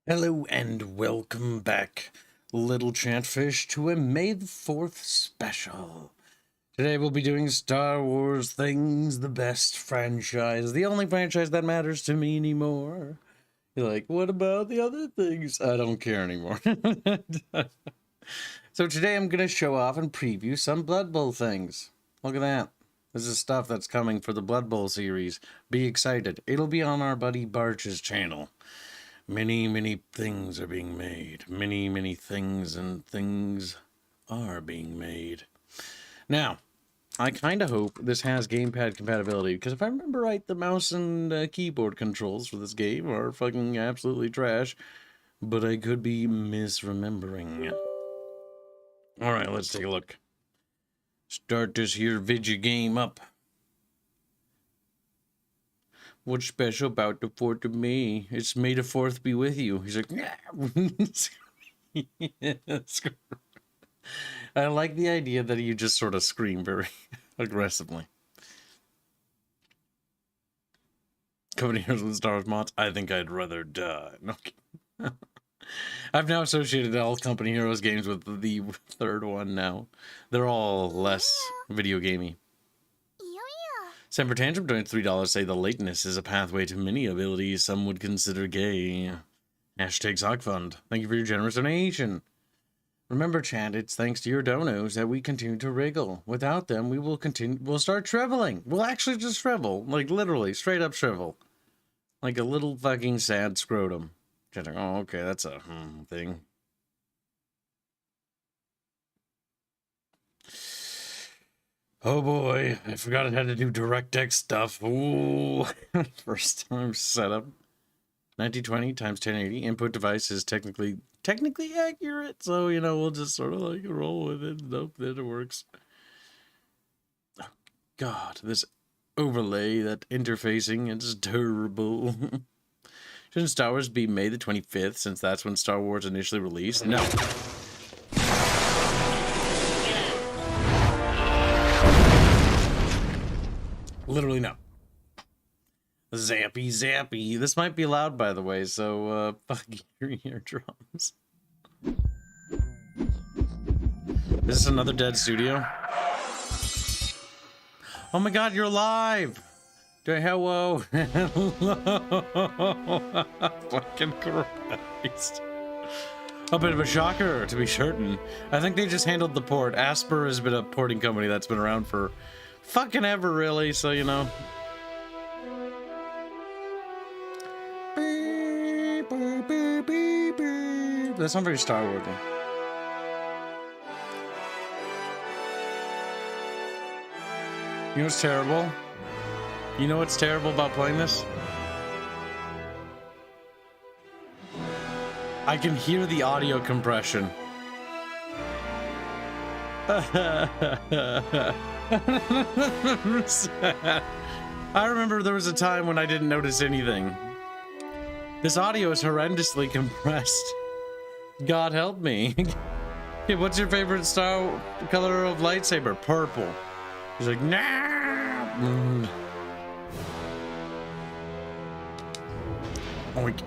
Hello and welcome back, little chatfish, to a May the 4th special. Today we'll be doing Star Wars Things, the best franchise, the only franchise that matters to me anymore. You're like, what about the other things? I don't care anymore. So today I'm going to show off and preview some Blood Bowl things. Look at that. This is stuff that's coming for the Blood Bowl series. Be excited. It'll be on our buddy Barch's channel. Many things are being made. Many things and things are being made. Now, I kind of hope this has gamepad compatibility, because if I remember right, the mouse and keyboard controls for this game are fucking absolutely trash, but I could be misremembering. Alright, let's take a look. Start this here video game up. What's special about the 4th of May? It's May the 4th be with you. He's like, nah. I like the idea that you just sort of scream very aggressively. Company Heroes with Star Wars mods? I think I'd rather die. No. I've now associated all Company Heroes games with the third one now. They're all less video gamey. Semper Tantrum donates $3, say the lateness is a pathway to many abilities some would consider gay. Hashtag SockFund. Thank you for your generous donation. Remember, chat, it's thanks to your donos that we continue to wriggle. Without them, we'll start shriveling. We'll actually just shrivel. Like, literally, straight up shrivel. Like a little fucking sad scrotum. Just like, oh, okay, that's a thing. Oh boy, I forgot I had to do DirectX stuff. Ooh, first time setup. 1920 times 1080. Input device is technically accurate, so you know we'll just sort of like roll with it. Nope, then it works. Oh God, this overlay, that interfacing, it's terrible. Shouldn't Star Wars be May the 25th, since that's when Star Wars initially released? No. Literally no. Zappy. This might be loud, by the way, so fuck your eardrums. Is this another dead studio? Oh my God, you're alive! Hello. Fucking Christ. A bit of a shocker, to be certain. I think they just handled the port. Asper has been a porting company that's been around for fucking ever, really, so you know. That's not very Star Wars. You know what's terrible? You know what's terrible about playing this? I can hear the audio compression. I remember there was a time when I didn't notice anything. This audio is horrendously compressed. God help me. Okay, what's your favorite color of lightsaber? Purple. He's like, nah. Oink.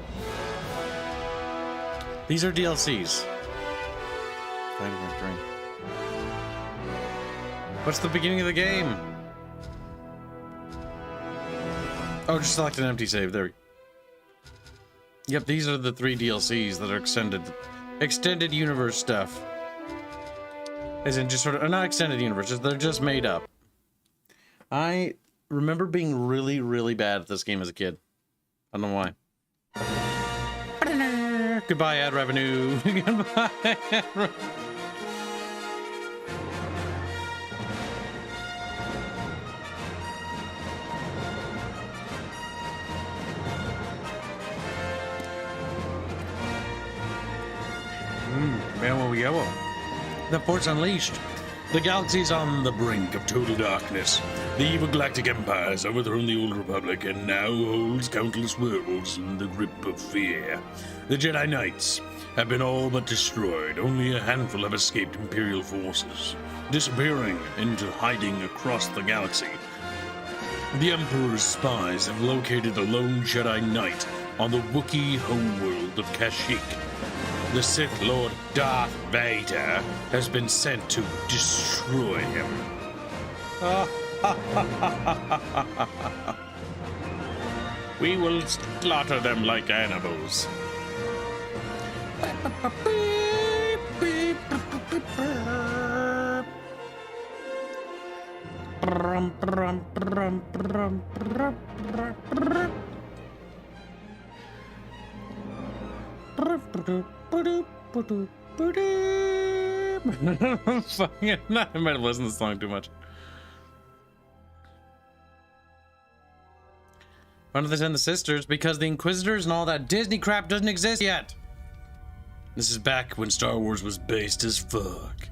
These are DLCs. What's the beginning of the game? Oh, just select an empty save. There we go. Yep, these are the 3 DLCs that are extended universe stuff. As in just sort of, not extended universes, they're just made up. I remember being really bad at this game as a kid. I don't know why. Goodbye, ad revenue. Goodbye, ad revenue. The Force Unleashed. The galaxy's on the brink of total darkness. The evil galactic empire has overthrown the Old Republic and now holds countless worlds in the grip of fear. The Jedi Knights have been all but destroyed. Only a handful have escaped Imperial forces, disappearing into hiding across the galaxy. The Emperor's spies have located a lone Jedi Knight on the Wookiee homeworld of Kashyyyk. The Sith Lord Darth Vader has been sent to destroy him. We will slaughter them like animals. I might have listened to this song too much. Why don't they send the sisters? Because the Inquisitors and all that Disney crap doesn't exist yet. This is back when Star Wars was based as fuck.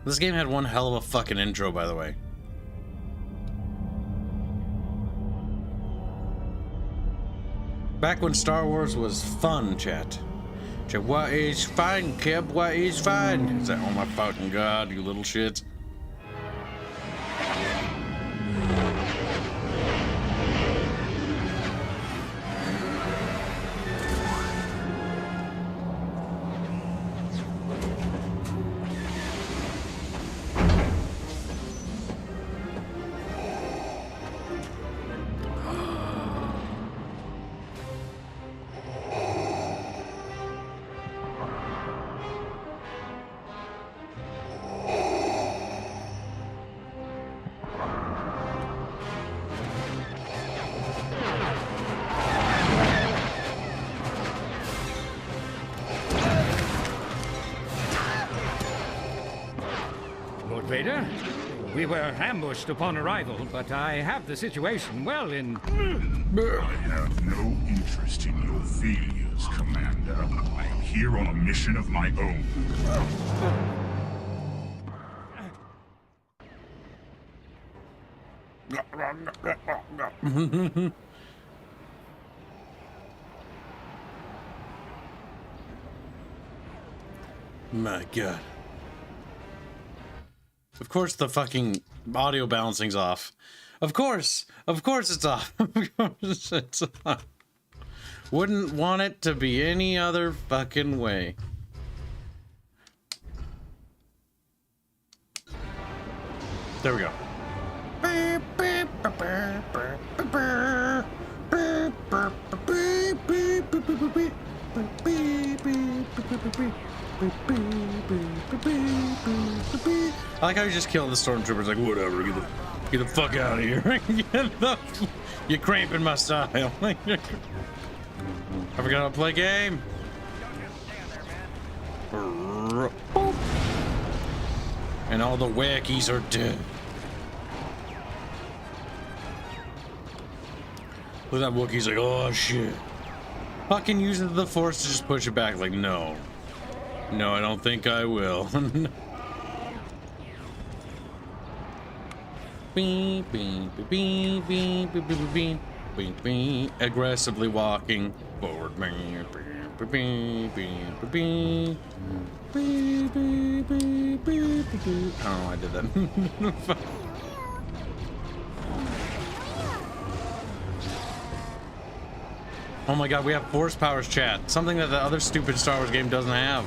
This game had one hell of a fucking intro, by the way. Back when Star Wars was fun, chat. What is fine, Kib? What is fine? Is that, oh my fucking god, you little shit. Vader. We were ambushed upon arrival, but I have the situation well in... I have no interest in your failures, Commander. I am here on a mission of my own. My god. Of course the fucking audio balancing's off. Of course it's off. Of course it's off. Wouldn't want it to be any other fucking way. There we go. I like how you just killed the stormtroopers. Like, whatever, get the fuck out of here. You're cramping my style. I forgot how to play game. And all the wackies are dead. Look at that Wookiee's like, oh shit. Fucking using the Force to just push it back. Like, no. No, I don't think I will. Aggressively walking forward. I don't know why I did that. Oh my god, we have force powers, chat. Something that the other stupid Star Wars game doesn't have.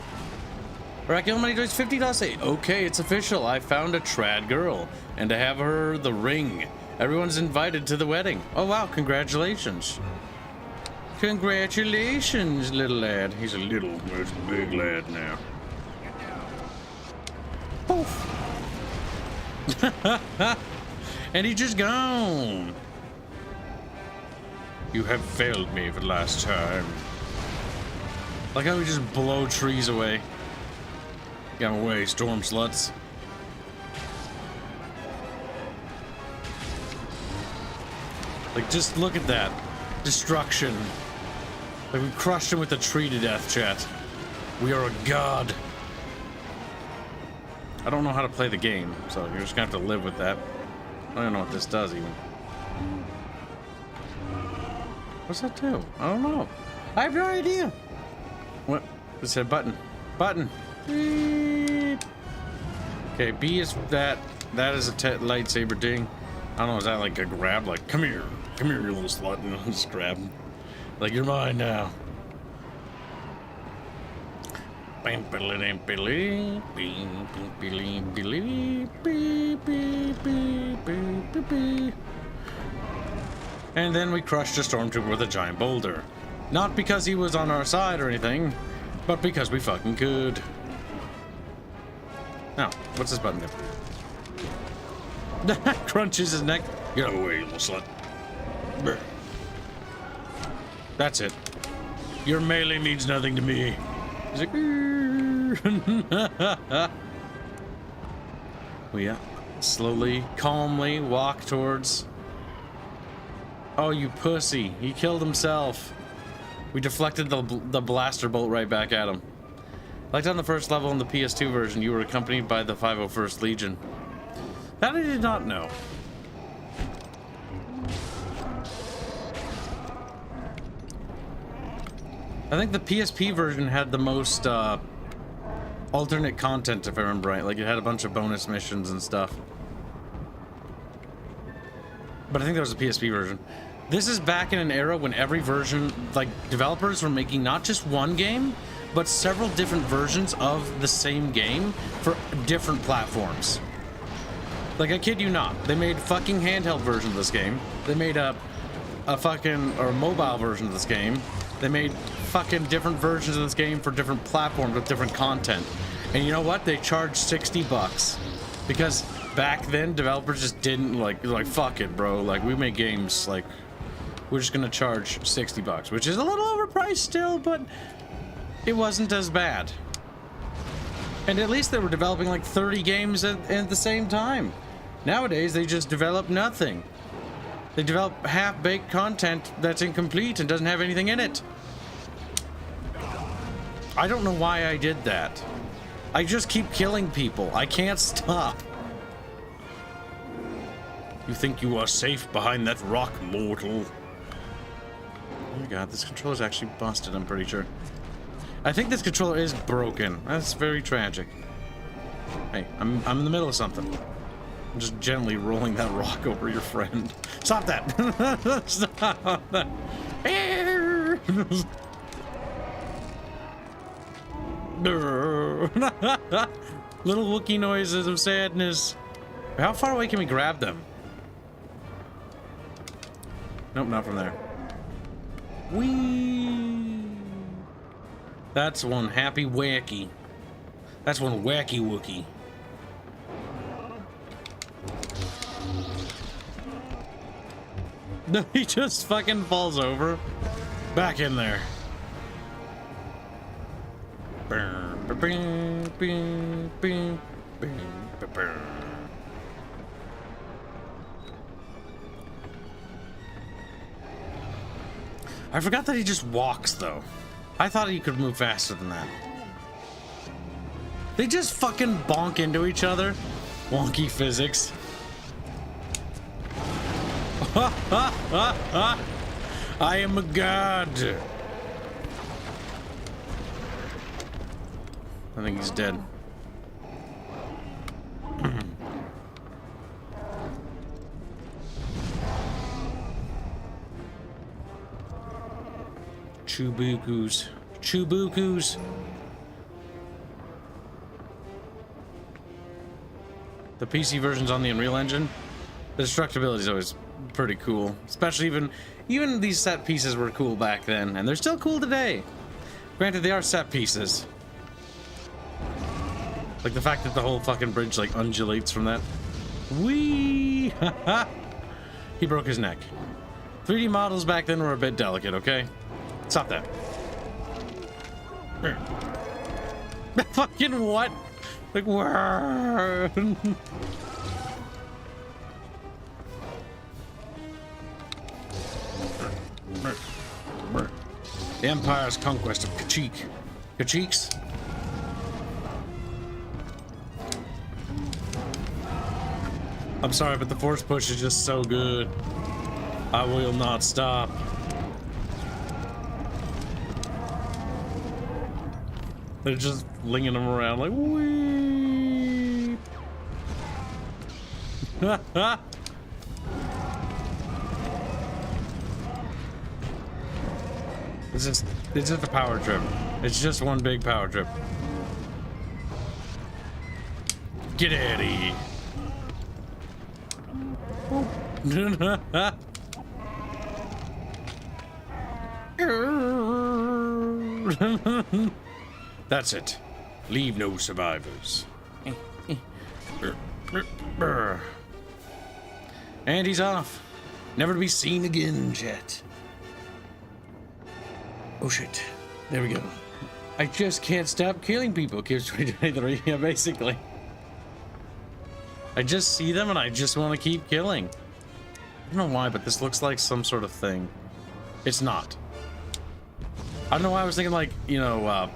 Raquel Money joins 50 to say, okay, it's official. I found a trad girl. And to have her the ring. Everyone's invited to the wedding. Oh wow, congratulations. Congratulations, little lad. He's a little, but it's a big lad now. Poof. And he's just gone. You have failed me for the last time. Like how we just blow trees away. Get them away, storm sluts. Like, just look at that. Destruction. Like, we crushed him with a tree to death, chat. We are a god. I don't know how to play the game, so you're just gonna have to live with that. I don't know what this does, even. What's that do? I don't know. I have no idea. What? It said button. Button. Beep. Okay, B is that. That is a lightsaber ding. don't know, is that like a grab? Like, come here, you little slut, and I'll just grab him. Like, you're mine now. And then we crushed a stormtrooper with a giant boulder. Not because he was on our side or anything, but because we fucking could. Now, what's this button do? Crunches his neck. Get out of the way, you little slut. Brr. That's it. Your melee means nothing to me. He's like, we slowly, calmly walk towards. Oh, you pussy. He killed himself. We deflected the blaster bolt right back at him. Like on the first level in the PS2 version, you were accompanied by the 501st Legion. That I did not know. I think the PSP version had the most alternate content, if I remember right. Like, it had a bunch of bonus missions and stuff. But I think that was the PSP version. This is back in an era when every version, like, developers were making not just one game, but several different versions of the same game for different platforms. Like, I kid you not, they made fucking handheld version of this game. They made a mobile version of this game. They made fucking different versions of this game for different platforms with different content. And you know what? They charged $60. Because back then, developers just didn't like fuck it, bro. Like, we make games, like, we're just gonna charge $60, which is a little overpriced still, but it wasn't as bad. And at least they were developing like 30 games at the same time. Nowadays, they just develop nothing. They develop half-baked content that's incomplete and doesn't have anything in it. I don't know why I did that. I just keep killing people. I can't stop. You think you are safe behind that rock, mortal? Oh my god, this controller's actually busted, I'm pretty sure. I think this controller is broken. That's very tragic. Hey, I'm in the middle of something. I'm just gently rolling that rock over your friend. Stop that! Stop that! Little Wookiee noises of sadness. How far away can we grab them? Nope, not from there. Whee! That's one happy wacky. That's one wacky Wookiee. No, he just fucking falls over. Back in there. I forgot that he just walks, though. I thought he could move faster than that. They just fucking bonk into each other. Wonky physics. I am a god. I think he's dead. Chubukus. Chubukus. The PC version's on the Unreal Engine. The destructibility is always pretty cool. Especially even these set pieces were cool back then, and they're still cool today. Granted, they are set pieces. Like the fact that the whole fucking bridge like undulates from that. Whee! He broke his neck. 3D models back then were a bit delicate, okay? Stop that. Fucking what? Like, where? The Empire's conquest of Kashyyyk. Kashyyyks? I'm sorry, but the force push is just so good. I will not stop. They're just flinging them around like, wee. It's just a power trip. It's just one big power trip. Get out of here. That's it. Leave no survivors. And he's off. Never to be seen again, chat. Oh shit. There we go. I just can't stop killing people. Kibs 2023. Yeah, basically. I just see them and I just want to keep killing. I don't know why, but this looks like some sort of thing. It's not. I don't know why I was thinking like, you know,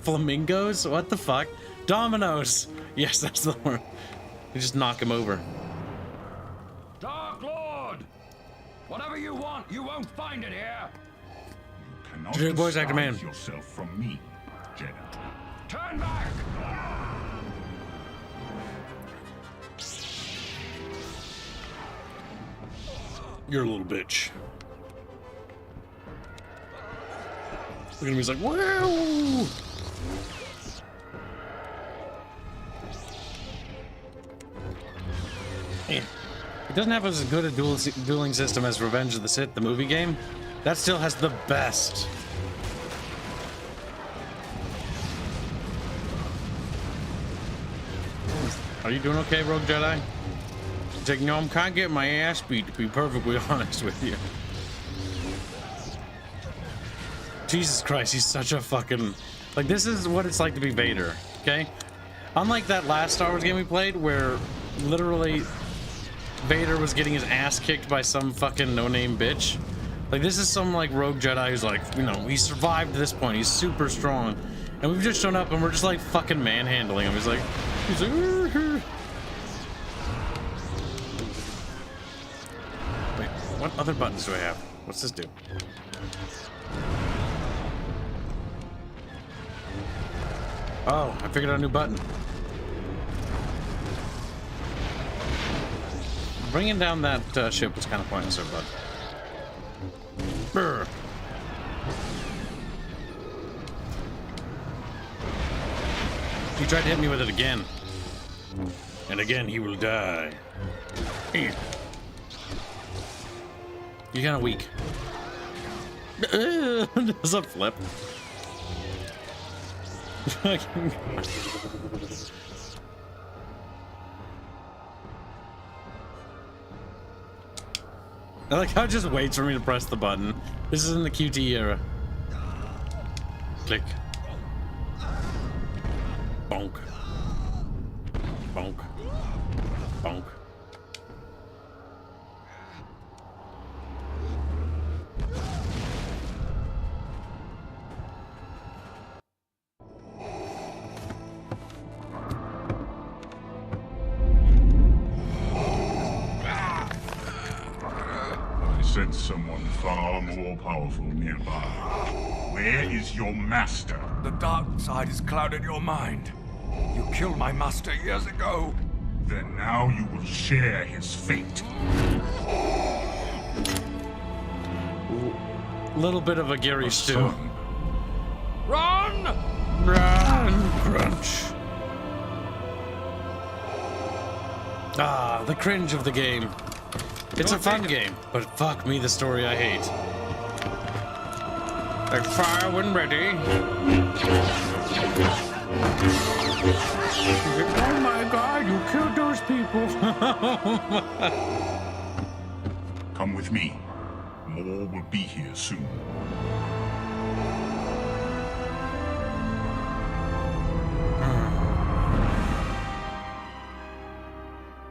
flamingos? What the fuck? Dominoes! Yes, that's the word. You just knock him over. Dark Lord! Whatever you want, you won't find it here! You cannot Good voice actor, man. disguise yourself from me, Jedi. Turn back! You're a little bitch. Look at him, he's like, wow! It doesn't have as good a dueling system as Revenge of the Sith, the movie game. That still has the best. Are you doing okay, Rogue Jedi? He's like, no, I can't get my ass beat, to be perfectly honest with you. Jesus Christ, he's such a fucking... Like, this is what it's like to be Vader, okay? Unlike that last Star Wars game we played, where literally Vader was getting his ass kicked by some fucking no-name bitch. Like, this is some, like, rogue Jedi who's like, you know, he survived to this point, he's super strong. And we've just shown up and we're just, like, fucking manhandling him. He's like... Wait, what other buttons do I have? What's this do? Oh, I figured out a new button. Bringing down that ship was kind of pointless, but... Brr. He tried to hit me with it again. And again, he will die. You're kind of weak. There's a flip. I like how it just waits for me to press the button. This is in the QT era. Click. Bonk. Bonk. Bonk. Sense someone far more powerful nearby. Where is your master? The dark side has clouded your mind. You killed my master years ago. Then now you will share his fate. Little bit of a Gary stew. Son. Run! Run, crunch. Ah, the cringe of the game. It's a fun game, but fuck me, the story I hate. Like fire when ready. Oh my god, you killed those people. Come with me. More will be here soon.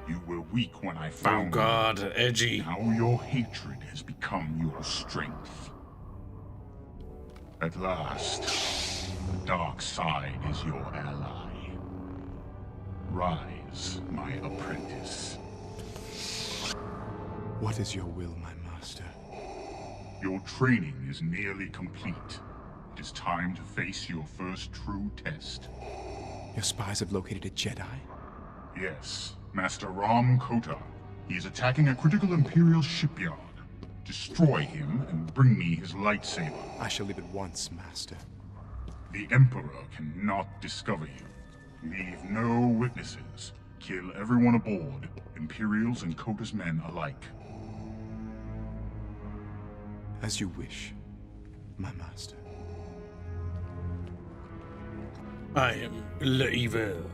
You were weak when I Oh found you. god, edgy. Now your hatred has become your strength. At last, the dark side is your ally. Rise, my apprentice. What is your will, my master? Your training is nearly complete. It is time to face your first true test. Your spies have located a Jedi? Yes, Master Ram Kota. He is attacking a critical Imperial shipyard. Destroy him and bring me his lightsaber. I shall leave at once, Master. The Emperor cannot discover you. Leave no witnesses. Kill everyone aboard, Imperials and Kota's men alike. As you wish, my master. I am l'Evil.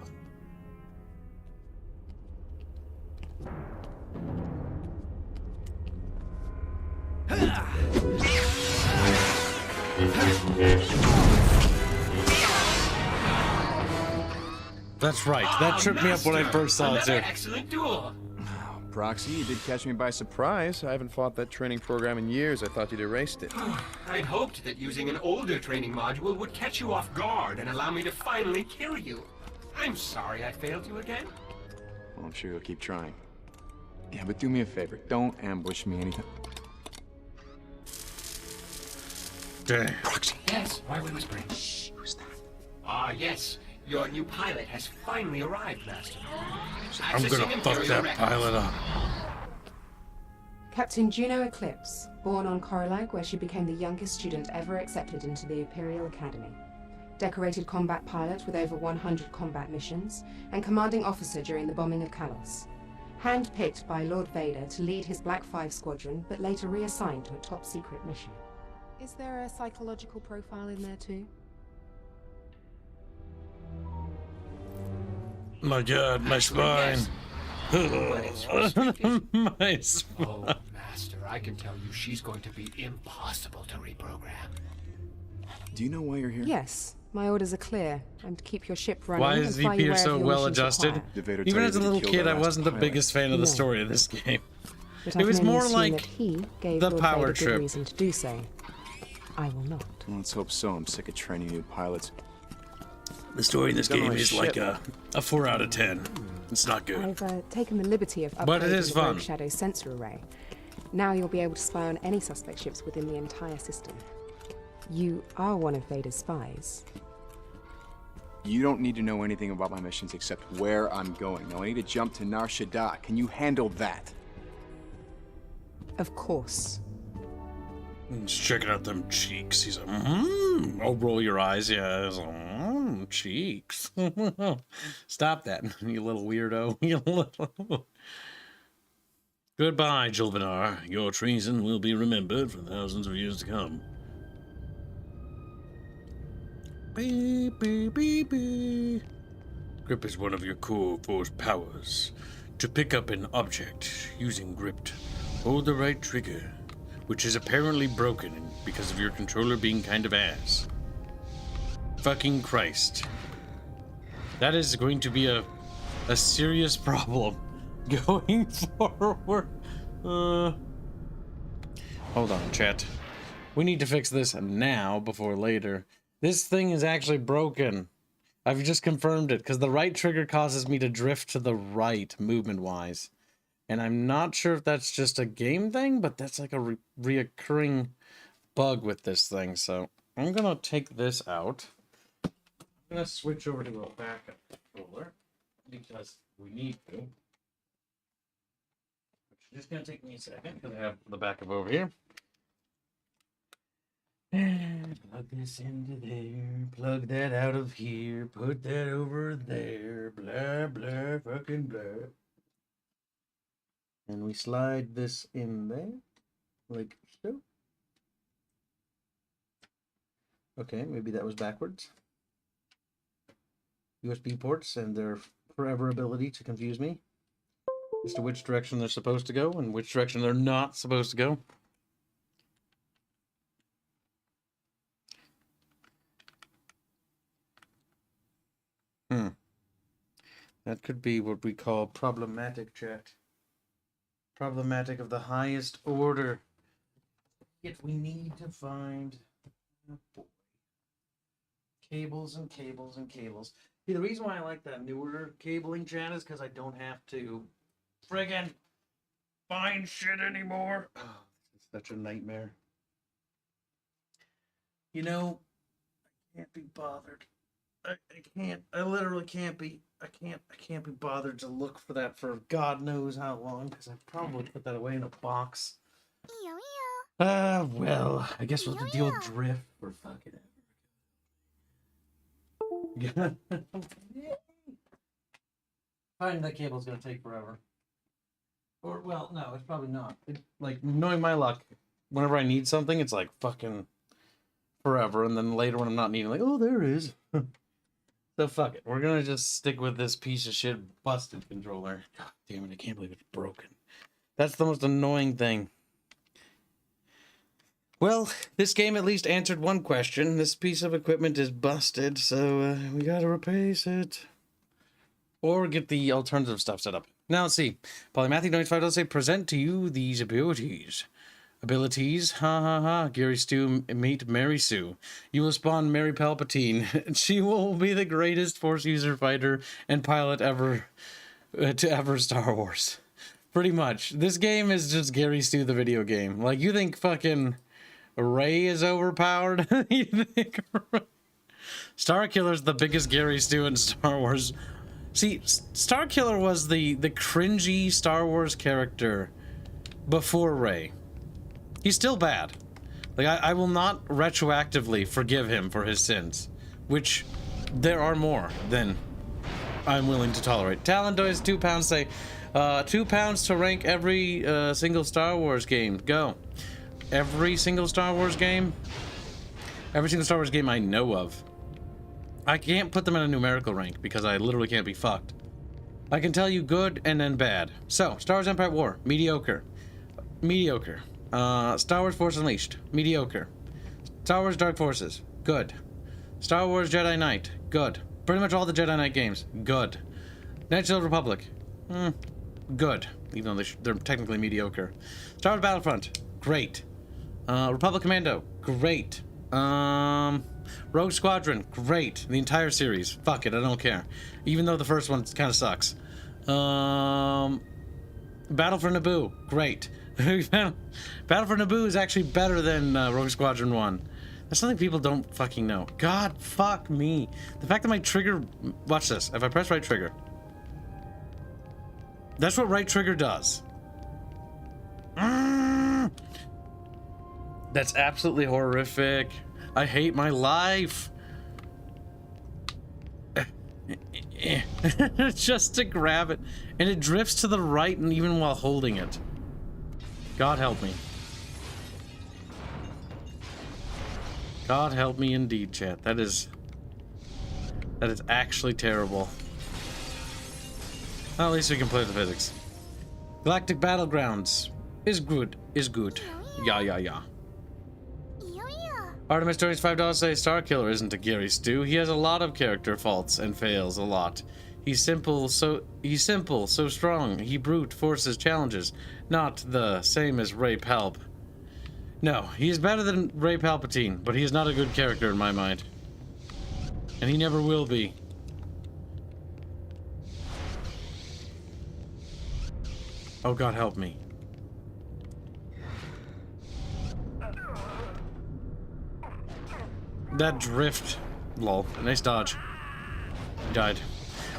That's right. That tripped me up when I first saw it too. Excellent duel. Proxy, you did catch me by surprise. I haven't fought that training program in years. I thought you'd erased it. I'd hoped that using an older training module would catch you off guard and allow me to finally kill you. I'm sorry I failed you again. Well, I'm sure you'll keep trying. Yeah, but do me a favor. Don't ambush me anytime. Damn. Proxy. Yes, why are we whispering? Shh, who's that? Ah, yes. Your new pilot has finally arrived, Master. I'm gonna fuck that pilot up. Captain Juno Eclipse, born on Corilag, where she became the youngest student ever accepted into the Imperial Academy. Decorated combat pilot with over 100 combat missions, and commanding officer during the bombing of Kalos. Hand-picked by Lord Vader to lead his Black 5 squadron, but later reassigned to a top-secret mission. Is there a psychological profile in there too? My God, my spine. My spine. Oh, Master, I can tell you she's going to be impossible to reprogram. Do you know why you're here? Yes. My orders are clear. I'm to keep your ship running. Why is VP so well adjusted? Even as a little kid, I wasn't the biggest fan of the story of this game. But It was more like he gave the Lord power Vader trip. good reason to do so. I will not. Well, let's hope so. I'm sick of training new pilots. The story in this Done game my is ship. like a 4 out of 10. It's not good. I've taken the liberty of But it upgrading is the Rogue fun. Shadow sensor array. Now you'll be able to spy on any suspect ships within the entire system. You are one of Vader's spies. You don't need to know anything about my missions except where I'm going. Now I need to jump to Nar Shaddaa. Can you handle that? Of course. Just checking out them cheeks. He's like, oh, roll your eyes. Yeah, he's like, cheeks. Stop that, you little weirdo. You little... Goodbye, Julvenar. Your treason will be remembered for thousands of years to come. Beep, beep, beep, beep. Grip is one of your core force powers. To pick up an object using grip, hold the right trigger, which is apparently broken because of your controller being kind of ass. Fucking Christ. That is going to be a serious problem going forward. Hold on, chat. We need to fix this now before later. This thing is actually broken. I've just confirmed it because the right trigger causes me to drift to the right movement-wise. And I'm not sure if that's just a game thing, but that's like a reoccurring bug with this thing. So I'm going to take this out. I'm going to switch over to a backup controller because we need to. Which is just going to take me a second because I have the backup over here. And plug this into there, plug that out of here, put that over there, blah, blah, fucking blah. And we slide this in there, like so. Okay, maybe that was backwards. USB ports and their forever ability to confuse me as to which direction they're supposed to go and which direction they're not supposed to go. That could be what we call problematic, chat. Problematic of the highest order. Yet we need to find cables and cables and cables. See, the reason why I like that newer cabling, chat, is because I don't have to friggin' find shit anymore. Oh, this is such a nightmare. You know, I can't be bothered. I can't. I literally can't be. I can't be bothered to look for that for God knows how long, because I probably put that away in a box. Well, I guess we'll have to deal with drift for fucking ever. Finding that cable's gonna take forever. Or, well, no, it's probably not. Like, knowing my luck, whenever I need something, it's like fucking forever, and then later when I'm not needing, like, oh, there it is. So fuck it. We're gonna just stick with this piece of shit busted controller. God damn it, I can't believe it's broken. That's the most annoying thing. Well, this game at least answered one question. This piece of equipment is busted, so we gotta replace it. Or get the alternative stuff set up. Now let's see. Polymathy donates $5 say, present to you these abilities. Abilities, ha ha ha. Gary Stu, meet Mary Sue. You will spawn Mary Palpatine. She will be the greatest Force user, fighter, and pilot ever to ever Star Wars. Pretty much. This game is just Gary Stu the video game. Like, you think fucking Rey is overpowered? You think Starkiller's the biggest Gary Stu in Star Wars. See, Starkiller was the cringy Star Wars character before Rey. He's still bad. Like, I will not retroactively forgive him for his sins, which there are more than I'm willing to tolerate. Talon does £2 say, £2 to rank every single Star Wars game. Go. Every single Star Wars game? Every single Star Wars game I know of. I can't put them in a numerical rank because I literally can't be fucked. I can tell you good and then bad. So, Star Wars Empire at War, mediocre. Mediocre. Star Wars Force Unleashed, mediocre. Star Wars Dark Forces, good. Star Wars Jedi Knight, good. Pretty much all the Jedi Knight games, good. Knights of the Republic, good. Even though they're technically mediocre. Star Wars Battlefront, great. Republic Commando, great. Rogue Squadron, great. The entire series, fuck it, I don't care. Even though the first one kind of sucks. Battle for Naboo, great. Battle for Naboo is actually better than Rogue Squadron 1. That's something people don't fucking know. God, fuck me. The fact that my trigger... Watch this. If I press right trigger. That's what right trigger does. That's absolutely horrific. I hate my life. Just to grab it. And it drifts to the right and even while holding it. God help me. God help me indeed, chat. That is actually terrible. Well, at least we can play the physics. Galactic Battlegrounds is good. Yeah. Artemis donates $5 says Starkiller isn't a Gary Stu. He has a lot of character faults and fails a lot. He's simple, so strong. He brute forces challenges. Not the same as Rey Palp. No, he is better than Rey Palpatine, but he is not a good character in my mind. And he never will be. Oh God, help me. That drift. Lol. Nice dodge. He died.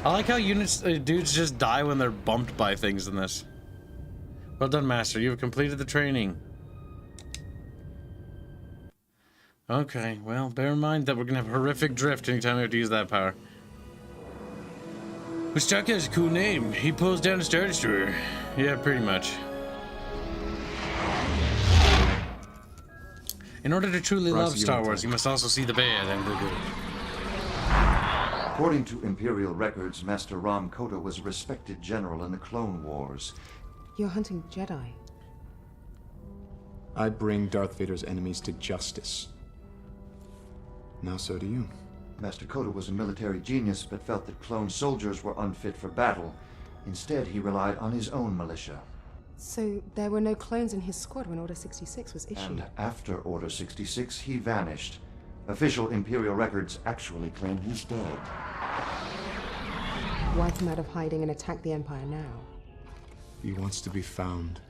I like how dudes just die when they're bumped by things in this. Well done, Master. You have completed the training. Okay, well, bear in mind that we're gonna have horrific drift anytime we have to use that power. Mustaka is a cool name. He pulls down a Star Destroyer. Yeah, pretty much. In order to truly love Star Wars, you must also see the bad and the good. According to Imperial records, Master Ram Kota was a respected general in the Clone Wars. You're hunting Jedi. I bring Darth Vader's enemies to justice. Now so do you. Master Kota was a military genius, but felt that clone soldiers were unfit for battle. Instead, he relied on his own militia. So there were no clones in his squad when Order 66 was issued? And after Order 66, he vanished. Official Imperial records actually claim he's dead. Why come out of hiding and attack the Empire now? He wants to be found.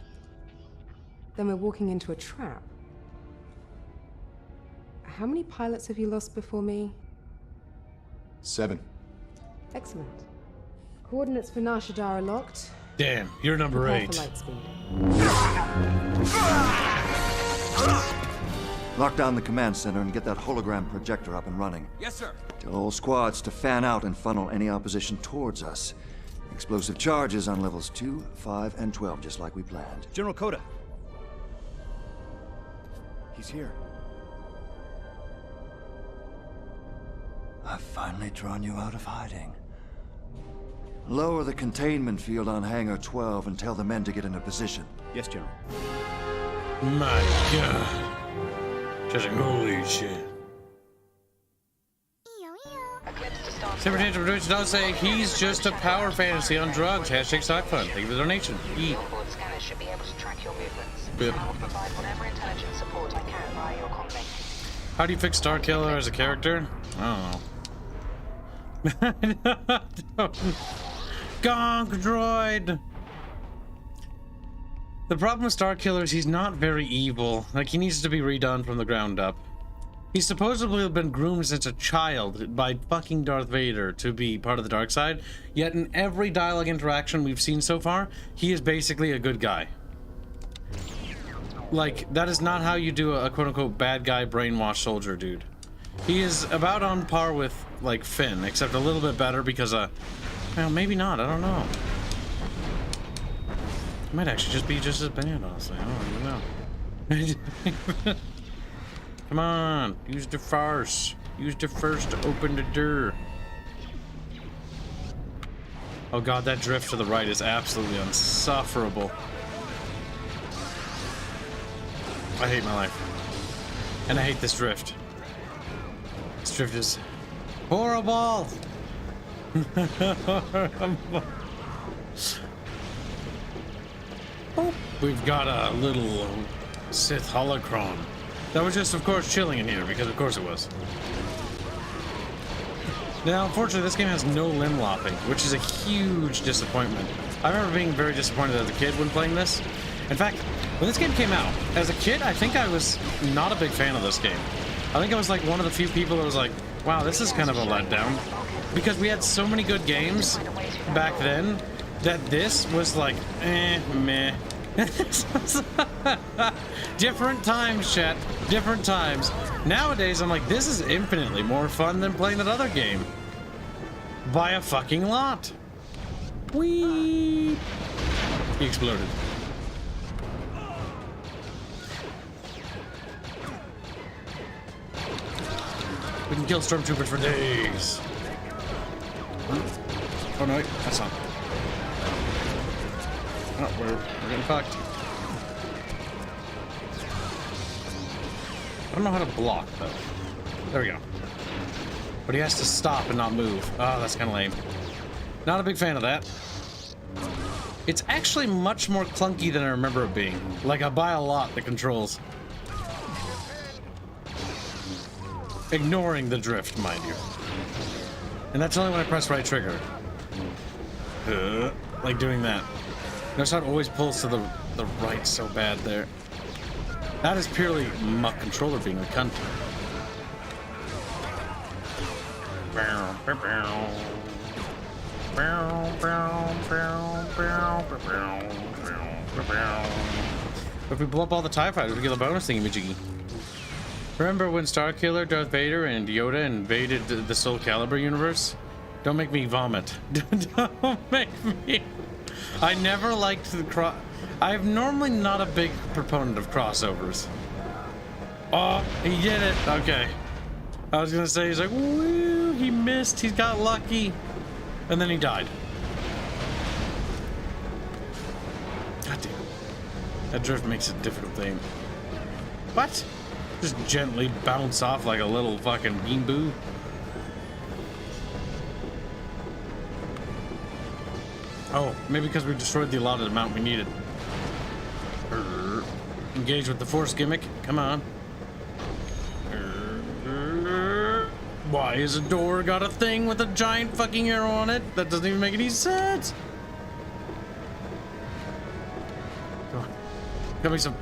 Then we're walking into a trap. How many pilots have you lost before me? 7. Excellent. Coordinates for Nar Shaddaa are locked. Damn, you're number 8. For light speed. Lock down the command center and get that hologram projector up and running. Yes, sir. Tell all squads to fan out and funnel any opposition towards us. Explosive charges on levels 2, 5, and 12, just like we planned. General Coda. He's here. I've finally drawn you out of hiding. Lower the containment field on Hangar 12 and tell the men to get into position. Yes, General. My God. Just like, holy shit. Superintendent Producer does say he's just a power fantasy on drugs. Hashtag stock fund. Thank you for the donation. E. Onboard scanners should be able to track your movements. Yep. I will provide whatever intelligence support I can via your convict. How do you fix Starkiller as a character? I don't know. Gonk droid! The problem with Starkiller is he's not very evil. Like, he needs to be redone from the ground up. He's supposedly been groomed since a child by fucking Darth Vader to be part of the dark side, yet in every dialogue interaction we've seen so far, he is basically a good guy. Like, that is not how you do a quote-unquote bad guy brainwashed soldier, dude. He is about on par with, like, Finn, except a little bit better because, well, maybe not, I don't know. It might actually just be just as bad, honestly. I don't even know. Come on, use the farce. Use the farce to open the door. Oh god, that drift to the right is absolutely insufferable. I hate my life. And I hate this drift. This drift is horrible. Oh, we've got a little Sith holocron. That was just, of course, chilling in here, because of course it was. Now, unfortunately, this game has no limb lopping, which is a huge disappointment. I remember being very disappointed as a kid when playing this. In fact, when this game came out, as a kid, I think I was not a big fan of this game. I think I was like one of the few people that was like, wow, this is kind of a letdown. Because we had so many good games back then that this was like, meh. Different times, chat. Different times. Nowadays, I'm like, this is infinitely more fun than playing that other game. By a fucking lot. Whee! He exploded. We can kill stormtroopers for days. Oh no, wait, that's not. Oh, we're getting fucked. I don't know how to block, though. There we go. But he has to stop and not move. Oh, that's kind of lame. Not a big fan of that. It's actually much more clunky than I remember it being. Like, I buy a lot, the controls. Ignoring the drift, mind you. And that's only when I press right trigger. Like doing that. Notice how it always pulls to the right so bad there. That is purely my controller being a cunt. If we blow up all the TIE fighters, we get a bonus thingy-majiggy. Remember when Starkiller, Darth Vader, and Yoda invaded the Soul Calibur universe? Don't make me vomit. Don't make me... I never liked the I'm normally not a big proponent of crossovers. Oh, he did it. Okay. I was gonna say, he's like, woo, he missed, he got lucky. And then he died. God damn. That drift makes it a difficult thing. What? Just gently bounce off like a little fucking bean boo. Oh, maybe because we destroyed the allotted amount we needed. Engage with the force gimmick. Come on. Why is a door got a thing with a giant fucking arrow on it? That doesn't even make any sense. Come on. Got me some.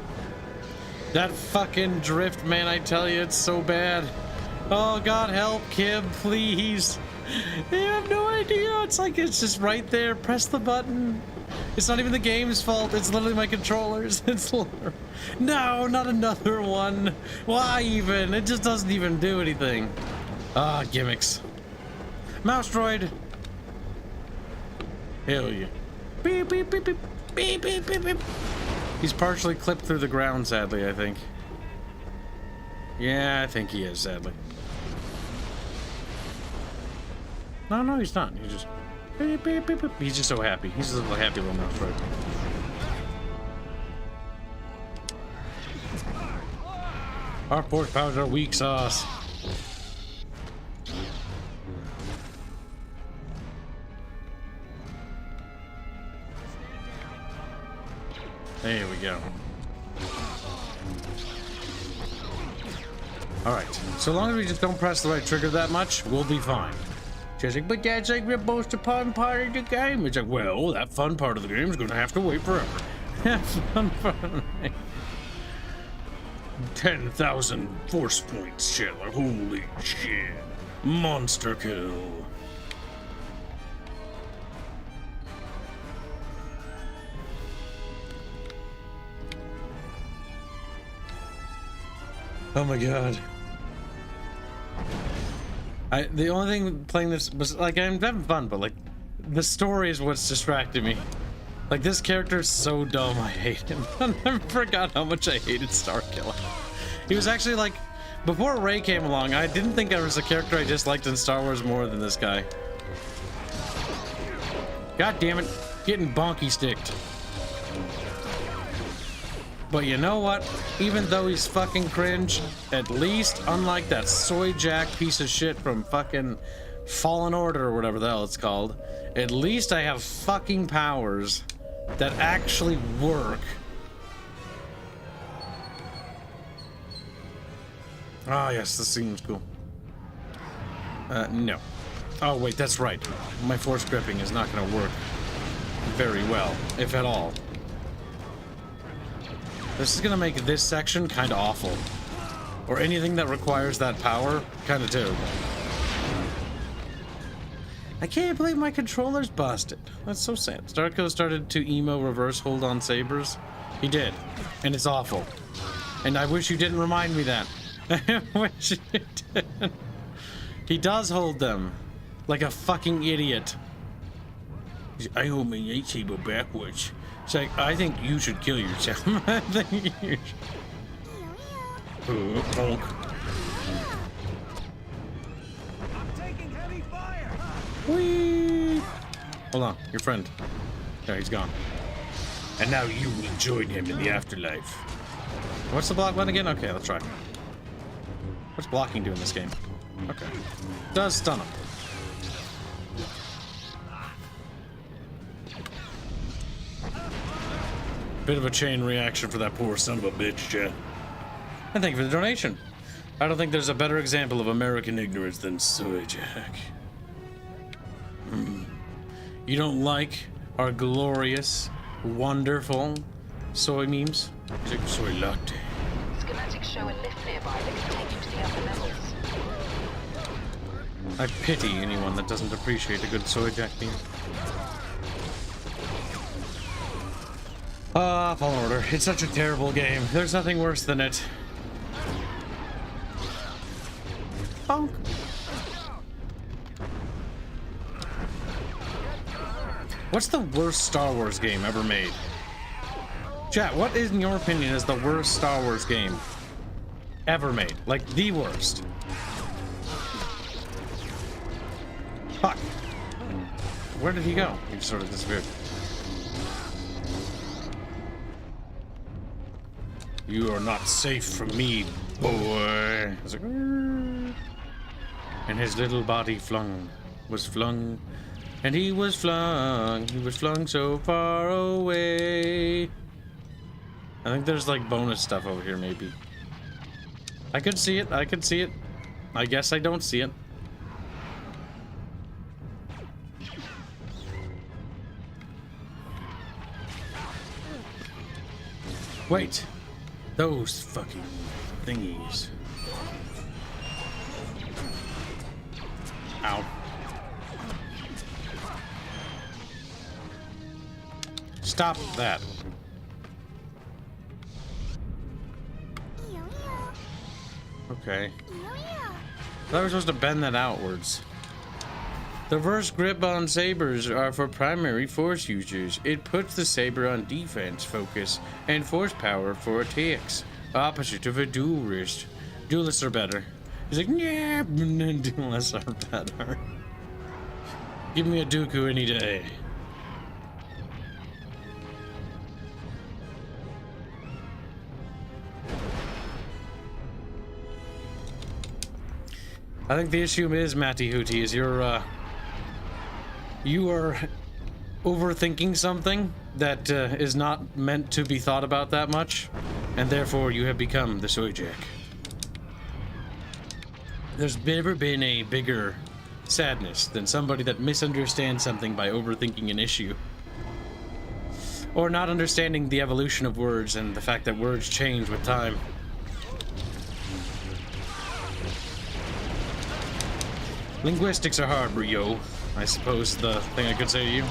That fucking drift, man, I tell you, it's so bad. Oh, God, help, Kib, please. You have no idea. It's like it's just right there. Press the button. It's not even the game's fault. It's literally my controllers. It's literally... No, not another one. Why even? It just doesn't even do anything. Ah, gimmicks. Mouse droid. Hell yeah. Beep, beep, beep, beep, beep, beep, beep, beep. He's partially clipped through the ground, sadly, I think. Yeah, I think he is, sadly. No, he's not. He's just... Beep, beep, beep, beep. He's just so happy. He's a little happy little mouse droid. Our pork powder are weak sauce. There we go. Alright, so long as we just don't press the right trigger that much, we'll be fine. She's like, but that's like the most fun part of the game. It's like, well, that fun part of the game is gonna have to wait forever. Fun part of the game. 10,000 force points, Sheller. Holy shit. Monster kill. Oh my god. The only thing playing this was like I'm having fun, but like the story is what's distracting me. Like this character is so dumb, I hate him. I never forgot how much I hated Starkiller. He was actually like, before Rey came along, I didn't think there was a character I disliked in Star Wars more than this guy. God damn it, getting bonky sticked. But you know what? Even though he's fucking cringe, at least, unlike that soy jack piece of shit from fucking Fallen Order or whatever the hell it's called, at least I have fucking powers that actually work. Ah, yes, this seems cool. No. Oh, wait, that's right. My force gripping is not gonna work very well, if at all. This is gonna make this section kind of awful. Or anything that requires that power, kind of too. I can't believe my controller's busted. That's so sad. Starco started to emo reverse hold on sabers. He did. And it's awful. And I wish you didn't remind me that. I wish you didn't. He does hold them. Like a fucking idiot. I hold my lightsaber backwards. It's like, I think you should kill yourself. I think you should. Bonk. I'm taking heavy fire. Whee! Hold on, your friend. There, he's gone. And now you will join him in the afterlife. What's the block button again? Okay, let's try. What's blocking do in this game? Okay. Does stun him. Bit of a chain reaction for that poor son of a bitch, Chad. And thank you for the donation. I don't think there's a better example of American ignorance than Soy Jack. You don't like our glorious, wonderful soy memes? Take a soy latte. Schematics show a lift nearby that can take you to the upper levels. I pity anyone that doesn't appreciate a good Soy Jack meme. Fallen Order. It's such a terrible game. There's nothing worse than it. Bonk. What's the worst Star Wars game ever made? Chat, what is, in your opinion, is the worst Star Wars game ever made? Like, the worst. Fuck. Where did he go? He sort of disappeared. You are not safe from me, boy. I was like, and his little body was flung, and he was flung so far away. I think there's like bonus stuff over here, maybe. I could see it, I could see it. I guess I don't see it. Wait. Those fucking thingies. Ow. Stop that. Okay. I thought we were supposed to bend that outwards. The reverse grip on sabers are for primary force users. It puts the saber on defense focus and force power for attacks. Opposite of a duelist. Duelists are better. He's like, yeah, duelists are better. Give me a Dooku any day. I think the issue is, Matty Hootie, is you are overthinking something that is not meant to be thought about that much, and therefore you have become the soy jack. There's never been a bigger sadness than somebody that misunderstands something by overthinking an issue. Or not understanding the evolution of words and the fact that words change with time. Linguistics are hard, Rio. I suppose the thing I could say to you.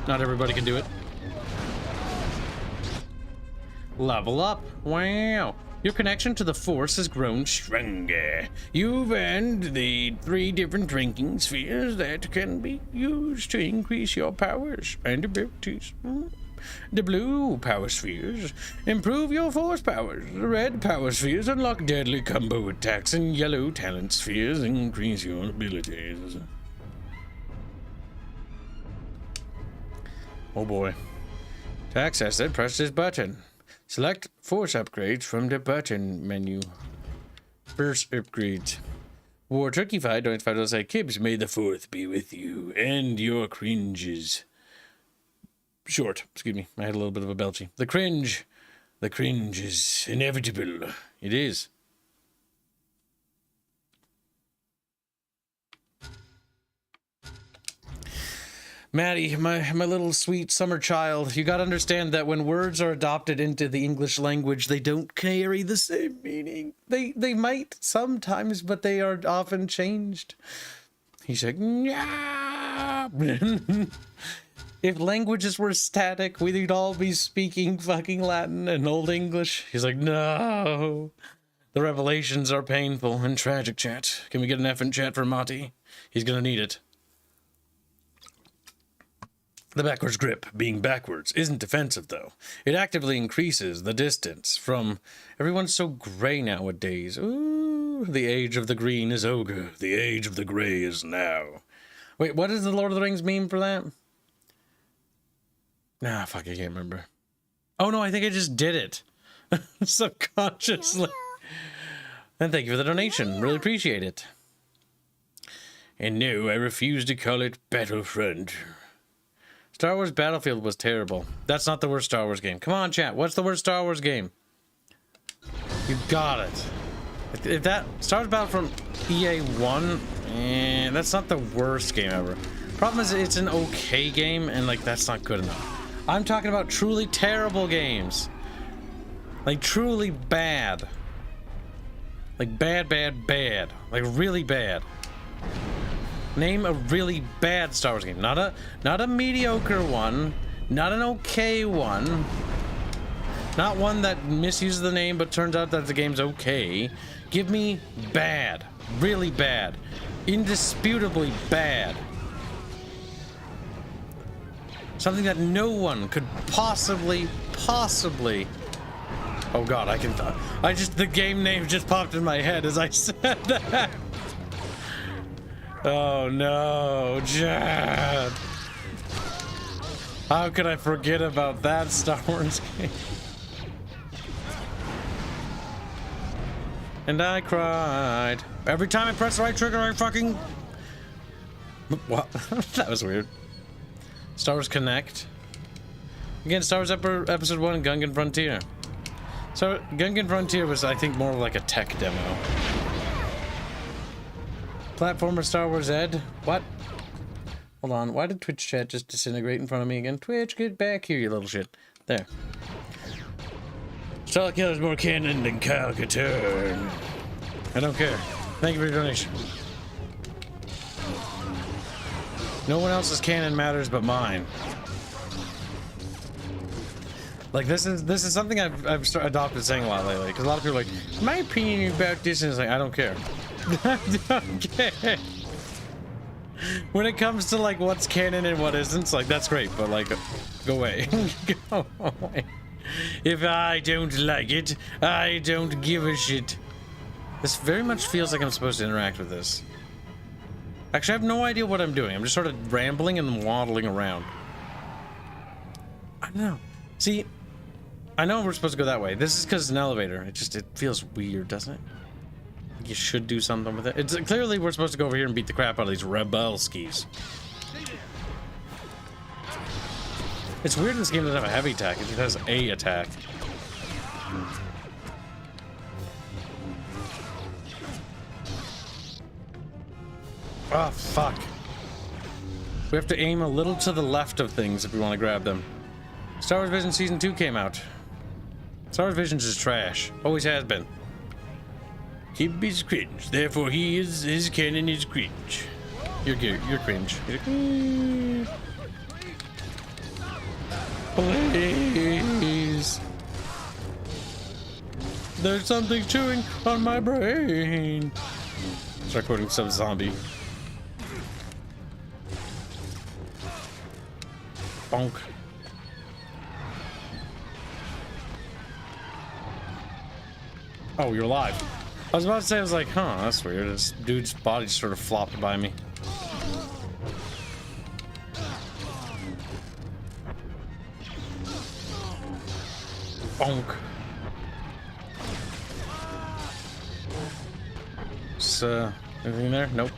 Not everybody can do it. Level up. Wow. Your connection to the Force has grown stronger. You've earned the 3 different drinking spheres that can be used to increase your powers and abilities. The blue power spheres improve your force powers. The red power spheres unlock deadly combo attacks, and yellow talent spheres increase your abilities. Oh boy. To access it, press this button. Select force upgrades from the button menu. First upgrades. War Turkey Fight, don't fight, say Kibs, may the 4th be with you and your cringes. Short, excuse me, I had a little bit of a belchy. The cringe is inevitable. It is. Maddie, my little sweet summer child, you gotta understand that when words are adopted into the English language, they don't carry the same meaning. They might sometimes, but they are often changed. He's like, yeah. If languages were static, we'd all be speaking fucking Latin and Old English. He's like, no. The revelations are painful and tragic, chat. Can we get an F in chat for Monty? He's gonna need it. The backwards grip, being backwards, isn't defensive, though. It actively increases the distance from... Everyone's so gray nowadays. Ooh, the age of the green is ogre. The age of the gray is now. Wait, what does the Lord of the Rings mean for that? Nah, fuck, I can't remember. Oh, no, I think I just did it. Subconsciously. And thank you for the donation. Really appreciate it. And no, I refuse to call it Battlefront. Star Wars Battlefield was terrible. That's not the worst Star Wars game. Come on, chat. What's the worst Star Wars game? You got it. If that Star Wars Battlefront EA1, that's not the worst game ever. Problem is, it's an okay game, and like that's not good enough. I'm talking about truly terrible games. Like truly bad. Like bad. Like really bad. Name a really bad Star Wars game. Not a mediocre one. Not an okay one. Not one that misuses the name but turns out that the game's okay. Give me bad. Really bad. Indisputably bad. Something that no one could possibly... Oh god, the game name just popped in my head as I said that. Oh no, Chad. How could I forget about that Star Wars game? And I cried. Every time I press the right trigger, I fucking... What? That was weird. Star Wars Connect. Again, Star Wars Episode 1, Gungan Frontier. So, Gungan Frontier was, I think, more of like a tech demo. Platformer Star Wars Ed? What? Hold on, why did Twitch chat just disintegrate in front of me again? Twitch, get back here, you little shit. There. Star Killer's more canon than Kyle Katurn. I don't care. Thank you for your donation. No one else's canon matters but mine. Like this is something I've adopted saying a lot lately, because a lot of people are like, my opinion about this, and it's like, I don't care. I don't care. When it comes to like what's canon and what isn't, it's like that's great, but like, go away. Go away. If I don't like it, I don't give a shit. This very much feels like I'm supposed to interact with this. Actually, I have no idea what I'm doing. I'm just sort of rambling and waddling around. I don't know. See, I know we're supposed to go that way. This is because it's an elevator. It feels weird, doesn't it? You should do something with it. It's clearly we're supposed to go over here and beat the crap out of these rebel skis. It's weird this game doesn't have a heavy attack. It just has a attack. Oh, fuck. We have to aim a little to the left of things if we want to grab them. Star Wars Vision Season 2 came out. Star Wars Vision's is trash. Always has been. Kibs is cringe. Therefore, his canon is cringe. You're cringe. Please. There's something chewing on my brain. Start quoting some zombie. Bonk. Oh, you're alive. I was about to say, I was like, huh, that's weird. This dude's body just sort of flopped by me. Bonk. Anything there? Nope.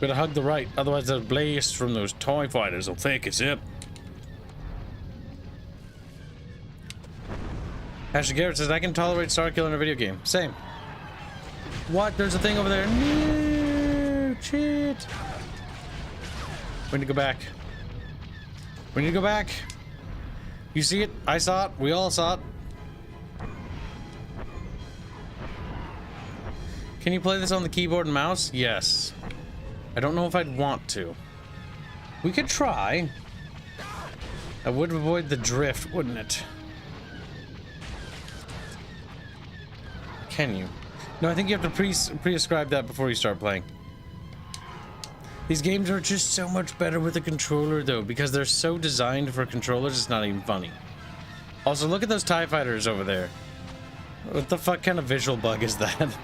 Gotta hug the right, otherwise the blaze from those TIE fighters will fake us up. Ashley Garrett says, I can tolerate Starkiller in a video game. Same. What? There's a thing over there. No, shit. We need to go back. We need to go back. You see it? I saw it. We all saw it. Can you play this on the keyboard and mouse? Yes. I don't know if I'd want to. We could try. That would avoid the drift, wouldn't it? Can you? No, I think you have to pre-ascribe that before you start playing. These games are just so much better with a controller, though, because they're so designed for controllers, it's not even funny. Also, look at those TIE fighters over there. What the fuck kind of visual bug is that?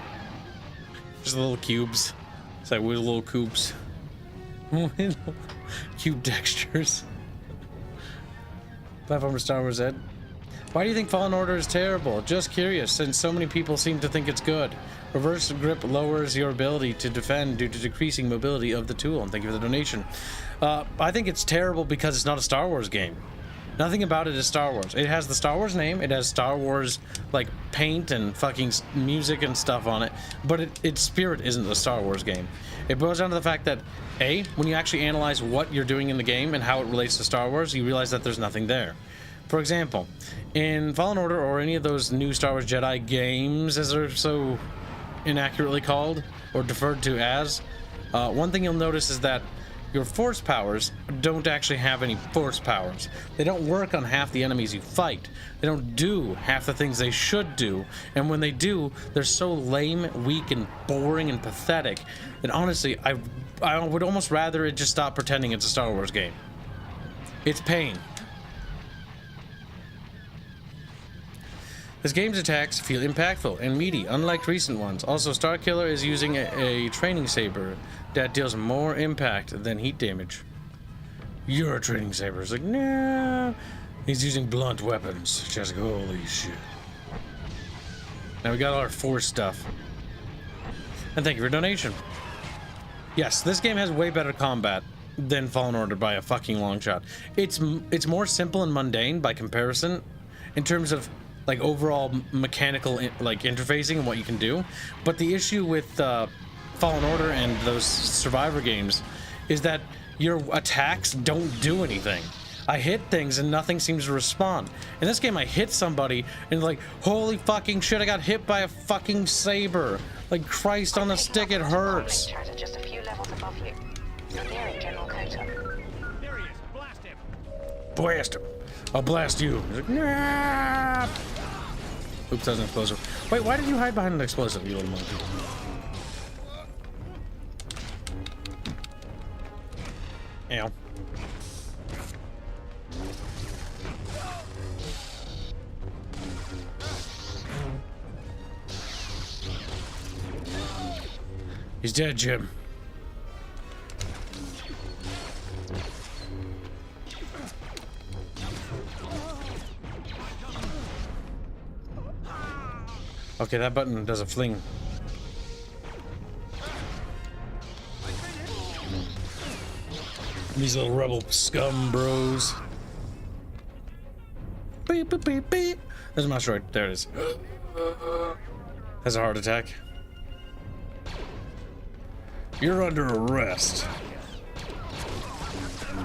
Just little cubes. It's like weird little cubes. Cube textures. Platformer Star Wars Ed. Why do you think Fallen Order is terrible? Just curious, since so many people seem to think it's good. Reverse grip lowers your ability to defend due to decreasing mobility of the tool. And thank you for the donation. I think it's terrible because it's not a Star Wars game. Nothing about it is Star Wars. It has the Star Wars name, it has Star Wars, like, paint and fucking music and stuff on it, but its spirit isn't a Star Wars game. It boils down to the fact that, A, when you actually analyze what you're doing in the game and how it relates to Star Wars, you realize that there's nothing there. For example, in Fallen Order or any of those new Star Wars Jedi games, as they're so inaccurately called, or deferred to as, one thing you'll notice is that your force powers don't actually have any force powers. They don't work on half the enemies you fight. They don't do half the things they should do. And when they do, they're so lame, weak, and boring and pathetic that honestly, I would almost rather it just stop pretending it's a Star Wars game. It's pain. This game's attacks feel impactful and meaty, unlike recent ones. Also, Starkiller is using a training saber that deals more impact than heat damage. Your training saber is like, nah. He's using blunt weapons. Just like, holy shit. Now we got all our force stuff. And thank you for donation. Yes, this game has way better combat than Fallen Order by a fucking long shot. It's more simple and mundane by comparison in terms of like overall mechanical like interfacing and what you can do, but the issue with Fallen Order and those Survivor games is that your attacks don't do anything. I hit things and nothing seems to respond. In this game, I hit somebody and like, holy fucking shit, I got hit by a fucking saber. Like Christ on a stick, it hurts. Just a few levels above you. You're nearing General Kota. There he is. Blast him. Blast him. I'll blast you. He's like, nah. Oops, that's an explosive. Wait, why did you hide behind an explosive, you little monkey? Ow. He's dead, Jim. Okay, that button does a fling. These little rebel scum bros. Beep, beep, beep, beep. There's an asteroid. There it is. Has a heart attack. You're under arrest.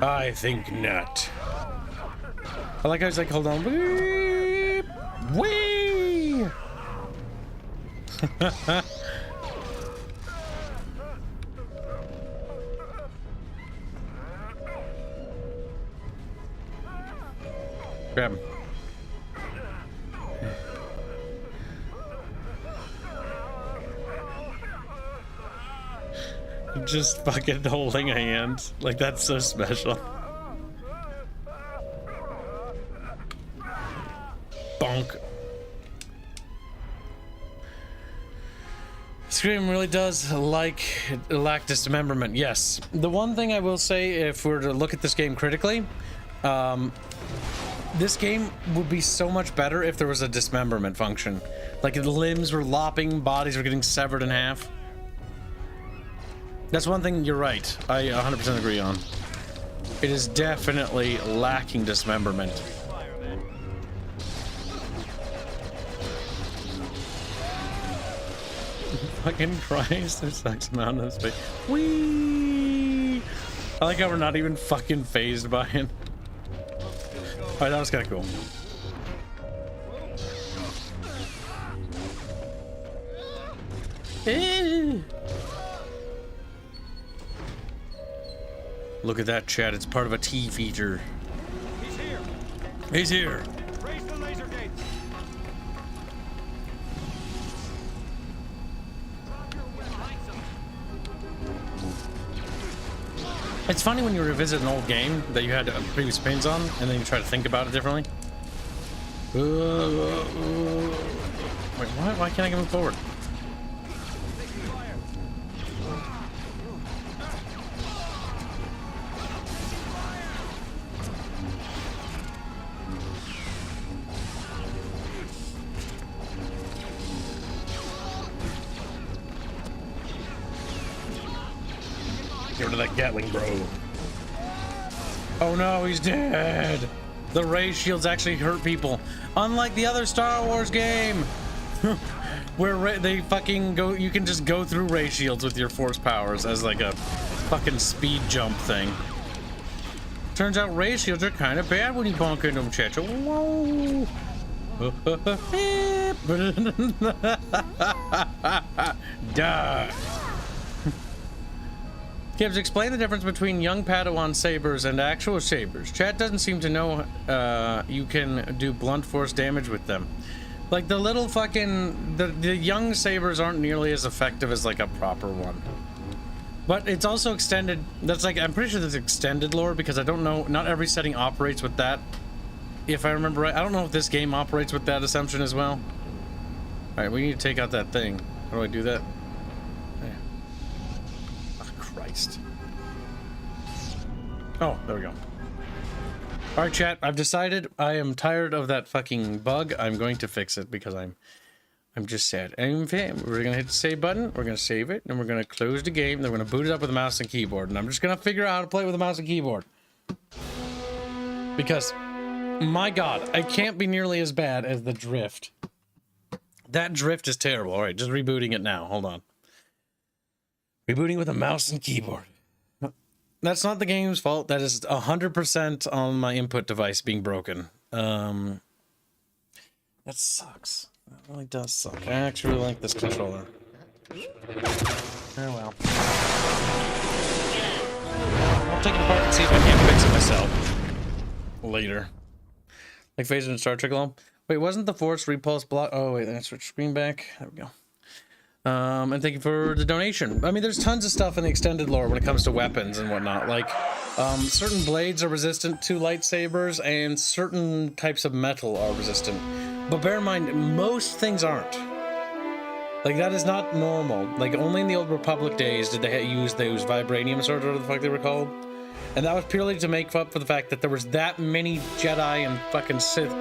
I think not. I like how he's like, hold on. Beep. Whee! Grab him. Just fucking holding a hand. Like, that's so special. Bonk. Scream really does lack dismemberment. Yes. The one thing I will say, if we're to look at this game critically, this game would be so much better if there was a dismemberment function. Like, the limbs were lopping, bodies were getting severed in half. That's one thing you're right. I 100% agree on. It is definitely lacking dismemberment. Fucking Christ, there's X amount of space. Whee! I like how we're not even fucking phased by it. Alright, that was kind of cool. Look at that, chat. It's part of a T feature. He's here. He's here. Raise the laser gates. It's funny when you revisit an old game that you had previous pains on, and then you try to think about it differently. Wait, why can't I move forward? Get rid of that Gatling, bro. Oh no, he's dead. The ray shields actually hurt people, unlike the other Star Wars game, where they fucking go. You can just go through ray shields with your force powers as like a fucking speed jump thing. Turns out ray shields are kind of bad when you bonk into them, Checho. Whoa. Die. Kibs, explain the difference between young Padawan sabers and actual sabers. Chat doesn't seem to know you can do blunt force damage with them. Like the little fucking the young sabers aren't nearly as effective as like a proper one. But it's also extended. That's like, I'm pretty sure that's extended lore, because I don't know, not every setting operates with that. If I remember right, I don't know if this game operates with that assumption as well. All right, we need to take out that thing. How do I do that? Oh, there we go. Alright, chat, I've decided I am tired of that fucking bug. I'm going to fix it because I'm just sad. And we're gonna hit the save button, we're gonna save it, and we're gonna close the game, then we're gonna boot it up with a mouse and keyboard, and I'm just gonna figure out how to play with a mouse and keyboard. Because, my god, it can't be nearly as bad as the drift. That drift is terrible. Alright, just rebooting it now. Hold on. Rebooting with a mouse and keyboard. That's not the game's fault. That is 100% on my input device being broken. That sucks. That really does suck. I actually really like this controller. Oh well. I'll take it apart and see if I can't fix it myself. Later. Like Phaser and Star Trek alone. Wait, wasn't the Force Repulse block? Oh, wait, let's switch screen back. There we go. And thank you for the donation. I mean, there's tons of stuff in the extended lore when it comes to weapons and whatnot. Like, certain blades are resistant to lightsabers, and certain types of metal are resistant. But bear in mind, most things aren't. Like, that is not normal. Like, only in the Old Republic days did they use those vibranium swords, or whatever the fuck they were called. And that was purely to make up for the fact that there was that many Jedi and fucking Sith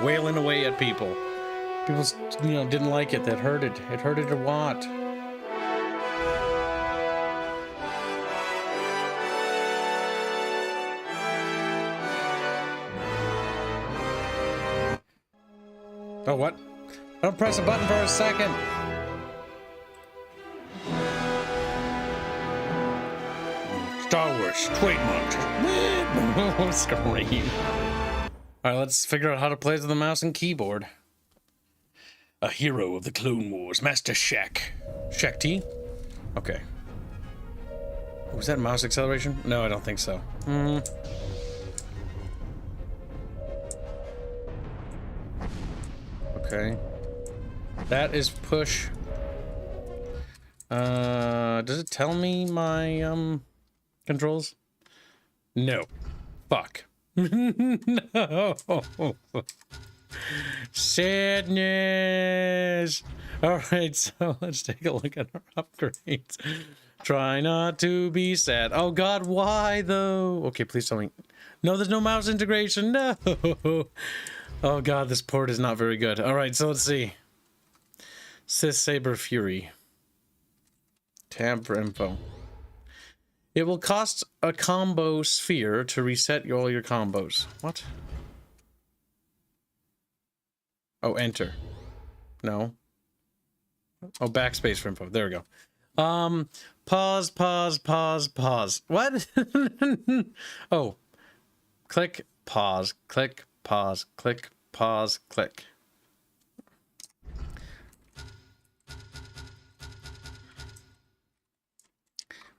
wailing away at people. People, you know, didn't like it. That hurted. It hurted a lot. Oh, what? Don't press a button for a second. Star Wars, trademarked. Scream. Alright, let's figure out how to play with the mouse and keyboard. A hero of the Clone Wars, Master Shak. Shak T? Okay. Was that mouse acceleration? No, I don't think so. Okay. That is push. Does it tell me my, controls? No. Fuck. No. Sadness. Alright, so let's take a look at our upgrades. Try not to be sad. Oh god, why though? Okay, please tell me. No, there's no mouse integration. No. Oh god, this port is not very good. Alright, so let's see. Sith Saber Fury. Tab for info. It will cost a combo sphere to reset all your combos. What? Oh, enter. No. Oh, backspace for info. There we go. Pause. What? Oh. Click, pause, click, pause, click, pause, click.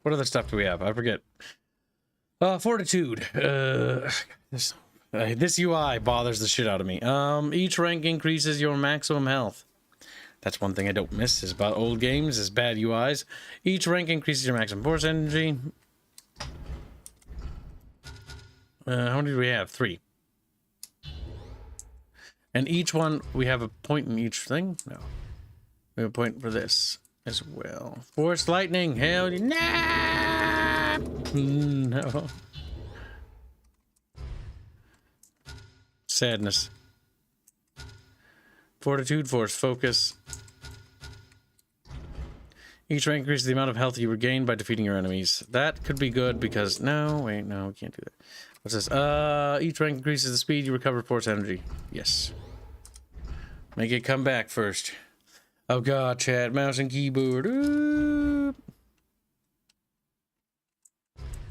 What other stuff do we have? I forget. Fortitude. This UI bothers the shit out of me. Each rank increases your maximum health. That's one thing I don't miss is about old games, is bad UIs. Each rank increases your maximum force energy. How many do we have? 3. And each one, we have a point in each thing? No. We have a point for this as well. Force lightning, hell yeah! No. Sadness. Fortitude, force, focus. Each rank increases the amount of health you regain by defeating your enemies. That could be good because... No, wait, no, we can't do that. What's this? Each rank increases the speed you recover force energy. Yes. Make it come back first. Oh god, chat, mouse and keyboard. Ooh.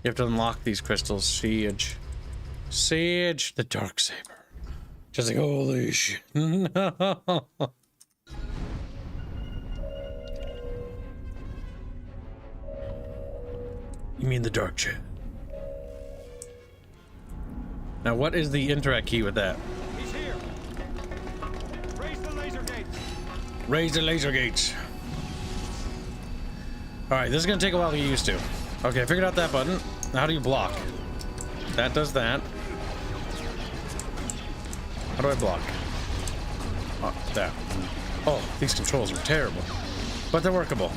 You have to unlock these crystals. Siege. Siege, the dark saber. Just like, holy shit. No. You mean the dark chat? Now, what is the interact key with that? He's here. Raise the laser gates. Raise the laser gates. Alright, this is gonna take a while to get used to. Okay, I figured out that button. Now, how do you block? That does that. How do I block? Oh, that. Oh, these controls are terrible. But they're workable.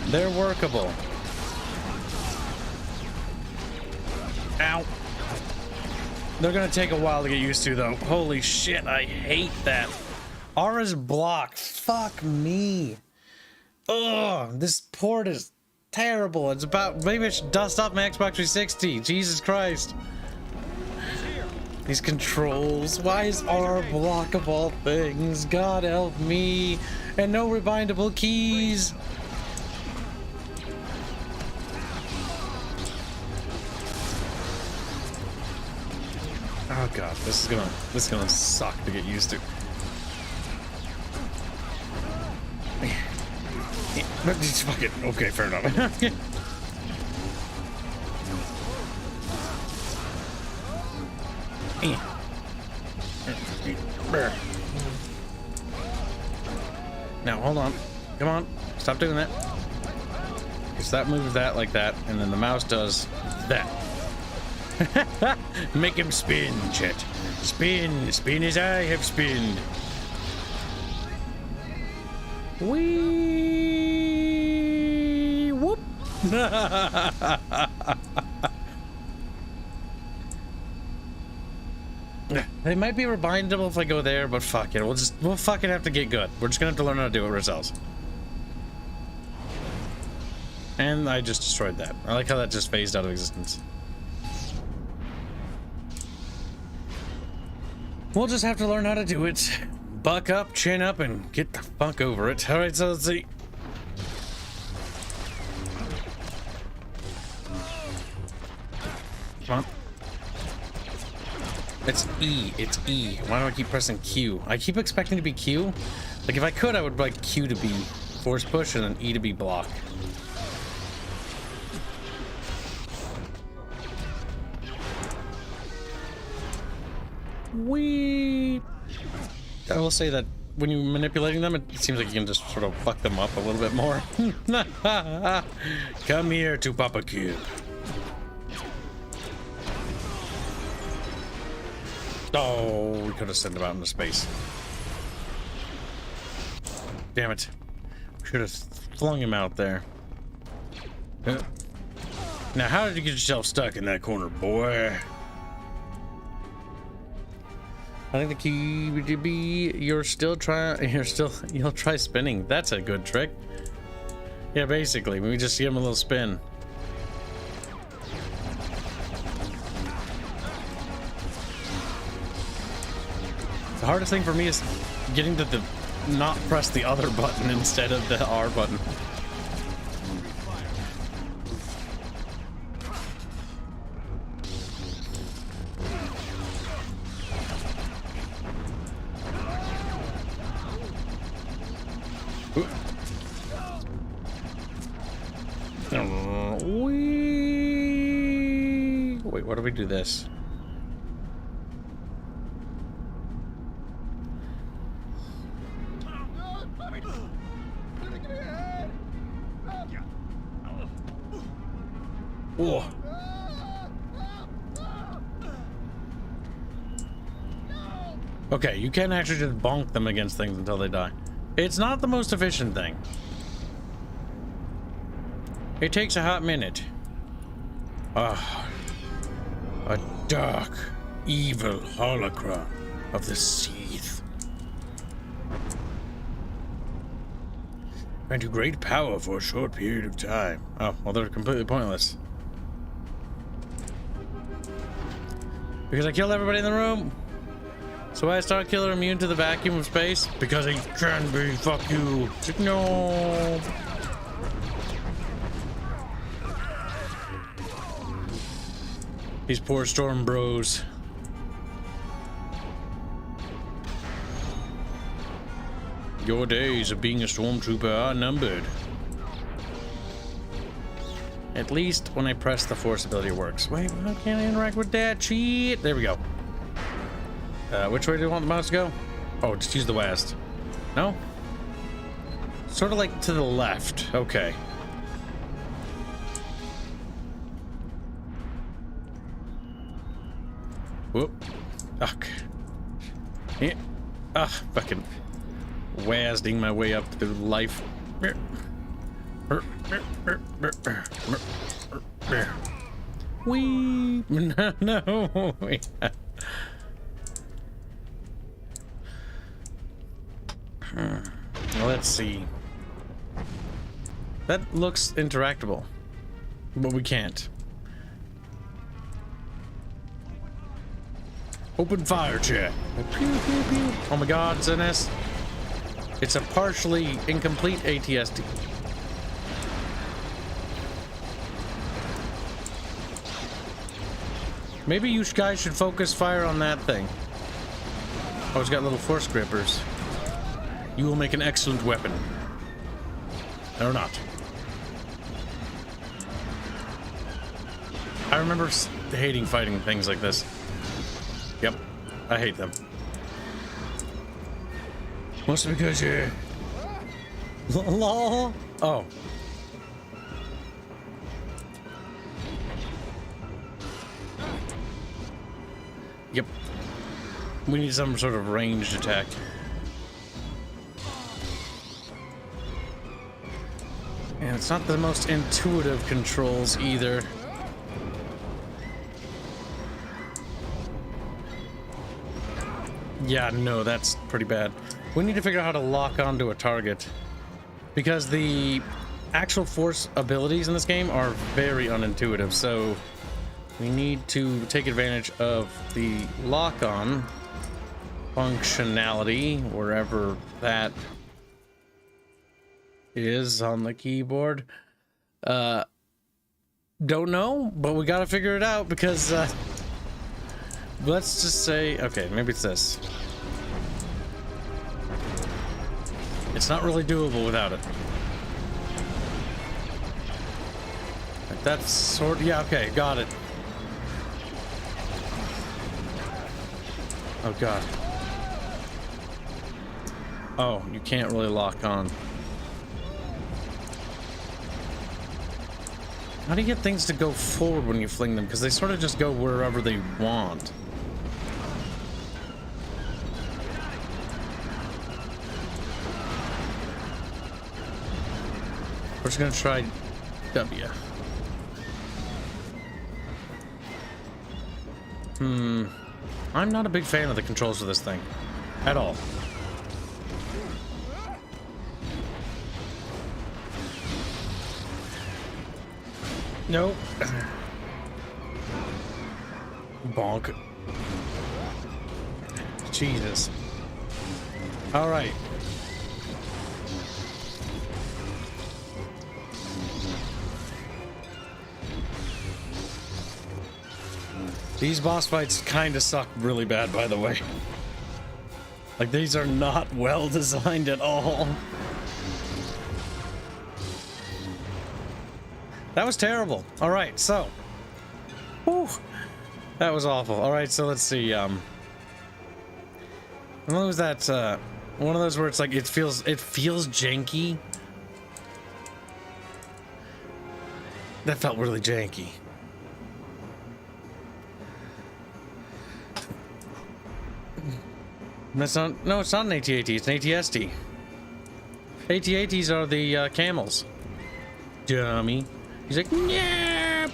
They're workable. Ow. They're gonna take a while to get used to, though. Holy shit, I hate that. Aura's block. Fuck me. Ugh, this port is terrible. It's about... Maybe I should dust off my Xbox 360. Jesus Christ. These controls. Why is Aura block of all things? God help me. And no rebindable keys. Oh god, this is gonna suck to get used to. But it's fucking okay, fair enough. Now hold on, come on, stop doing that. Because that moves that like that, and then the mouse does that. Make him spin, chat. Spin, spin as I have spinned. Wee whoop. It might be rebindable if I go there, but fuck it. We'll fucking have to get good. We're just gonna have to learn how to do it ourselves. And I just destroyed that. I like how that just phased out of existence. We'll just have to learn how to do it. Buck up, chin up, and get the fuck over it. Alright, so let's see. Come on. It's E. It's E. Why do I keep pressing Q? I keep expecting to be Q. Like, if I could, I would like Q to be force push and then E to be block. I will say that when you're manipulating them, it seems like you can just sort of fuck them up a little bit more. Come here to Papa Q. Oh, we could have sent him out into space. Damn it. We should have flung him out there. Now, how did you get yourself stuck in that corner, boy? I think the key would be you'll try spinning. That's a good trick. Yeah, basically, we just give him a little spin. The hardest thing for me is getting to the not press the other button instead of the R button. Wait, what do we do this? Whoa. Okay, you can actually just bonk them against things until they die. It's not the most efficient thing. It takes a hot minute. Ah, a dark, evil holocron of the Seath. Grant you great power for a short period of time. Oh, well, they're completely pointless. Because I killed everybody in the room. So why Star Killer immune to the vacuum of space? Because he can be. Fuck you. No. These poor storm bros. Your days of being a stormtrooper are numbered. At least when I press the force ability it works. Wait, how can I interact with that shit? There we go. Which way do you want the mouse to go? Oh, just use the west. No? Sort of like to the left. Okay. Whoop. Fuck. Yeah. Ah, fucking wazding my way up through life. Wee. No. Let's see. That looks interactable, but we can't. Open fire, chat. Pew, pew, pew. Oh my god, it's an S. It's a partially incomplete ATSD. Maybe you guys should focus fire on that thing. Oh, it's got little force grippers. You will make an excellent weapon. Or not. I remember hating fighting things like this. Yep, I hate them. Mostly because you... LOL. Oh. Yep. We need some sort of ranged attack. And it's not the most intuitive controls either. Yeah, no, that's pretty bad. We need to figure out how to lock onto a target, because the actual force abilities in this game are very unintuitive, so we need to take advantage of the lock-on functionality, wherever that is on the keyboard. Don't know, but we gotta figure it out, because let's just say, okay, maybe it's this. It's not really doable without it. Like that's sort of, yeah, okay, got it. Oh god. Oh, you can't really lock on. How do you get things to go forward when you fling them? Because they sort of just go wherever they want. We're just gonna try W. I'm not a big fan of the controls for this thing. At all. Nope. Bonk. Jesus. All right. These boss fights kind of suck really bad, by the way. Like, these are not well designed at all. That was terrible. All right, so. Whew, that was awful. All right, so let's see. What was that? One of those where it's like it feels janky. That felt really janky. That's not. No, it's not an AT-AT. It's an AT-ST. AT-ATs are the camels. Dummy. He's like, yeah.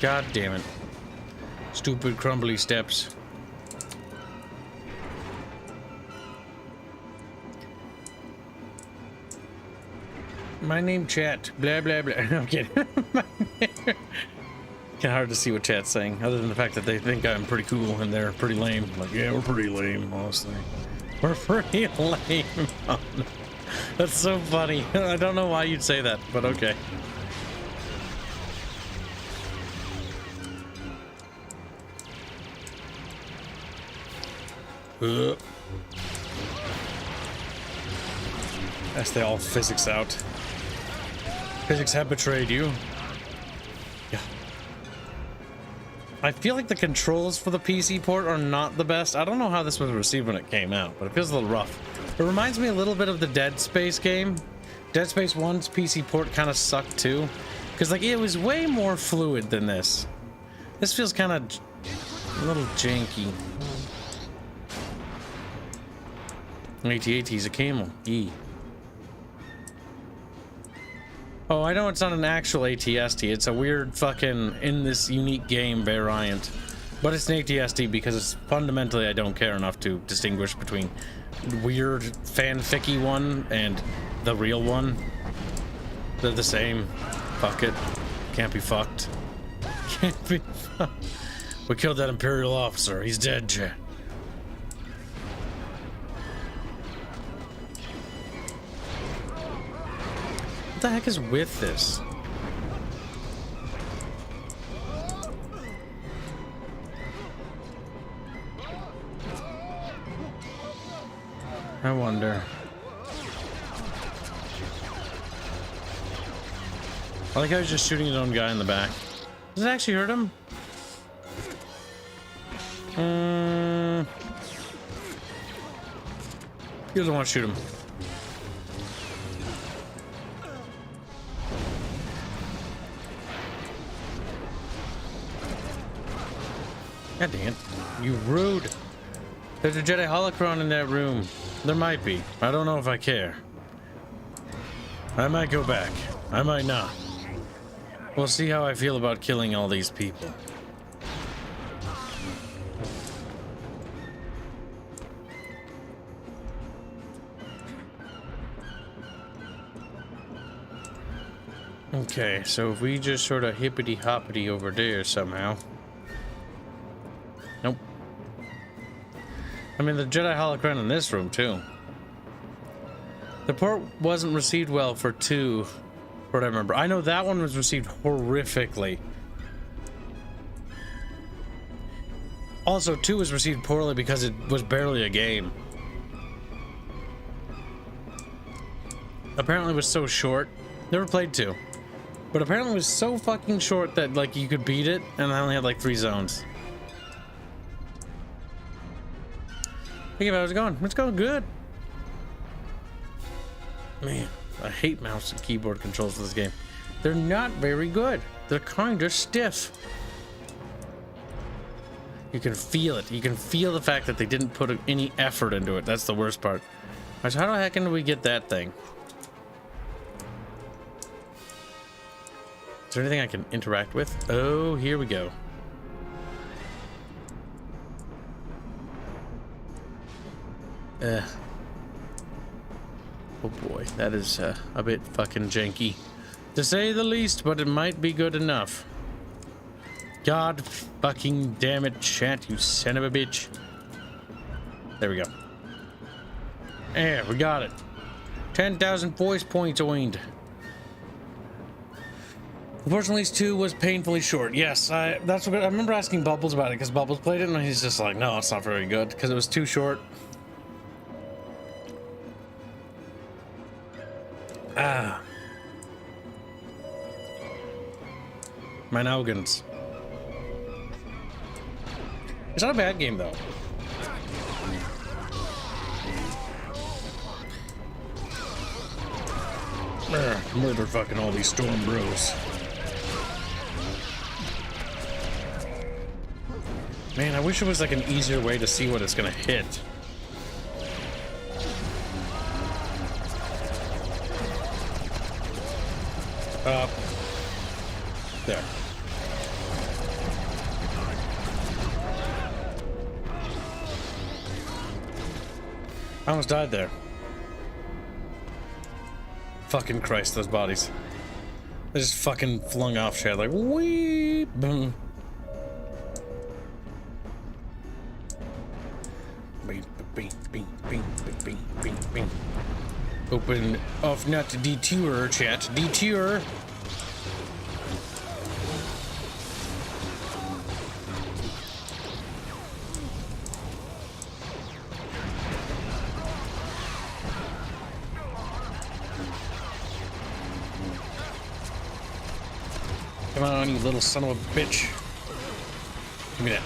God damn it. Stupid crumbly steps. My name chat. Blah blah blah. No, I'm kidding. Kind of hard to see what chat's saying, other than the fact that they think I'm pretty cool and they're pretty lame. Like, yeah, we're pretty lame, honestly. We're pretty lame. That's so funny. I don't know why you'd say that, but okay. As they all physics out. Physics have betrayed you. Yeah. I feel like the controls for the PC port are not the best. I don't know how this was received when it came out, but it feels a little rough. It reminds me a little bit of the Dead Space game. Dead Space 1's PC port kind of sucked too. Because like it was way more fluid than this. This feels kind of a little janky. AT-AT's a camel. E. Oh, I know it's not an actual AT-ST. It's a weird fucking in this unique game variant. But it's an AT-ST because it's fundamentally I don't care enough to distinguish between weird fanficky one and the real one. They're the same. Fuck it. Can't be fucked. Can't be fucked. We killed that Imperial officer. He's dead, Jet. What the heck is with this? I wonder. I like how he's just shooting his own guy in the back. Does it actually hurt him? He doesn't want to shoot him. God dang it. You rude. There's a Jedi holocron in that room. There might be. I don't know if I care. I might go back. I might not. We'll see how I feel about killing all these people. Okay, so if we just sort of hippity-hoppity over there somehow. Nope. I mean, the Jedi holocron in this room, too. The port wasn't received well for 2, what I remember. I know that one was received horrifically. Also, 2 was received poorly because it was barely a game. Apparently it was so short. Never played 2. But apparently it was so fucking short that, like, you could beat it, and I only had, like, 3 zones. Hey, how's it going? It's going good. Man, I hate mouse and keyboard controls for this game. They're not very good. They're kind of stiff. You can feel it. You can feel the fact that they didn't put any effort into it. That's the worst part. All right, so how the heck can we get that thing? Is there anything I can interact with? Oh, here we go. Oh boy, that is a bit fucking janky, to say the least, but it might be good enough. God fucking damn it, chat, you son of a bitch. There we go. Yeah, we got it. 10,000 voice points owned. Unfortunately, 2 was painfully short. Yes, that's what I remember asking Bubbles about it, because Bubbles played it, and he's just like, no, it's not very good, because it was too short. Ah. My noggins. It's not a bad game, though. Murder fucking all these storm bros. Man, I wish it was like an easier way to see what it's gonna hit. There. I almost died there. Fucking Christ, those bodies. They just fucking flung off shit like wee boom. Bing, bing, bing, bing, bing, bing, bing. Open off not to detour, chat. Detour. Come on, you little son of a bitch. Give me that.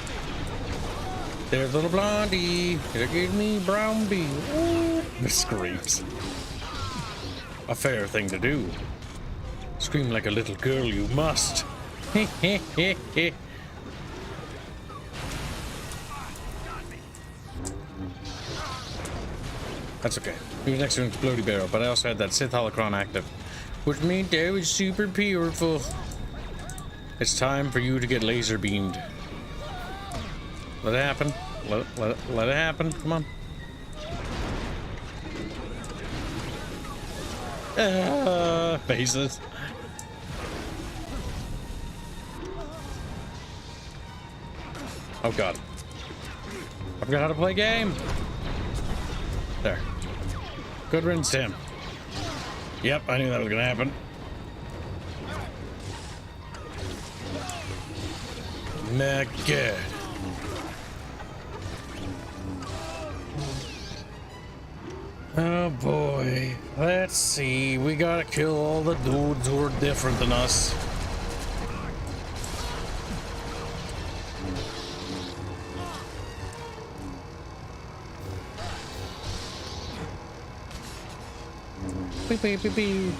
There's little blondie. There gave me brown bee. Ooh. The screams. A fair thing to do. Scream like a little girl, you must. That's okay. He was next to an explodey barrel, but I also had that Sith holocron active, which meant I was super powerful. It's time for you to get laser beamed. Let it happen. Let it happen. Come on. Faces. Oh god. I forgot how to play a game. There. Good riddance, Tim. Yep, I knew that was gonna happen. Good. Oh boy. Let's see. We gotta kill all the dudes who are different than us. Beep, beep, beep, beep.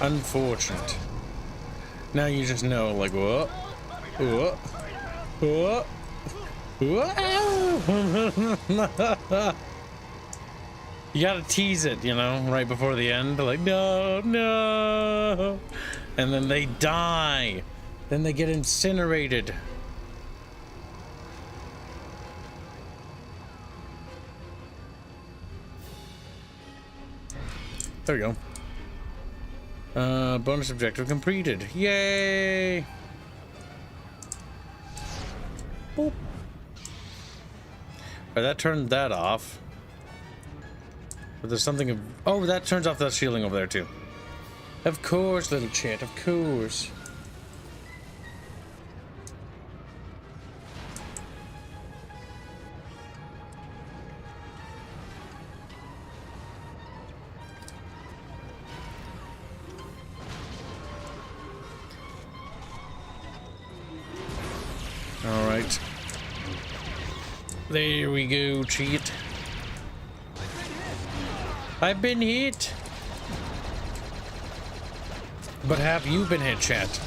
Unfortunate. Now you just know, like, what? What? What? What? You gotta tease it, you know, right before the end. Like, no, no. And then they die. Then they get incinerated. There we go. Bonus objective completed. Yay! Boop. Right, that turned that off. But there's something. Oh, that turns off that shielding over there too. Of course, little chat. Of course. All right. There we go, cheat. I've been hit. But have you been hit, chat?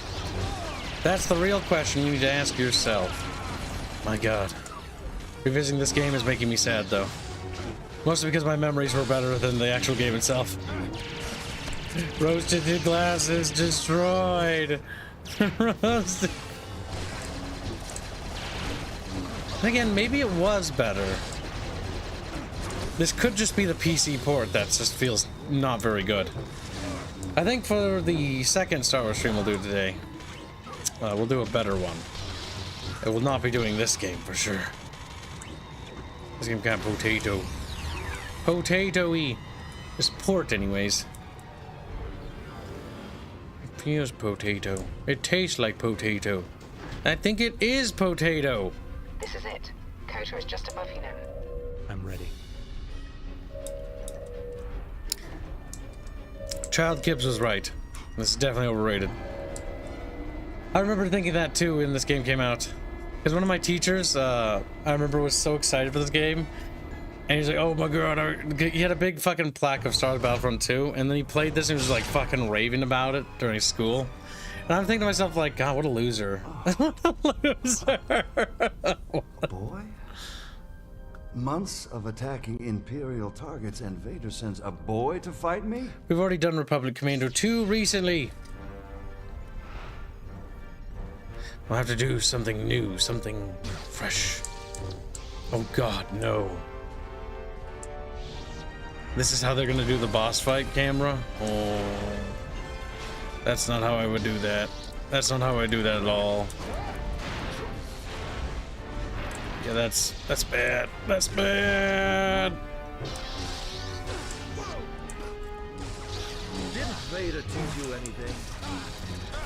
That's the real question you need to ask yourself. My god. Revisiting this game is making me sad, though. Mostly because my memories were better than the actual game itself. Roasted glasses destroyed. Roasted. Again, maybe it was better. This could just be the PC port that just feels not very good. I think for the second Star Wars stream we'll do today, we'll do a better one. It will not be doing this game for sure. This game kind of potato. Potato-y. This port anyways. It feels potato. It tastes like potato. I think it is potato. This is it. Kotor is just above you now. I'm ready. Child Kibs was right. This is definitely overrated. I remember thinking that too when this game came out. Because one of my teachers, I remember, was so excited for this game. And he's like, oh my god, he had a big fucking plaque of Star Wars Battlefront 2. And then he played this and was like fucking raving about it during school. And I'm thinking to myself, like, God, what a loser. What a loser. Boy? Months of attacking Imperial targets and Vader sends a boy to fight me? We've already done Republic Commando 2 recently. We'll have to do something new, something fresh. Oh god, no. This is how they're gonna do the boss fight camera? Oh. That's not how I would do that. That's not how I do that at all. Yeah, that's bad. That's bad. Didn't Vader teach you anything?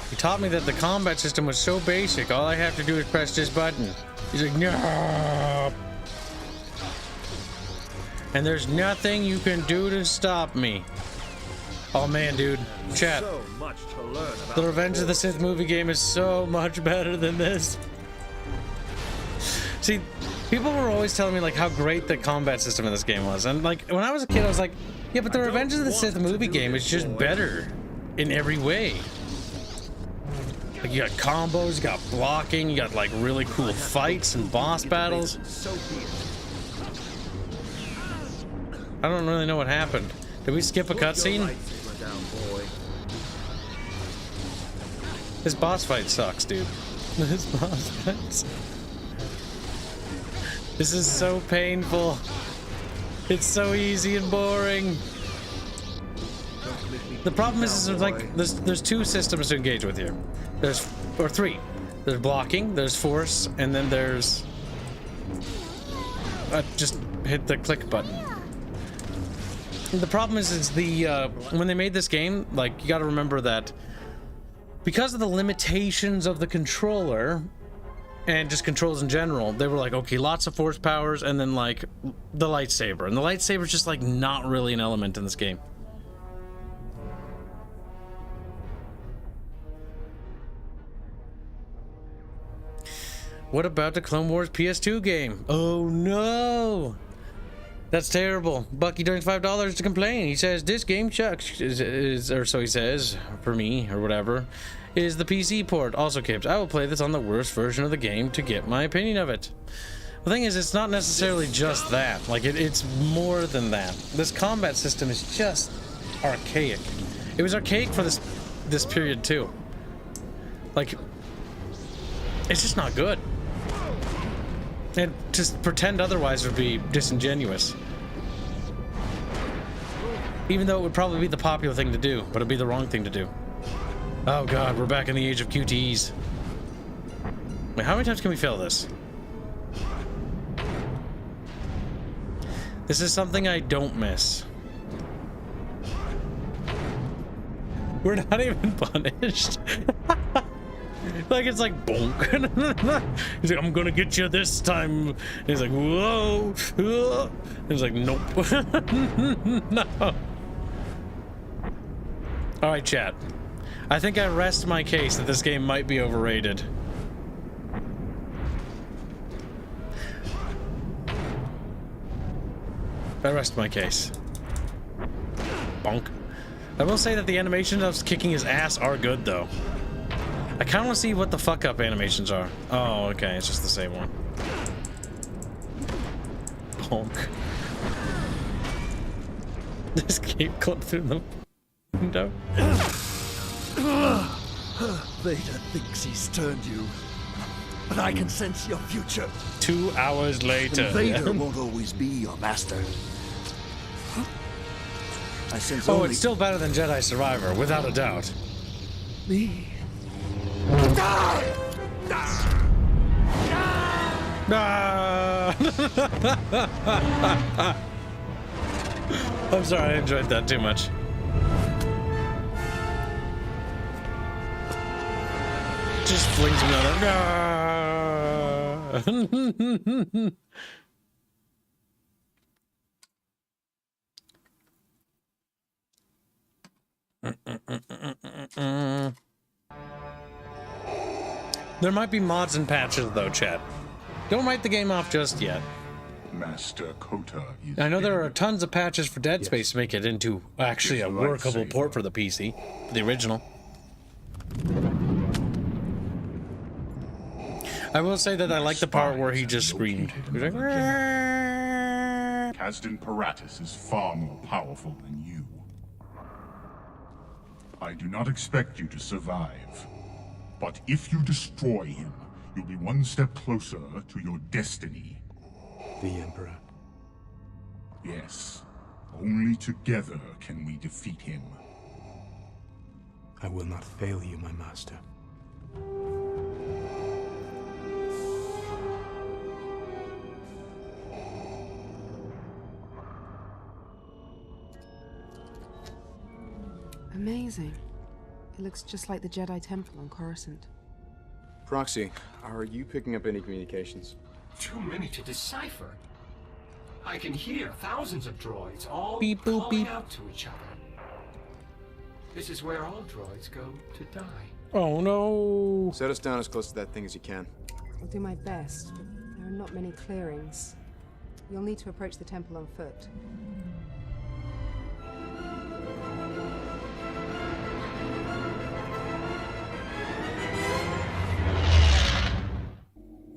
He taught me that the combat system was so basic. All I have to do is press this button. He's like, no. And there's nothing you can do to stop me. Oh man, dude. Chat. So much to learn about The Revenge of the Sith movie game is so much better than this. See, people were always telling me like how great the combat system in this game was. And like when I was a kid, I was like, yeah, but the Revenge of the Sith movie game is just better in every way. Like you got combos, you got blocking, you got like really cool fights and boss battles. I don't really know what happened. Did we skip a cutscene? This boss fight sucks, dude. This boss fight sucks. This is so painful. It's so easy and boring. The problem is like there's two systems to engage with here. Or three. There's blocking, there's force, and then there's just hit the click button. The problem is when they made this game, like you got to remember that because of the limitations of the controller, and just controls in general, they were like, okay, lots of force powers, and then like the lightsaber, and the lightsaber's just like not really an element in this game. What about the Clone Wars PS2 game? Oh no! That's terrible. Bucky donates $5 to complain. He says, this game sucks, or so he says, for me, or whatever, is the PC port. Also, Kibs, I will play this on the worst version of the game to get my opinion of it. The thing is, it's not necessarily just that. Like, it's more than that. This combat system is just archaic. It was archaic for this period, too. Like, it's just not good. And just pretend otherwise would be disingenuous. Even though it would probably be the popular thing to do, but it'd be the wrong thing to do. Oh god, we're back in the age of QTEs. Wait, how many times can we fail this? This is something I don't miss. We're not even punished. Like, it's like, bonk. He's like, I'm gonna get you this time. And he's like, whoa. And he's like, nope. No. Alright, chat. I think I rest my case that this game might be overrated. I rest my case. Bonk. I will say that the animations of kicking his ass are good, though. I kind of want to see what the fuck up animations are. Oh, okay, it's just the same one. Bonk. This game clipped through the window. Vader thinks he's turned you, but I can sense your future. 2 hours later. And Vader won't always be your master. I sense oh, only... it's still better than Jedi Survivor, without a doubt. Me. I'm sorry, I enjoyed that too much. Just flings another. There might be mods and patches though, chat. Don't write the game off just yet. Master Kota is I know there are tons of patches for Dead Space to make it into actually a workable port for the PC, for the original. I will say that I like the part where he just screamed. He was like, Kazdan Paratus is far more powerful than you. I do not expect you to survive. But if you destroy him, you'll be one step closer to your destiny. The Emperor. Yes. Only together can we defeat him. I will not fail you, my master. Amazing. It looks just like the Jedi Temple on Coruscant. Proxy, are you picking up any communications? Too many to decipher. I can hear thousands of droids all Beep, boop, calling beep. out to each other. This is where all droids go to die. oh no. Set us down as close to that thing as you can. I'll do my best, but there are not many clearings. You'll need to approach the temple on foot.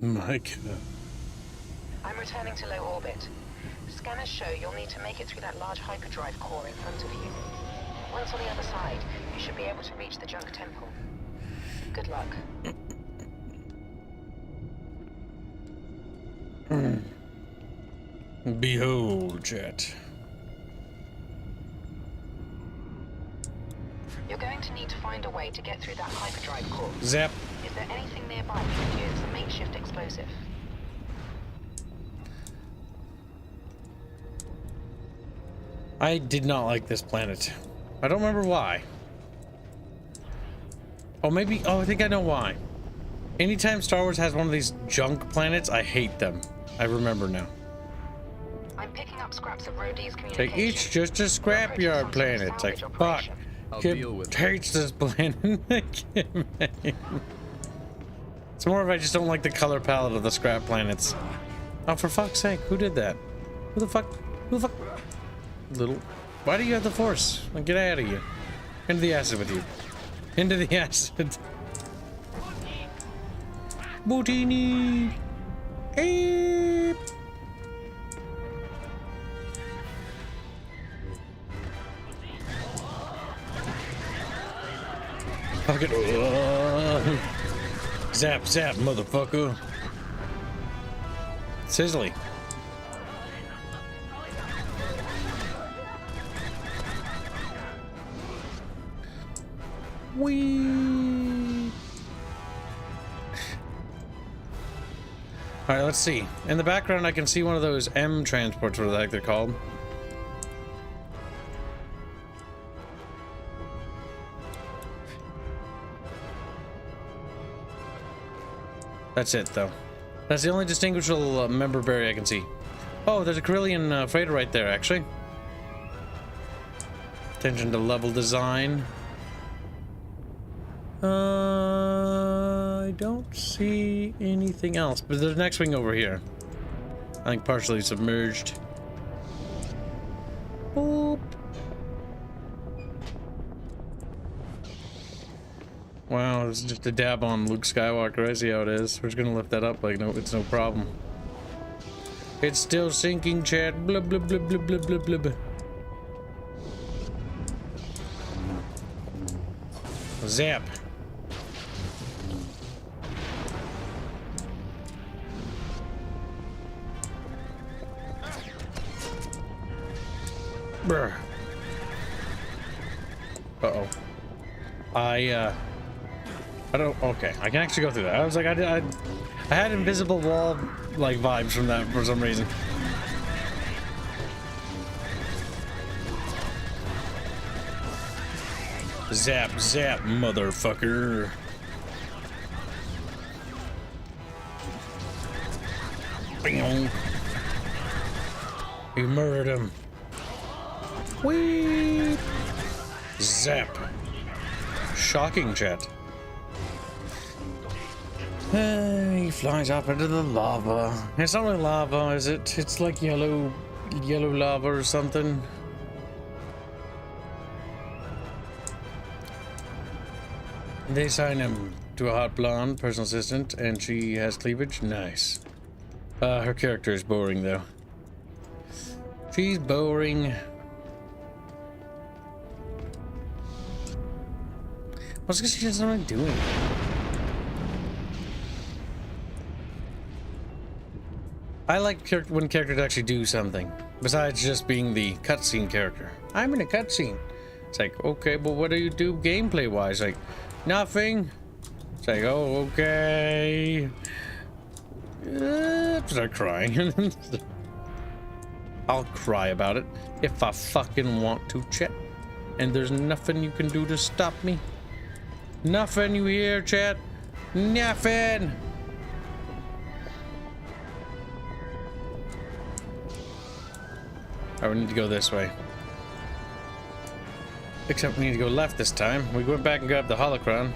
My God. I'm returning to low orbit. Scanners show you'll need to make it through that large hyperdrive core in front of you. Once on the other side, you should be able to reach the junk temple. Good luck. Behold, chat. You're going to need to find a way to get through that hyperdrive core. Zap. Is there anything nearby you could use as a makeshift explosive? I did not like this planet. I don't remember why. Oh, maybe. Oh, I think I know why. Anytime Star Wars has one of these junk planets, I hate them. I remember now. I'm picking up scraps of Rhodey's Like, communication. it's just a scrapyard planet. It's like, fuck. Kib hates this planet. It's more of I just don't like the color palette of the scrap planets. Oh, for fuck's sake, who did that? Who the fuck? Who the fuck? Little. Why do you have the force? Like, get out of here. Into the acid with you. Into the acid. Bootini. Eep. Fuck it. Zap, zap, motherfucker. Sizzly. Whee! Alright, let's see. In the background, I can see one of those M transports, whatever the heck they're called. That's it, though. That's the only distinguishable member berry I can see. Oh, there's a Corellian freighter right there, actually. Attention to level design. I don't see anything else, but there's an X-Wing over here. I think partially submerged. Boop. Wow, it's just a dab on Luke Skywalker. I see how it is. We're just gonna lift that up like no, it's no problem. It's still sinking, chat. Blub blub blub blub blub blub blub. Zap. Brr. Uh-oh. I don't. Okay, I can actually go through that. I was like, I had invisible wall like vibes from that for some reason. Zap, zap, motherfucker. Bing. You murdered him. Whee! Zap. Shocking, chat. He flies up into the lava. It's not really lava, is it? It's like yellow lava or something. They assign him to a hot blonde personal assistant, and she has cleavage. Nice. Her character is boring, though. She's boring. What's because she doesn't know what I'm doing? I like when characters actually do something besides just being the cutscene character. I'm in a cutscene. It's like, okay, but what do you do gameplay wise? Like, nothing. It's like, oh, okay. Start crying. I'll cry about it if I fucking want to, chat. And there's nothing you can do to stop me. Nothing, you hear, chat? Nothing. Oh, we need to go this way. Except we need to go left this time. We went back and grabbed the holocron.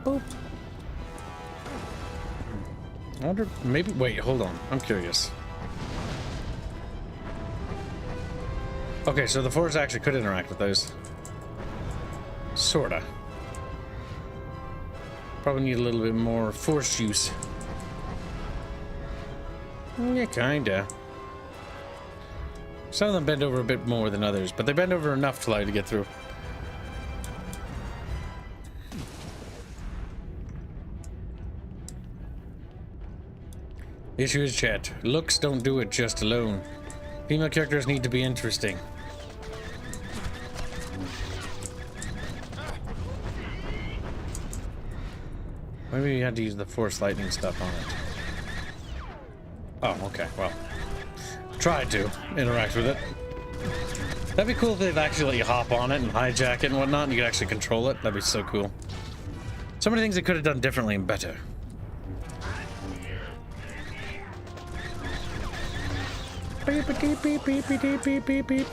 Boop. I wonder, maybe, wait, hold on. I'm curious. Okay, so the Force actually could interact with those. Sorta. Probably need a little bit more Force use. Yeah, kinda. Some of them bend over a bit more than others, but they bend over enough to allow you to get through. The issue is, chat. Looks don't do it just alone. Female characters need to be interesting. Maybe you had to use the Force lightning stuff on it. Oh, okay, well. Tried to interact with it. That'd be cool if they'd actually let you hop on it and hijack it and whatnot, and you could actually control it. That'd be so cool. So many things they could have done differently and better. Beep, beep, beep, beep, beep, beep, beep, beep.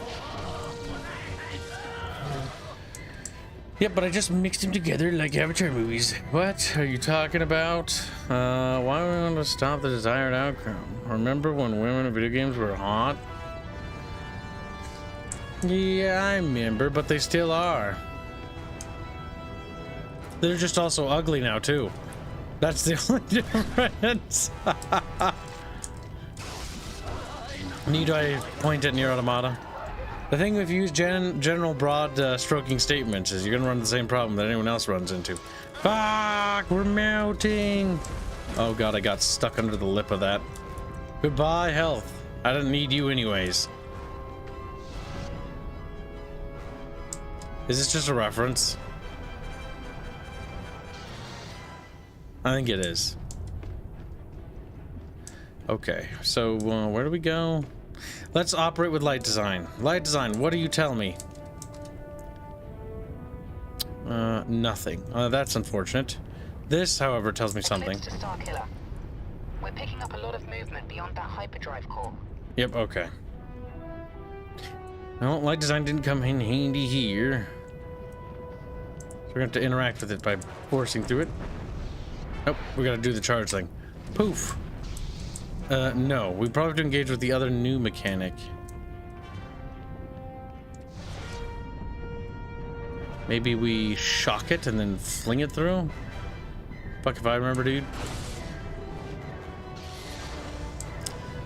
Yep, but I just mixed them together like Avatar movies. What are you talking about? Why do we want to stop the desired outcome? Remember when women in video games were hot? Yeah, I remember, but they still are. They're just also ugly now, too. That's the only difference. Need I point at Nier Automata? The thing if you use general broad stroking statements is you're gonna run the same problem that anyone else runs into. Fuck, we're melting. Oh god, I got stuck under the lip of that. Goodbye, health. I didn't need you anyways. Is this just a reference? I think it is. Okay, so where do we go? Let's operate with light design. Light design, what do you tell me? Nothing. That's unfortunate. This, however, tells me something. To Starkiller. We're picking up a lot of movement beyond that hyperdrive core. Yep, okay. No, light design didn't come in handy here. So we're gonna have to interact with it by forcing through it. Oh, we gotta do the charge thing. Poof. No, we probably have to engage with the other new mechanic. Maybe we shock it and then fling it through? Fuck if I remember, dude.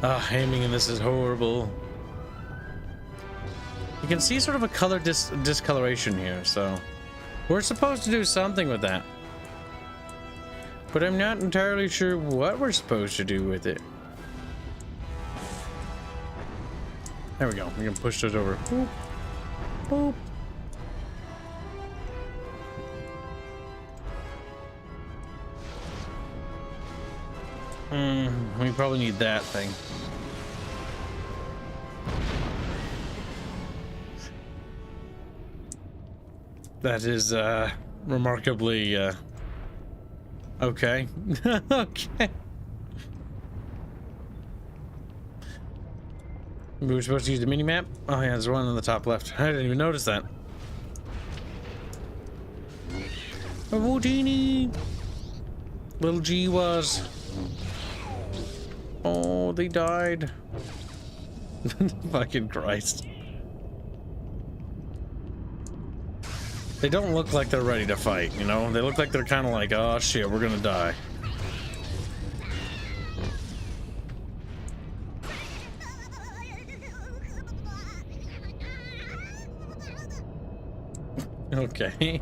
Ah, aiming in this is horrible. You can see sort of a color discoloration here, so we're supposed to do something with that. But I'm not entirely sure what we're supposed to do with it. There we go. We can push those over. Boop. Boop. We probably need that thing. That is, remarkably, okay. Okay. We were supposed to use the mini-map? Oh yeah, there's one on the top left. I didn't even notice that. A Woodini! Little G was. Oh, they died. Fucking Christ. They don't look like they're ready to fight, you know? They look like they're kind of like, oh shit, we're gonna die. Okay.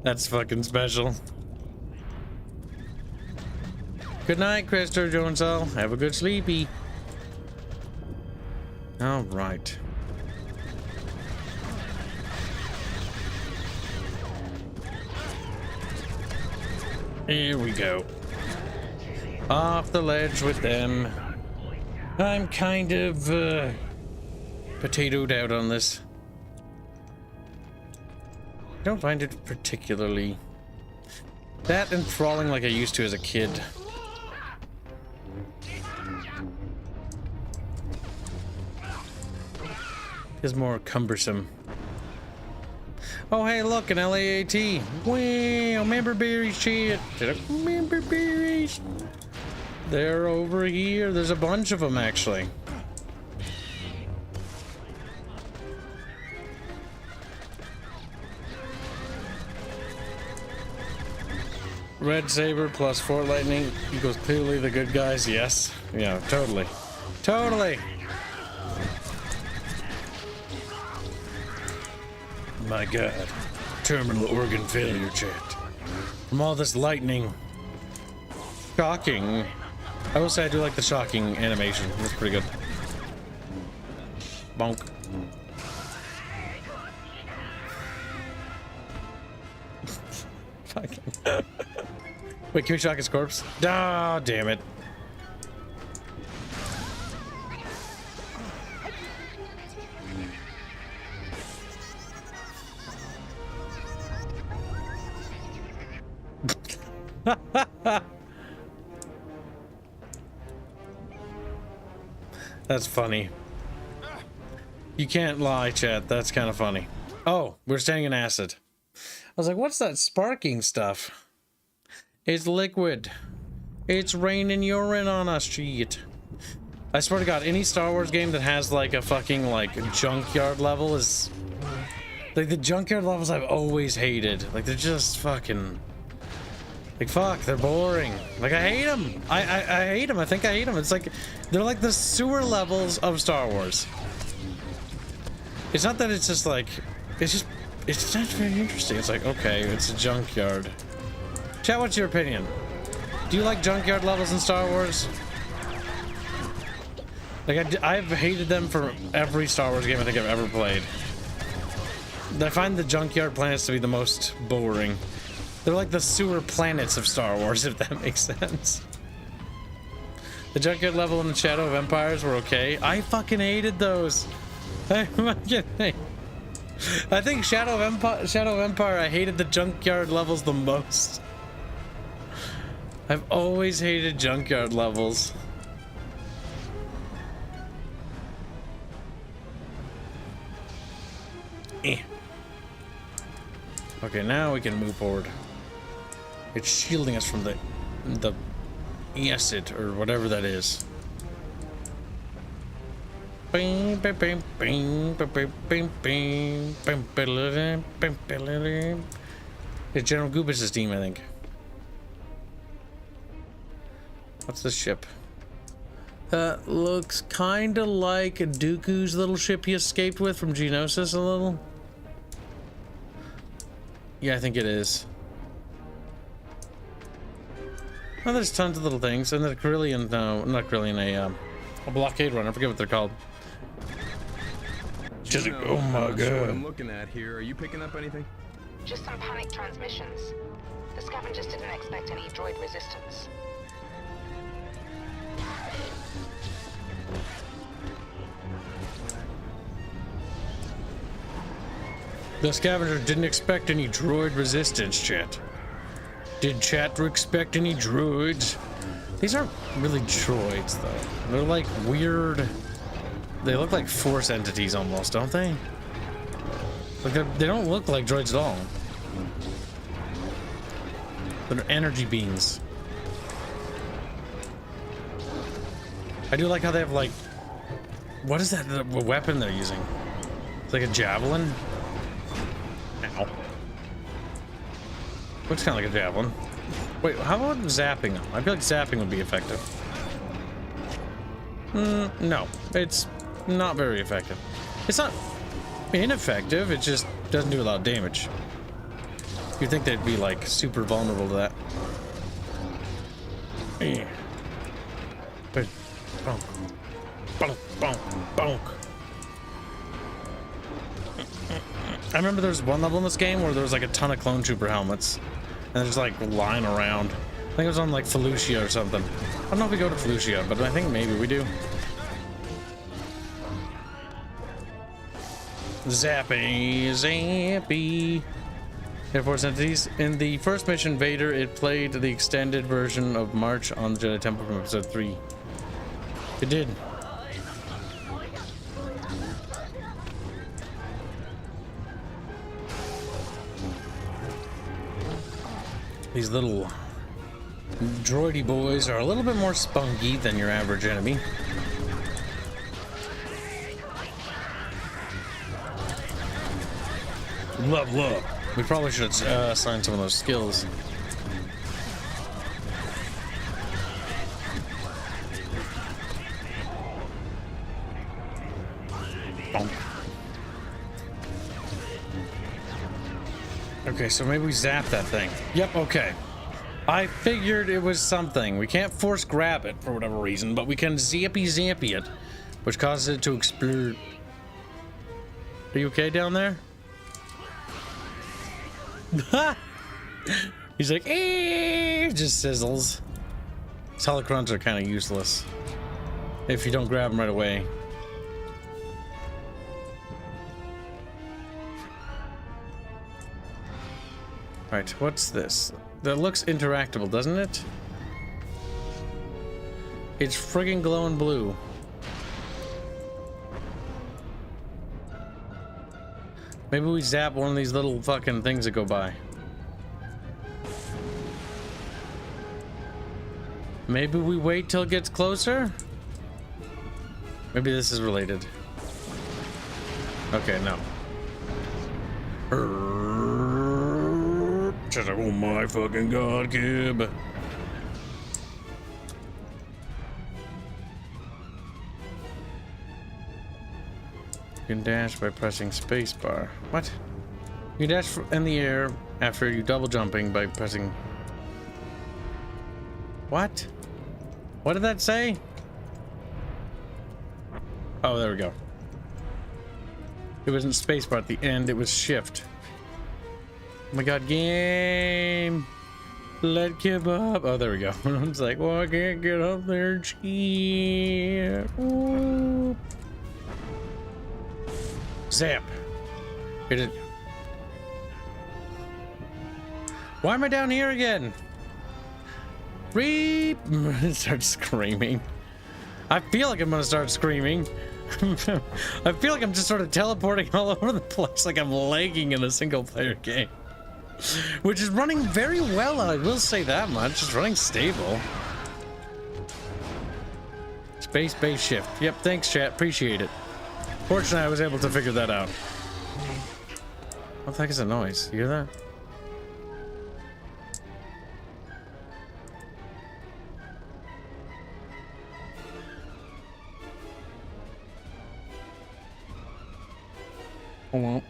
That's fucking special. Good night, Christopher Jonesall. Have a good sleepy. All right. Here we go. Off the ledge with them. I'm kind of potatoed out on this. I don't find it particularly that enthralling like I used to as a kid. It's more cumbersome. Oh hey, look, an LAAT. Wow, member berries shit. Member berries. They're over here. There's a bunch of them actually. Red Saber plus Fort Lightning equals clearly the good guys. Yes. Yeah, totally. Totally. My god. Terminal organ failure chat. From all this lightning. Shocking. I will say I do like the shocking animation. That's pretty good. Bonk. Fucking. Wait, can we shock his corpse? Ah, damn it. That's funny. You can't lie, chat. That's kind of funny. Oh, we're staying in acid. I was like, what's that sparking stuff? It's liquid. It's raining urine on us, shit. I swear to God, any Star Wars game that has like a fucking like junkyard level is... Like the junkyard levels I've always hated. Like they're just fucking... Like fuck, they're boring. Like I hate them. I hate them. I think I hate them. It's like, they're like the sewer levels of Star Wars. It's not that it's just like, it's not very interesting. It's like, okay, it's a junkyard. Chat, what's your opinion? Do you like junkyard levels in Star Wars? Like, I've hated them for every Star Wars game I think I've ever played. I find the junkyard planets to be the most boring. They're like the sewer planets of Star Wars, if that makes sense. The junkyard level in the Shadow of Empires were okay. I fucking hated those. I think Shadow of Empire, I hated the junkyard levels the most. I've always hated junkyard levels. Okay, now we can move forward. It's shielding us from the acid or whatever that is. It's General Goobus' team, I think. What's this ship? That looks kind of like Dooku's little ship he escaped with from Geonosis a little. Yeah, I think it is. Oh, there's tons of little things. And the Carillion, no, not Carillion, a blockade runner. I forget what they're called. Just, oh my god. What I'm looking at here. Are you picking up anything? Just some panic transmissions. The scavengers didn't expect any droid resistance. The scavenger didn't expect any droid resistance, chat. Did chat expect any droids? These aren't really droids, though. They're like weird... They look like force entities almost, don't they? Like they don't look like droids at all. They're energy beams. I do like how they have like... What is that weapon they're using? It's like a javelin? Ow. Looks kind of like a javelin. Wait, how about zapping them? I feel like zapping would be effective. No, it's not very effective. It's not ineffective, it just doesn't do a lot of damage. You'd think they'd be like super vulnerable to that. Yeah. Bonk. Bonk, bonk, bonk. I remember there was one level in this game where there was like a ton of clone trooper helmets and they're just like lying around. I think it was on like Felucia or something. I don't know if we go to Felucia, but I think maybe we do. Zappy, zappy. Air Force entities. In the first mission, Vader, it played the extended version of March on the Jedi Temple from episode 3. It did. These little droidy boys are a little bit more spunky than your average enemy. Level up. We probably should assign some of those skills. Okay, so maybe we zap that thing. Yep, okay. I figured it was something. We can't force grab it for whatever reason, but we can zappy it, which causes it to explode. Are you okay down there? He's like, eh, just sizzles. Holocrons are kind of useless if you don't grab them right away. Right, what's this? That looks interactable, doesn't it? It's friggin' glowing blue. Maybe we zap one of these little fucking things that go by. Maybe we wait till it gets closer? Maybe this is related. Okay, no. Just like, oh my fucking god, Kib. You can dash by pressing spacebar. What? You dash in the air after you double jumping by pressing... What? What did that say? Oh, there we go. It wasn't spacebar at the end, it was shift. Oh my god, game! Let Kib up! Oh, there we go. It's like, well, I can't get up there, cheat. Ooh. Zap. Hit it. Why am I down here again? Reap! Start screaming. I feel like I'm gonna start screaming. I feel like I'm just sort of teleporting all over the place, like I'm lagging in a single player game. Which is running very well, I will say that much. It's running stable. Space base shift. Yep, thanks chat, appreciate it. Fortunately, I was able to figure that out. What the heck is that noise? You hear that? Hold on.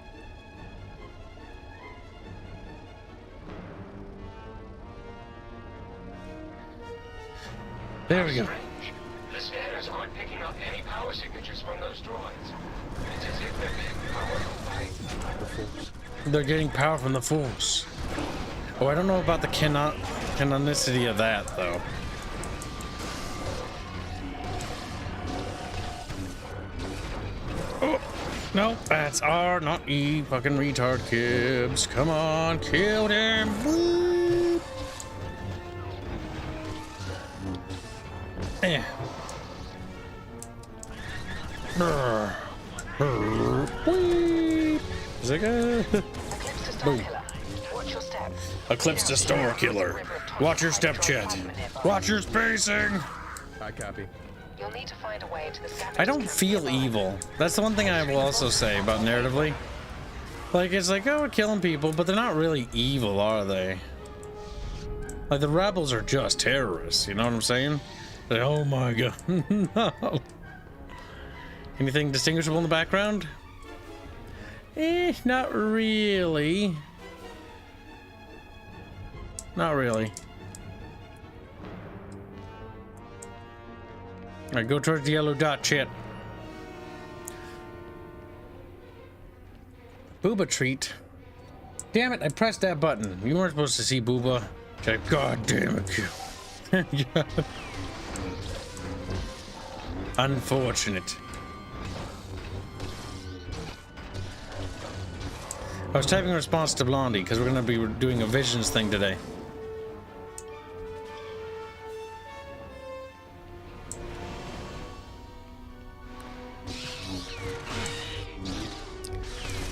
There we go. The scanners aren't picking up any power signatures from those droids. It's as if they're being powered by the Force. They're getting power from the Force. Oh, I don't know about the canonicity of that, though. Oh, no, that's R, not E. Fucking retard, Kibs. Come on, kill them. Woo. Eh. Is that good? Boom. Eclipse to Star Killer. Watch your step, chat. Watch your spacing. I copy. You'll need to find a way to the I don't feel evil. That's the one thing I will also say about narratively. Like, it's like, oh, we're killing people, but they're not really evil, are they? Like, the rebels are just terrorists, you know what I'm saying? Like, oh my god, no. Anything distinguishable in the background? Eh, not really. Not really. Alright, go towards the yellow dot, chat. Booba treat. Damn it, I pressed that button. You weren't supposed to see Booba. God damn it. Yeah. Unfortunate. I was typing a response to Blondie because we're going to be doing a visions thing today.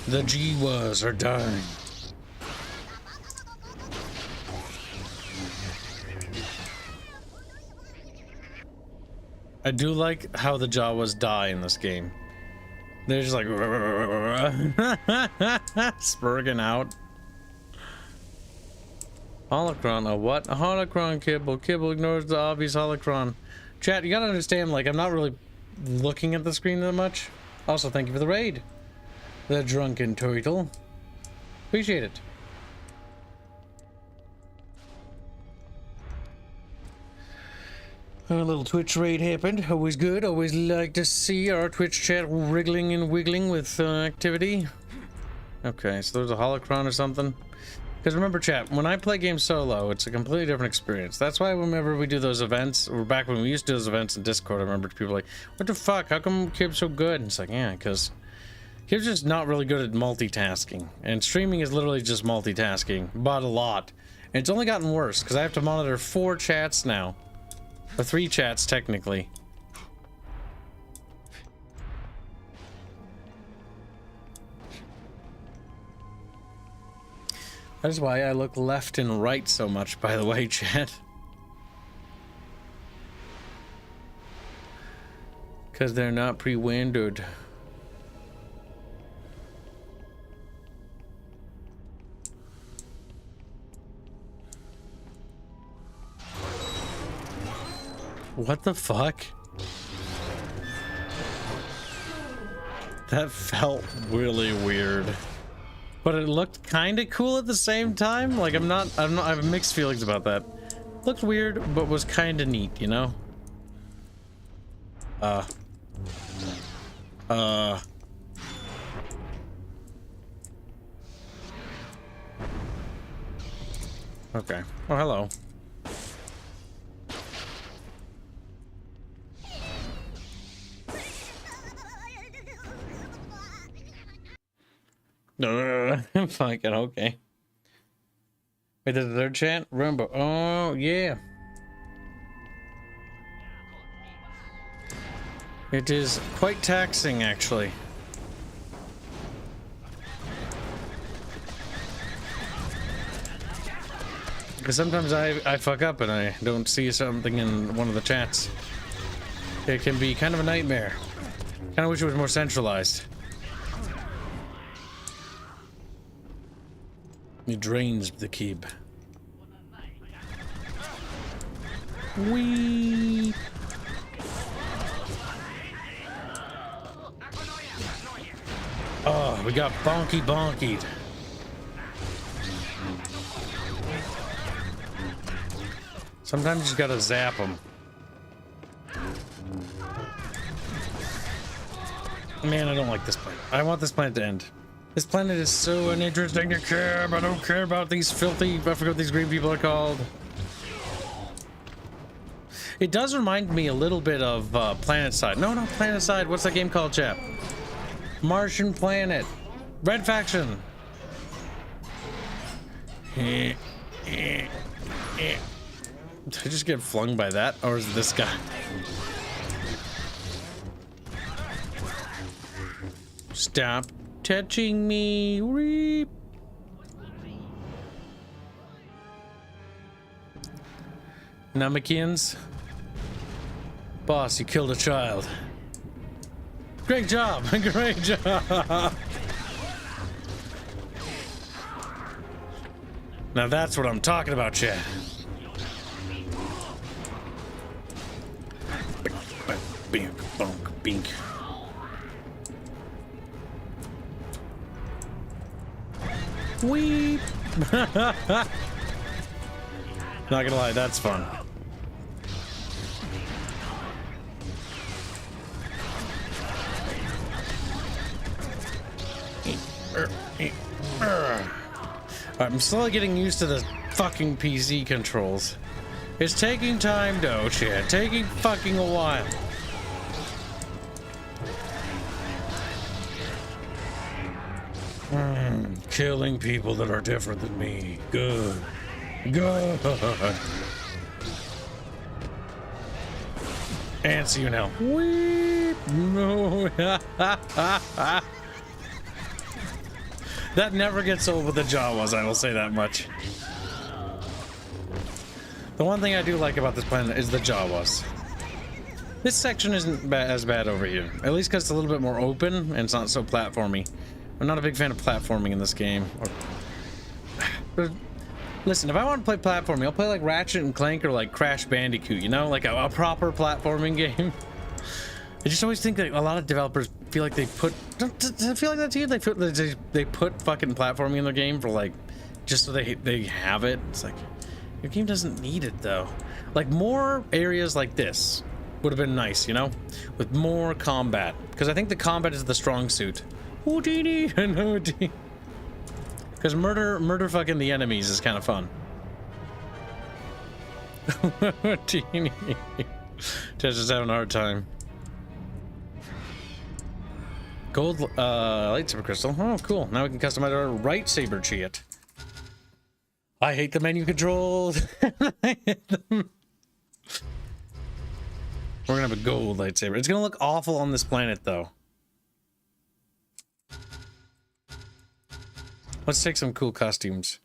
The Jiwas are dying. I do like how the Jawas die in this game. They're just like spurging out. Holocron, a what? A holocron, Kibble. Kibble ignores the obvious holocron. Chat, you gotta understand, like, I'm not really looking at the screen that much. Also, thank you for the raid. The drunken turtle. Appreciate it. A little Twitch raid happened. Always good. Always like to see our Twitch chat wriggling and wiggling with activity. Okay, so there's a holocron or something. Because remember, chat, when I play games solo, it's a completely different experience. That's why whenever we do those events, or back when we used to do those events in Discord, I remember people like, what the fuck? How come Kib's so good? And it's like, yeah, because Kib's just not really good at multitasking. And streaming is literally just multitasking, but a lot. And it's only gotten worse because I have to monitor 4 chats now. Or 3 chats, technically. That is why I look left and right so much, by the way, chat. Because they're not pre-windowed. What the fuck? That felt really weird. But it looked kind of cool at the same time. Like I have mixed feelings about that. Looked weird, but was kind of neat, you know? Okay. Oh, hello. Fucking okay. Wait, there's a third chant? Rumbo. Oh, yeah. It is quite taxing, actually. Because sometimes I fuck up and I don't see something in one of the chats. It can be kind of a nightmare. Kind of wish it was more centralized. It drains the Kib. Wee. Oh, we got bonkied. Sometimes you just gotta zap them. Man, I don't like this planet. I want this planet to end. This planet is so uninteresting to care. I don't care about these filthy, I forget what these green people are called. It does remind me a little bit of PlanetSide. No, PlanetSide. What's that game called, chap? Martian Planet. Red Faction. Did I just get flung by that? Or is it this guy? Stop touching me. Reep. Namekians. Boss, you killed a child. Great job. Great job. Now that's what I'm talking about, chat. Bink, bonk, bink. Weep. Not gonna lie, that's fun. I'm slowly getting used to the fucking PC controls. It's taking time though, chat. Taking fucking a while. Killing people that are different than me. Good. Good. And see you now. Weep. No. That never gets old with the Jawas, I will say that much. The one thing I do like about this planet is the Jawas. This section isn't as bad over here. At least because it's a little bit more open and it's not so platformy. I'm not a big fan of platforming in this game. Listen, if I want to play platforming, I'll play like Ratchet and Clank or like Crash Bandicoot, you know? Like a proper platforming game. I just always think that a lot of developers feel like they put... Does it feel like that to you? They put fucking platforming in their game for like... Just so they have it. It's like... Your game doesn't need it though. Like more areas like this would have been nice, you know? With more combat. Because I think the combat is the strong suit. Houdini! No, because murder fucking the enemies is kind of fun. Houdini. Tess is having a hard time. Gold lightsaber crystal. Oh, cool. Now we can customize our lightsaber chit. I hate the menu controls. I hate them. We're gonna have a gold lightsaber. It's gonna look awful on this planet, though. Let's take some cool costumes.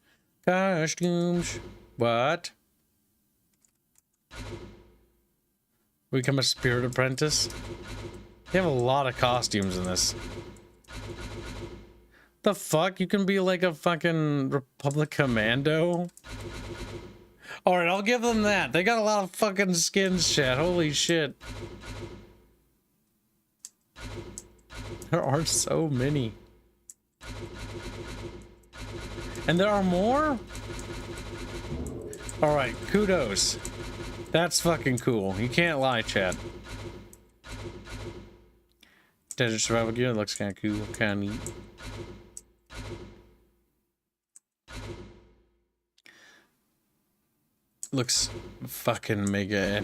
Costumes. What? Become a spirit apprentice? They have a lot of costumes in this. The fuck? You can be like a fucking Republic Commando? Alright, I'll give them that. They got a lot of fucking skins, chat. Holy shit. There are so many. And there are more? Alright, kudos. That's fucking cool. You can't lie, chat. Desert survival gear looks kind of cool, kind of neat. Looks fucking mega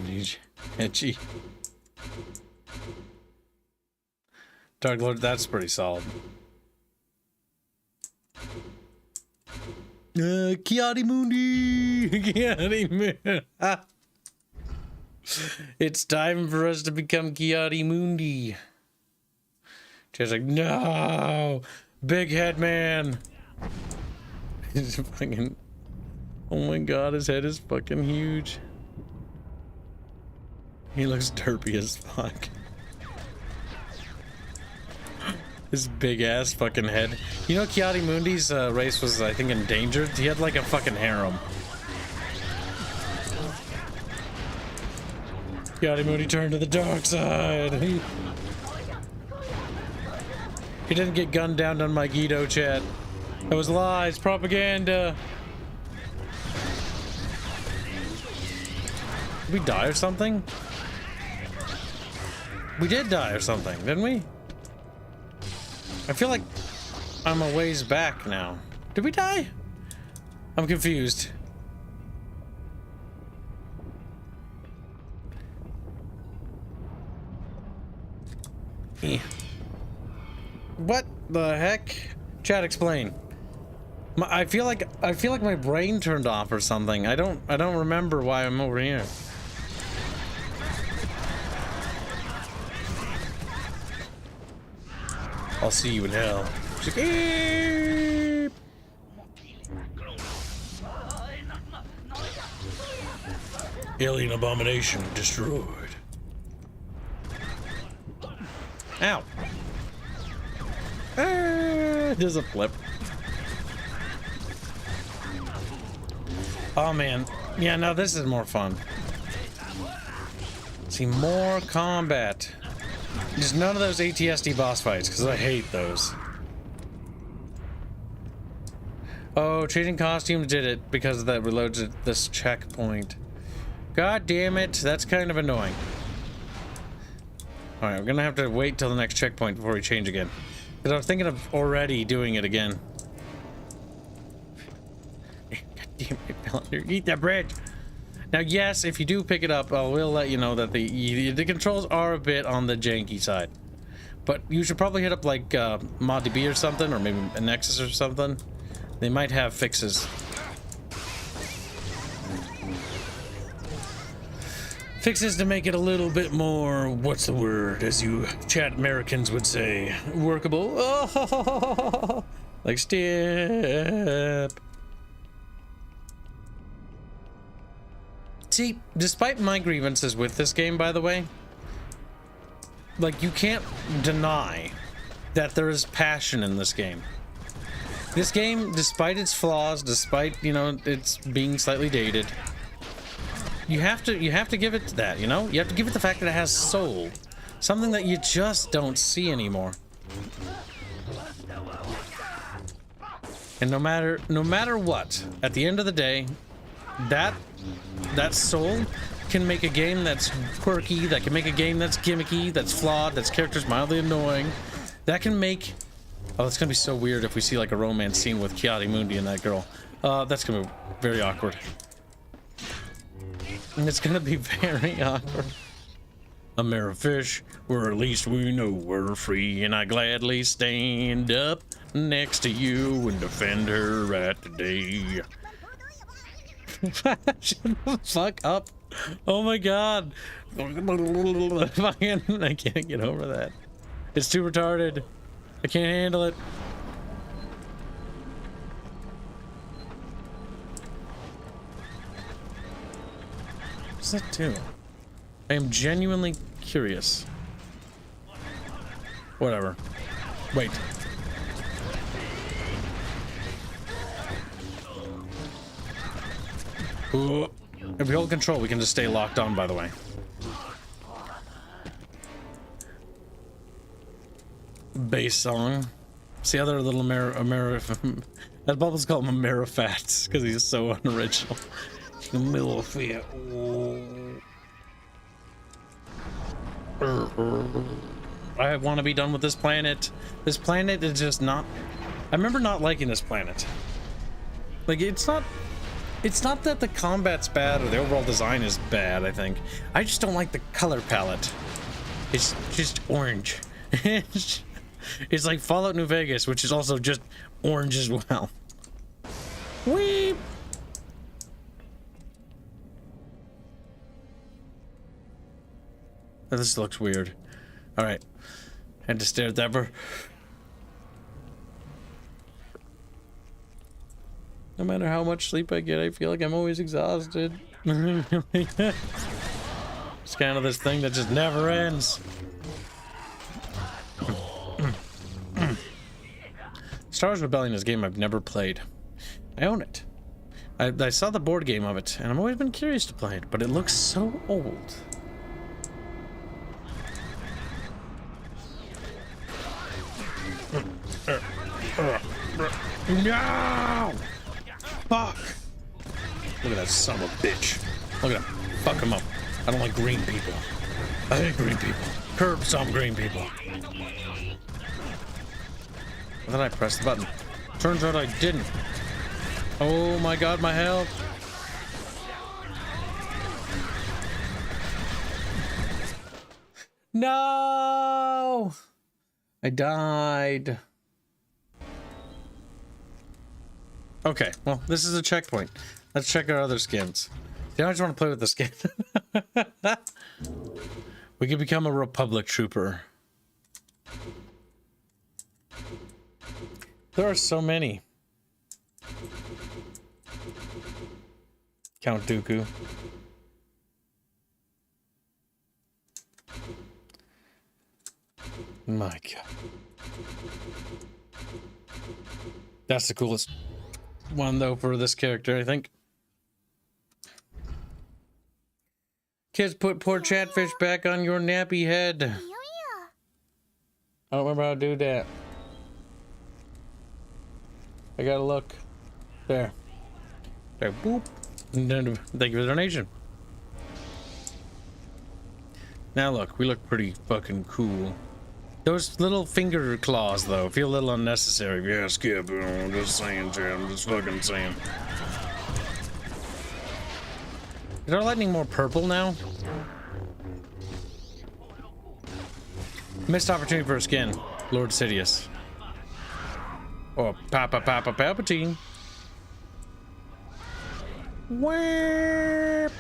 edgy. Dark Lord, that's pretty solid. Kiadi Mundi! Kiadi Mundi! It's time for us to become Kiadi Mundi. Just like, no! Big head man! He's fucking... Oh my god, his head is fucking huge. He looks derpy as fuck. His big ass fucking head. You know Kiadi Mundi's race was, I think, endangered? He had like a fucking harem. Kiadi Mundi turned to the dark side. He didn't get gunned down on my Guido, chat. That was lies, propaganda. Did we die or something? We did die or something, didn't we? I feel like I'm a ways back now. Did we die? I'm confused. What the heck? Chat, explain. I feel like my brain turned off or something. I don't remember why I'm over here. I'll see you in hell. She's like, eep. Alien abomination destroyed. Ow. There's a flip. Oh man. Yeah, no, this is more fun. See, more combat. Just none of those ATSD boss fights, because I hate those. Oh, changing costumes did it because that reloads at this checkpoint. God damn it, that's kind of annoying. Alright, we're gonna have to wait till the next checkpoint before we change again. Because I was thinking of already doing it again. God damn it, fell under. Eat that bread! Now, yes, if you do pick it up, I will let you know that the controls are a bit on the janky side. But you should probably hit up like ModDB or something, or maybe a Nexus or something. They might have fixes. Fixes to make it a little bit more, what's the word, as you chat Americans would say, workable. Oh, like step. See, despite my grievances with this game, by the way, like, you can't deny that there is passion in this game. This game, despite its flaws, despite, you know, it's being slightly dated, you have to give it that, you know? You have to give it the fact that it has soul. Something that you just don't see anymore. And no matter what, at the end of the day, that soul can make a game that's quirky, that can make a game that's gimmicky, that's flawed, that's characters mildly annoying. That can make... Oh, it's gonna be so weird if we see like a romance scene with Kiadi Mundi and that girl. That's gonna be very awkward. And it's gonna be very awkward. Amerifish, where at least we know we're free, and I gladly stand up next to you and defend her right today. Shut the fuck up. Oh my god. I can't get over that. It's too retarded. I can't handle it. What's that do? I am genuinely curious. Whatever. Wait. Ooh. If we hold control, we can just stay locked on, by the way. Bass song. See other little that Bubbles call him Amerifats because he's so unoriginal. I want to be done with this planet. This planet is just not. I remember not liking this planet. Like, it's not that the combat's bad or the overall design is bad, I think. I just don't like the color palette. It's just orange. It's like Fallout New Vegas, which is also just orange as well. Whee! Oh, this looks weird. Alright. Had to stare at that for... No matter how much sleep I get, I feel like I'm always exhausted. It's kind of this thing that just never ends. Star Wars Rebellion is a game I've never played. I own it. I saw the board game of it, and I've always been curious to play it, but it looks so old. No! Fuck! Look at that son of a bitch. Look at him. Fuck him up. I don't like green people. I hate green people. Curb some green people. I thought I pressed the button. Turns out I didn't. Oh my god, my health. No! I died. Okay, well, this is a checkpoint. Let's check our other skins. See, I just want to play with the skin. We could become a Republic trooper. There are so many. Count Dooku. My god. That's the coolest one, though, for this character, I think. Kids, put poor Chatfish back on your nappy head. I don't remember how to do that. I gotta look. There. There, boop. And then, thank you for the donation. Now look, we look pretty fucking cool. Those little finger claws, though, feel a little unnecessary. Yeah, Skip, I'm just saying, Chad. I'm just fucking saying. Is our lightning more purple now? Missed opportunity for a skin. Lord Sidious. Or Papa Palpatine. Where?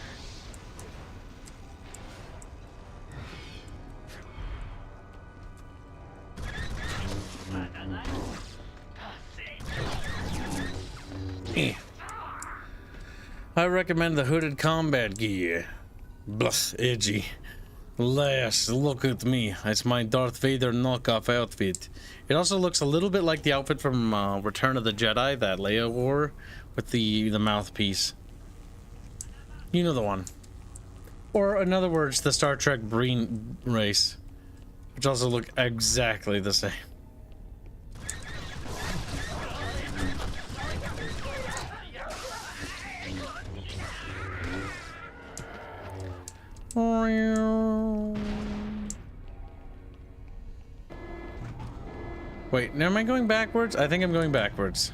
I recommend the hooded combat gear. Bluff, edgy. Lass, look at me. It's my Darth Vader knockoff outfit. It also looks a little bit like the outfit from Return of the Jedi that Leia wore with the mouthpiece. You know the one. Or in other words, the Star Trek Breen race, which also look exactly the same. Wait, am I going backwards? I think I'm going backwards.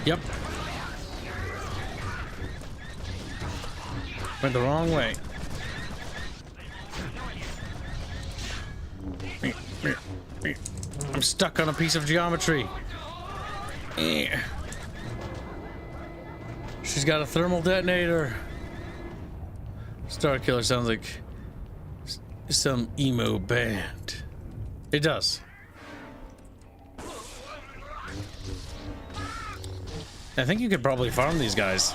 Yep. Went the wrong way. I'm stuck on a piece of geometry. She's got a thermal detonator. Star Killer sounds like some emo band. It does. I think you could probably farm these guys.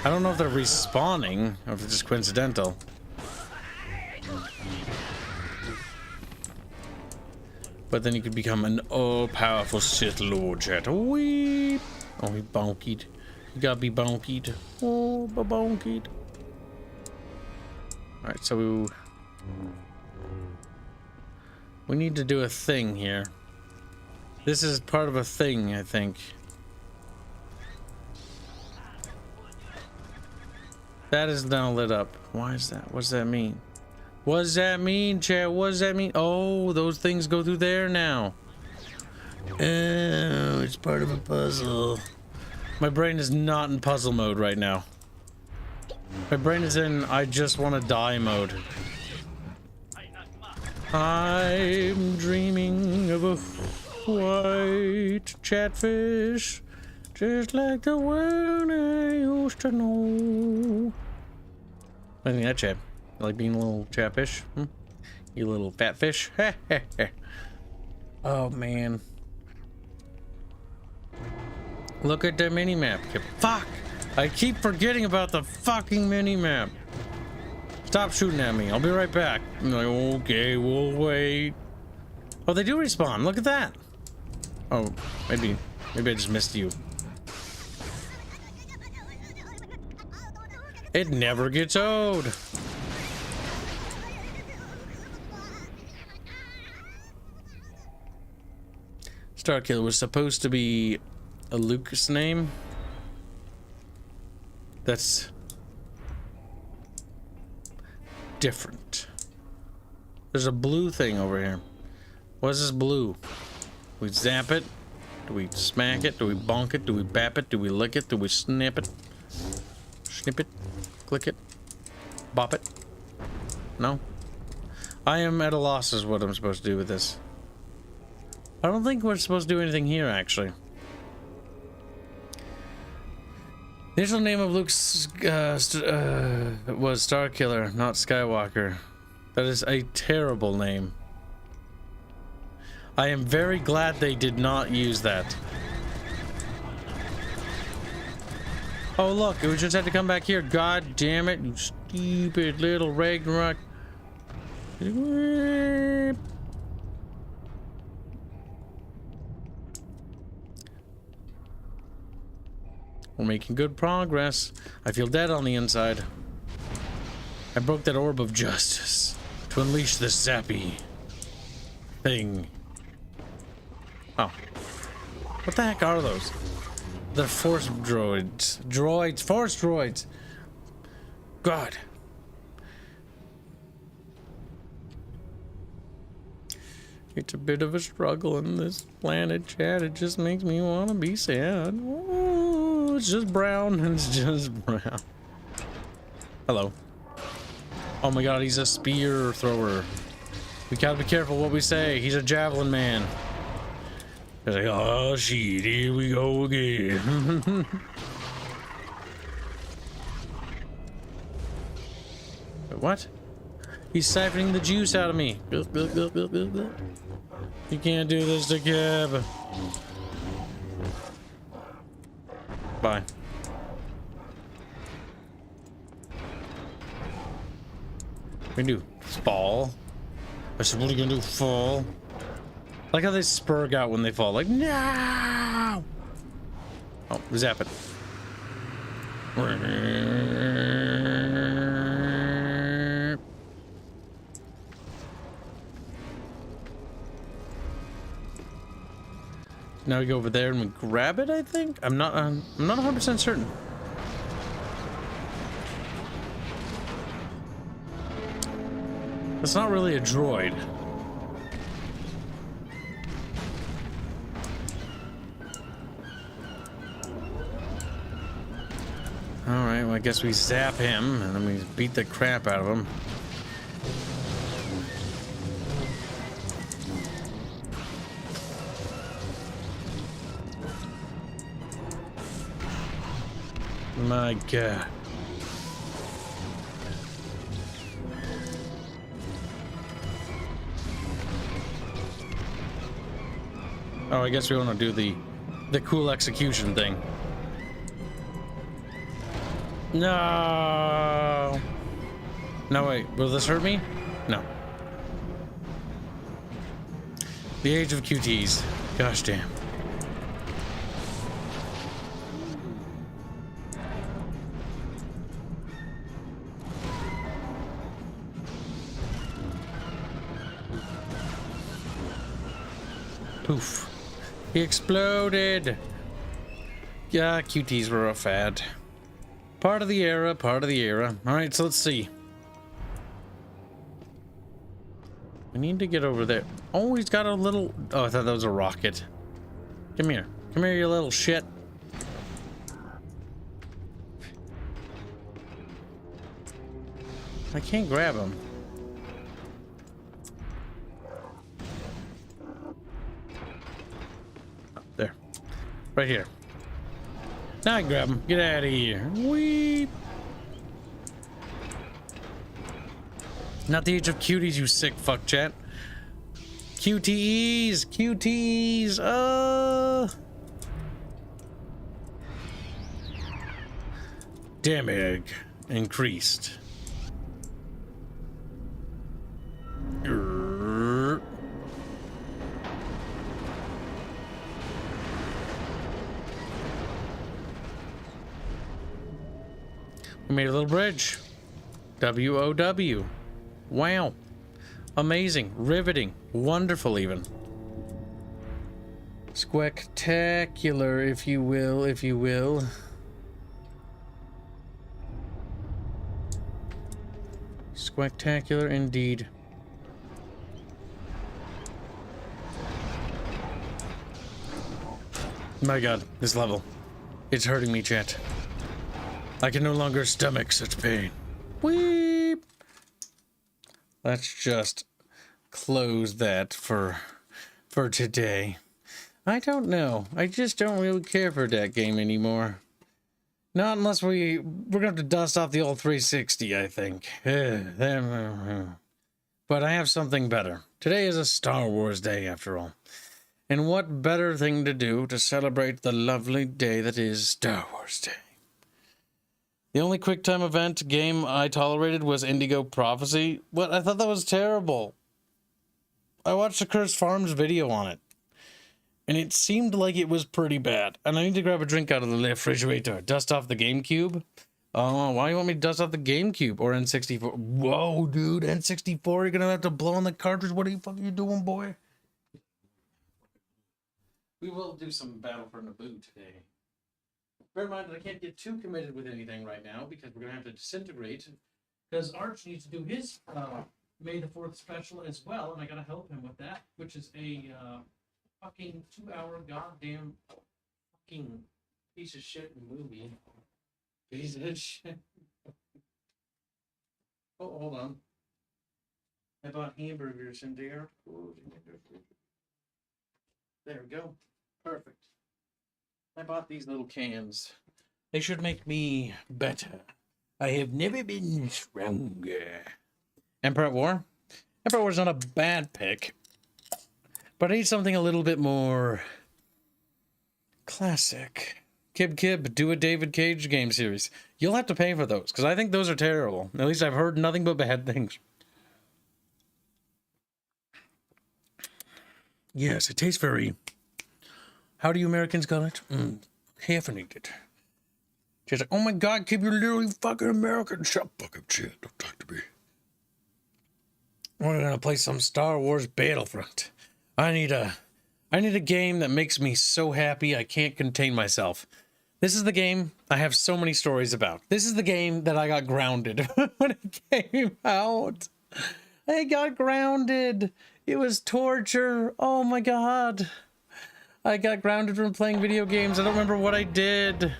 I don't know if they're respawning or if it's just coincidental. But then you could become an all-powerful Sith Lord, chat. Weep. Oh, he bonkied. You gotta be bonkied. Oh, bonkied. Alright, so we need to do a thing here. This is part of a thing, I think. That is now lit up. Why is that? What does that mean? What does that mean, chat? What does that mean? Oh, those things go through there now. Oh, it's part of a puzzle. My brain is not in puzzle mode right now. My brain is in I just want to die mode. I'm dreaming of a white catfish, just like the one I used to know. I think that chat. You like being a little catfish? Hmm? You little fat fish? Oh man. Look at the mini-map. Fuck! I keep forgetting about the fucking mini-map. Stop shooting at me. I'll be right back. I'm like, okay, we'll wait. Oh, they do respawn. Look at that. Oh, maybe I just missed you. It never gets old. Starkiller was supposed to be a Lucas name. That's different. There's a blue thing over here. What is this blue? Do we zap it? Do we smack it? Do we bonk it? Do we bap it? Do we lick it? Do we snip it? Snip it? Click it? Bop it? No? I am at a loss as what I'm supposed to do with this. I don't think we're supposed to do anything here, actually. The initial name of Luke's was Starkiller, not Skywalker. That is a terrible name. I am very glad they did not use that. Oh look, we just had to come back here. God damn it, you stupid little Ragnarok. We're making good progress. I feel dead on the inside. I broke that orb of justice to unleash this zappy thing. Oh. What the heck are those? They're force droids. Droids. Force droids. God. It's a bit of a struggle on this planet, chat. It just makes me want to be sad. Oh, it's just brown. It's just brown. Hello. Oh my god, he's a spear thrower. We gotta be careful what we say. He's a javelin man. He's like, oh shit, here we go again. What? He's siphoning the juice out of me. You can't do this to Kib. Bye. What do you do? Fall? I said, what are you gonna do? Fall? I like how they spurg out when they fall. Like, no! Oh, zap it. Now we go over there and we grab it, I think? I'm not 100% certain. It's not really a droid. Alright, well I guess we zap him and then we beat the crap out of him. My God. Oh, I guess we want to do the cool execution thing. No. No, wait. Will this hurt me? No. The age of QTs. Gosh damn. Poof. He exploded. Yeah, QTs were a fad. Part of the era, part of the era. Alright, so let's see. I need to get over there. Oh, he's got a little... Oh, I thought that was a rocket. Come here. Come here, you little shit. I can't grab him. There. Right here. Now I can grab him. Get out of here. Weep. Not the age of cuties, you sick fuck chat. QTEs. QTEs. Damage increased. We made a little bridge. WOW. Wow. Amazing. Riveting. Wonderful even. Spectacular, if you will, if you will. Spectacular indeed. My God, this level. It's hurting me, chat. I can no longer stomach such pain. Weep. Let's just close that for today. I don't know. I just don't really care for that game anymore. Not unless we're gonna have to dust off the old 360, I think. But I have something better. Today is a Star Wars day, after all. And what better thing to do to celebrate the lovely day that is Star Wars Day? The only QuickTime event game I tolerated was Indigo Prophecy. What? I thought that was terrible. I watched the Cursed Farms video on it, and it seemed like it was pretty bad. And I need to grab a drink out of the refrigerator. Dust off the GameCube? Oh, why do you want me to dust off the GameCube or N64? Whoa, dude, N64, you're gonna have to blow on the cartridge. What are you fucking doing, boy? We will do some Battle for Naboo today. Bear in mind that I can't get too committed with anything right now because we're going to have to disintegrate. Because Arch needs to do his May the 4th special as well, and I got to help him with that, which is a fucking 2-hour goddamn fucking piece of shit movie. Piece of shit. Oh, hold on. I bought hamburgers in there. There we go. Perfect. I bought these little cans. They should make me better. I have never been stronger. Emperor at War? Emperor at War's not a bad pick. But I need something a little bit more classic. Kib, do a David Cage game series. You'll have to pay for those, because I think those are terrible. At least I've heard nothing but bad things. Yes, it tastes very... How do you Americans call it? Caffeinated. She's like, oh my God, Kib, you're literally fucking American. Shut fucking shit. Don't talk to me. We're gonna play some Star Wars Battlefront. I need a game that makes me so happy I can't contain myself. This is the game I have so many stories about. This is the game that I got grounded when it came out. I got grounded. It was torture. Oh my God. I got grounded from playing video games. I don't remember what I did.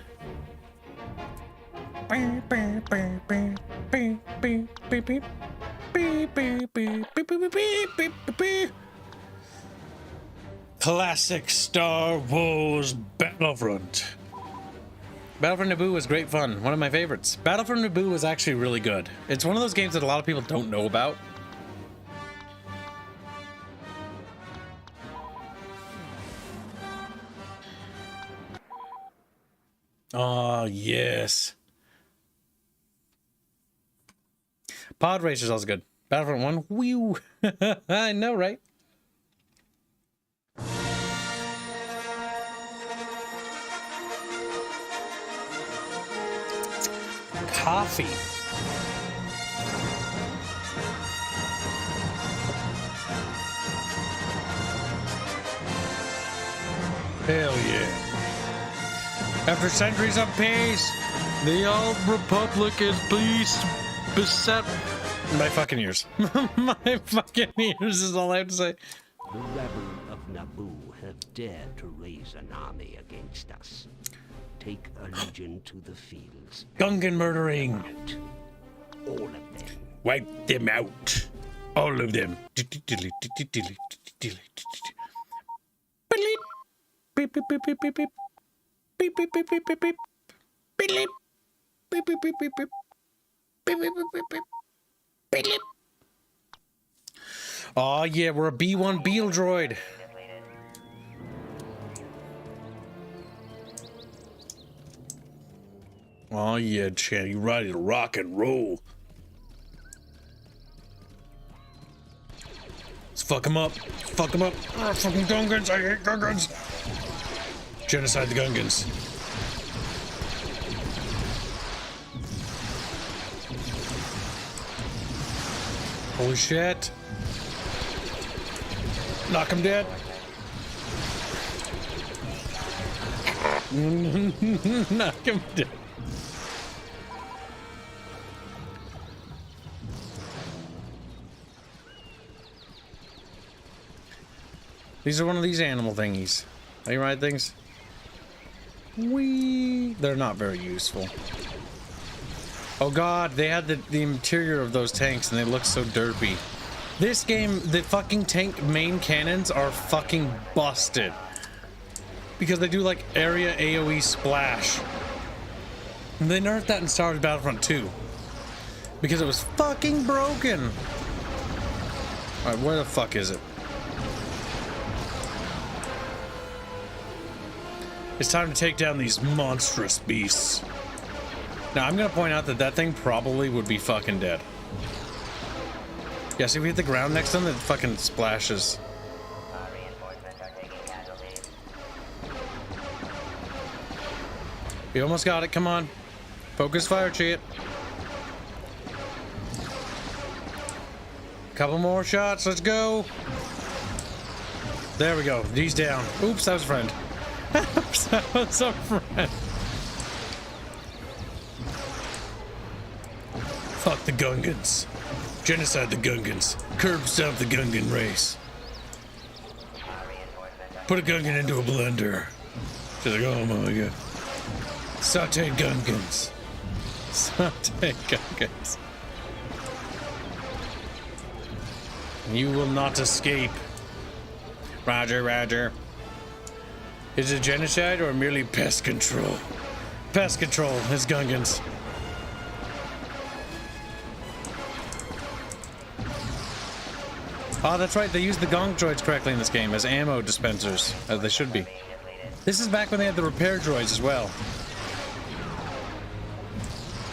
Classic Star Wars Battlefront. Battle for Naboo was great fun. One of my favorites. Battle for Naboo was actually really good. It's one of those games that a lot of people don't know about. Oh, yes. Pod Racer's also good. Battlefront 1, whew. I know, right? Coffee. Hell yeah. After centuries of peace, the old republic is pleased beset. My fucking ears. My fucking ears is all I have to say. The rebels of Naboo have dared to raise an army against us. Take a legion to the fields. Gungan murdering. All of them. Wipe them out. All of them. Oh yeah, we're a B1 Beetle droid. Oh yeah, Chan, you ready to rock and roll? Let's fuck him up. Fuck him up. Oh, fucking Gungans. I hate Gungans. Genocide the Gungans. Holy shit. Knock him dead. Knock him dead. These are one of these animal thingies. Are you right, things? They're not very useful. Oh god, they had the interior of those tanks and they look so derpy. This game, the fucking tank main cannons are fucking busted. Because they do like area AoE splash. And they nerfed that in Star Wars Battlefront 2. Because it was fucking broken. Alright, where the fuck is it? It's time to take down these monstrous beasts. Now, I'm gonna point out that that thing probably would be fucking dead. Yeah, see if we hit the ground next to them, it fucking splashes. We almost got it, come on. Focus fire, cheat. Couple more shots, let's go. There we go, D's down. Oops, that was a friend. Oops, that was a friend. Fuck the Gungans. Genocide the Gungans. Curb stomp the Gungan race. Put a Gungan into a blender. She's like, oh my god. Sauteed Gungans. Sauteed Gungans. You will not escape. Roger, roger. Is it genocide or merely pest control? Pest control is Gungans. Oh, that's right. They use the gong droids correctly in this game as ammo dispensers, as they should be. This is back when they had the repair droids as well.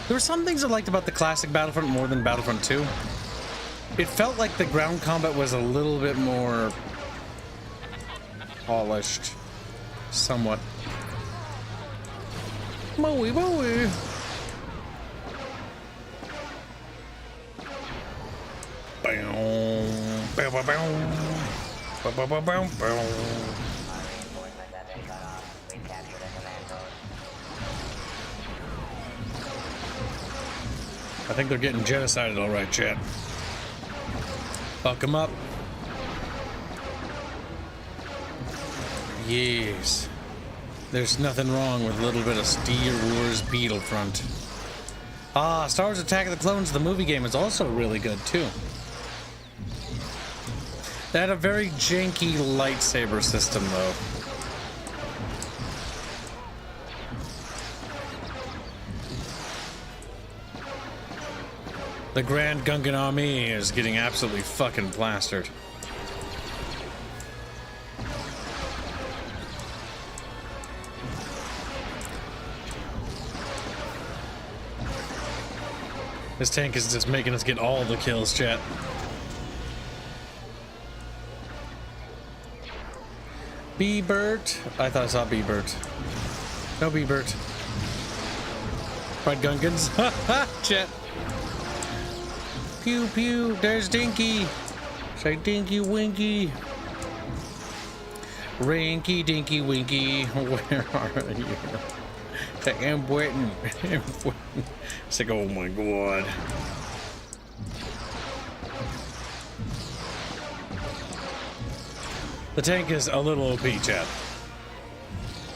There were some things I liked about the classic Battlefront more than Battlefront 2. It felt like the ground combat was a little bit more polished, somewhat. Bowie, bowie. I think they're getting genocided all right, chat. Fuck them up. Yes. There's nothing wrong with a little bit of Star Wars Battlefront. Ah, Star Wars Attack of the Clones, the movie game, is also really good, too. They had a very janky lightsaber system, though. The Grand Gungan Army is getting absolutely fucking plastered. This tank is just making us get all the kills, chat. B-Bert. I thought I saw B-Bert. No B-Bert. Right, Gungans. Ha ha, chat. Pew pew. There's Dinky. Say Dinky Winky. Rinky Dinky Winky. Where are you? It's like, I'm waiting. It's like, oh my god. The tank is a little OP, chat.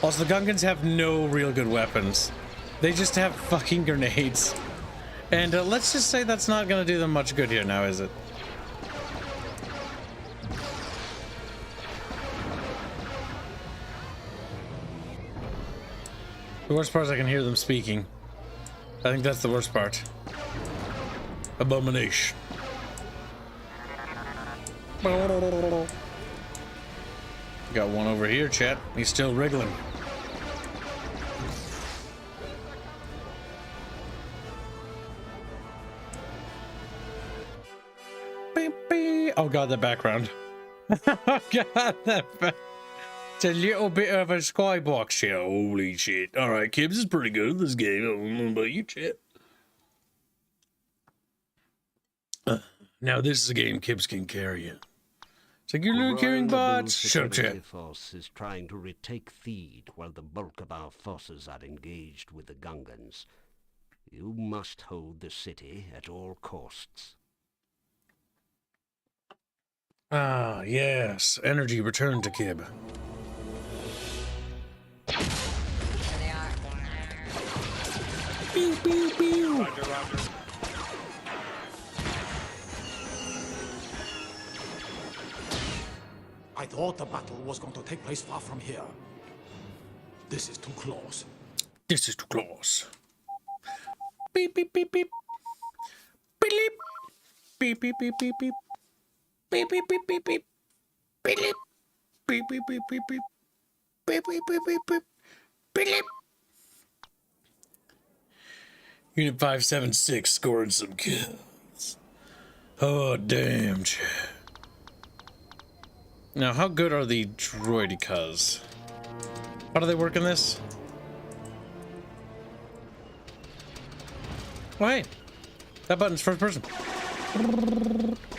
Also, the Gungans have no real good weapons. They just have fucking grenades. And let's just say that's not gonna do them much good here now, is it? The worst part is I can hear them speaking. I think that's the worst part. Abomination. Got one over here, chat. He's still wriggling. Beep, beep. Oh god, the background. Oh god, that it's a little bit of a skybox here. Holy shit. Alright, Kibs is pretty good at this game. I don't know about you, chat. Now this is a game Kibs can carry you. It's like, you're little carrying bots. Shut up, chat. Force is trying to retake Theed while the bulk of our forces are engaged with the Gungans. You must hold the city at all costs. Ah, yes. Energy returned to Kib. Pew, pew, pew. Roger, roger. I thought the battle was going to take place far from here. This is too close. This is too close. Beep, beep, beep, beep. Beep, beep, beep, beep, beep, beep. Beep, beep, beep, beep, beep. Beep, beep, beep, beep, beep, beep. Beep, beep, beep, beep, beep. Beep. Unit 576 scored some kills. Oh, damn, chat. Now, how good are the droidicas? How do they work in this? Oh, hey. That button's first person.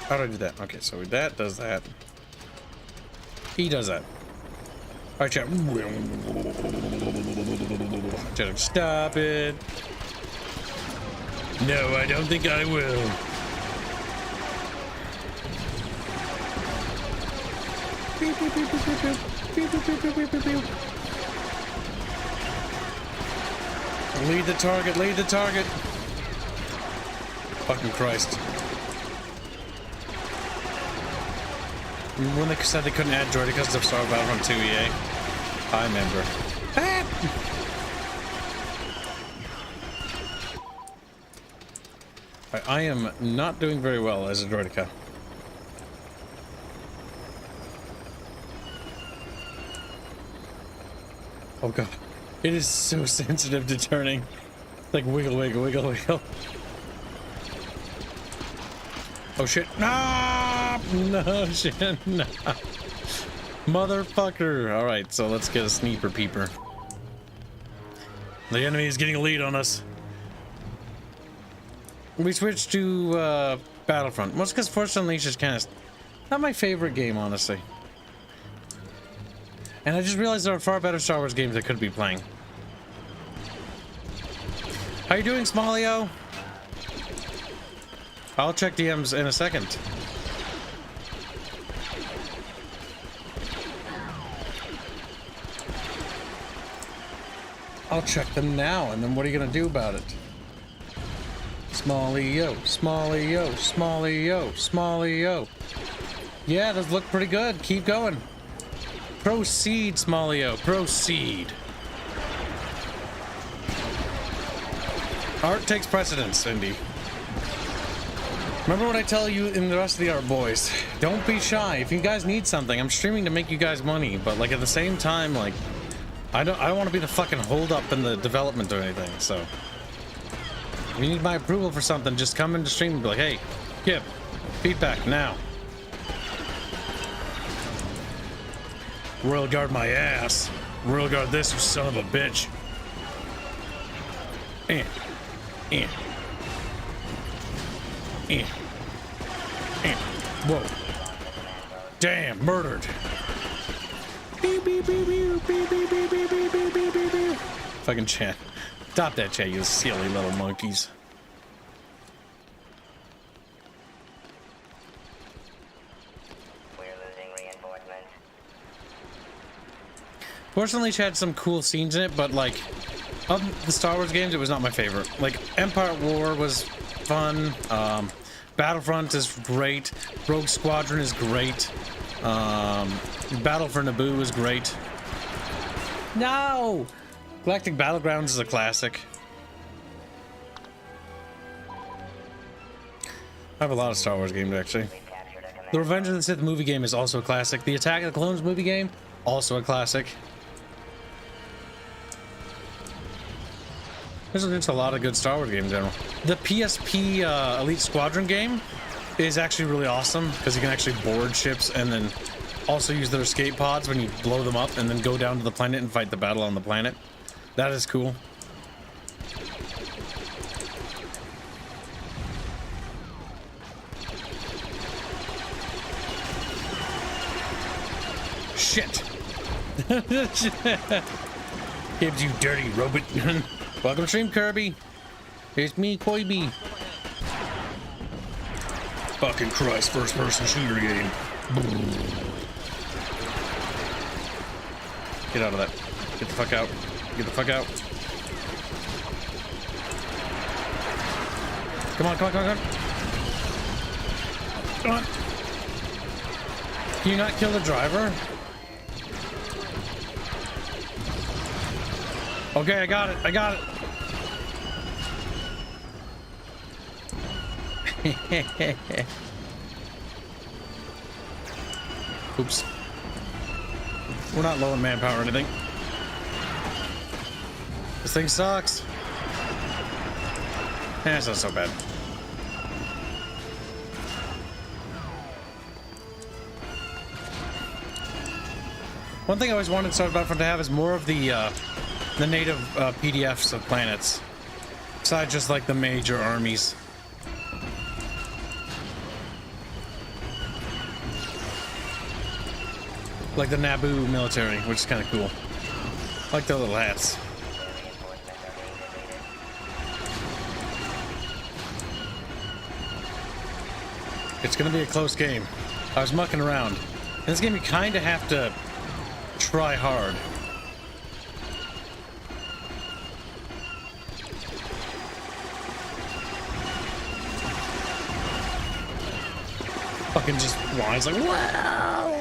How do I do that? Okay, so that does that. He does that. Alright, chat. Chat, stop it. No, I don't think I will. Beep, beep, beep, beep, beep, beep, beep, beep, beep, beep, beep, beep. Lead the target, lead the target. Fucking Christ. When they said they couldn't add droidicas to Star Battlefront 2 EA, I remember. Ah! I am not doing very well as a droidica. Oh god. It is so sensitive to turning. Like wiggle, wiggle, wiggle, wiggle. Oh shit. No! No shit. No. Motherfucker. Alright, so let's get a sniper peeper. The enemy is getting a lead on us. We switched to Battlefront. Well, it's because Force Unleashed is kind of not my favorite game, honestly. And I just realized there are far better Star Wars games I could be playing. How you doing, Smallio? I'll check DMs in a second. I'll check them now, and then what are you gonna do about it? Smallio, Smallio, Smallio, Smallio. Yeah, those look pretty good. Keep going. Proceed, Smallio, proceed. Art takes precedence, Indy. Remember what I tell you in the rest of the art, boys. Don't be shy. If you guys need something, I'm streaming to make you guys money, but like at the same time, like I don't want to be the fucking hold up in the development or anything. So if you need my approval for something, just come into stream and be like, hey, Kib, feedback now. Royal guard my ass. Royal guard this, you son of a bitch. Whoa. Damn, murdered. Fucking chat. Stop that chat, you silly little monkeys. Fortunately, she had some cool scenes in it, but like, of the Star Wars games, it was not my favorite. Like, Empire at War was fun. Battlefront is great. Rogue Squadron is great. Battle for Naboo is great. No! Galactic Battlegrounds is a classic. I have a lot of Star Wars games, actually. The Revenge of the Sith movie game is also a classic. The Attack of the Clones movie game, also a classic. There's just a lot of good Star Wars games in general. The PSP Elite Squadron game is actually really awesome because you can actually board ships and then also use their escape pods when you blow them up and then go down to the planet and fight the battle on the planet. That is cool. Shit. Kibs, you dirty robot. Welcome to stream, Kirby. It's me, Koibi. Fucking Christ, first-person shooter game. Get out of that. Get the fuck out. Get the fuck out. Come on, come on, come on, come on. Come on. Can you not kill the driver? Okay, I got it. I got it. Oops. We're not low in manpower or anything. This thing sucks. Eh, it's not so bad. One thing I always wanted Star Battlefront to have is more of the native PDFs of planets, besides just like the major armies. Like the Naboo military, which is kind of cool. I like their little hats. It's gonna be a close game. I was mucking around. In this game, you kind of have to try hard. Fucking just whines like, wow!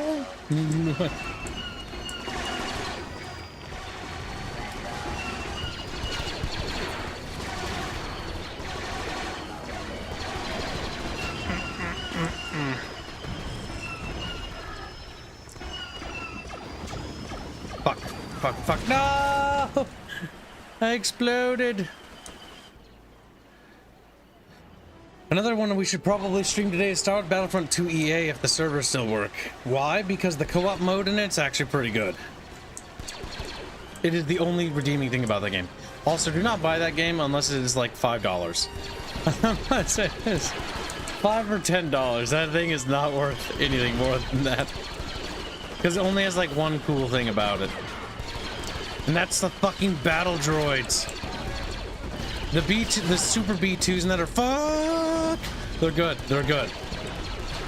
Fuck, fuck, fuck, no! I exploded. Another one we should probably stream today is Star Wars Battlefront 2 EA if the servers still work. Why? Because the co-op mode in it's actually pretty good. It is the only redeeming thing about that game. Also, do not buy that game unless it is like $5. Unless it is $5 or $10. That thing is not worth anything more than that. Because it only has like one cool thing about it. And that's the fucking battle droids. The super B2s and that are fuck. They're good. They're good.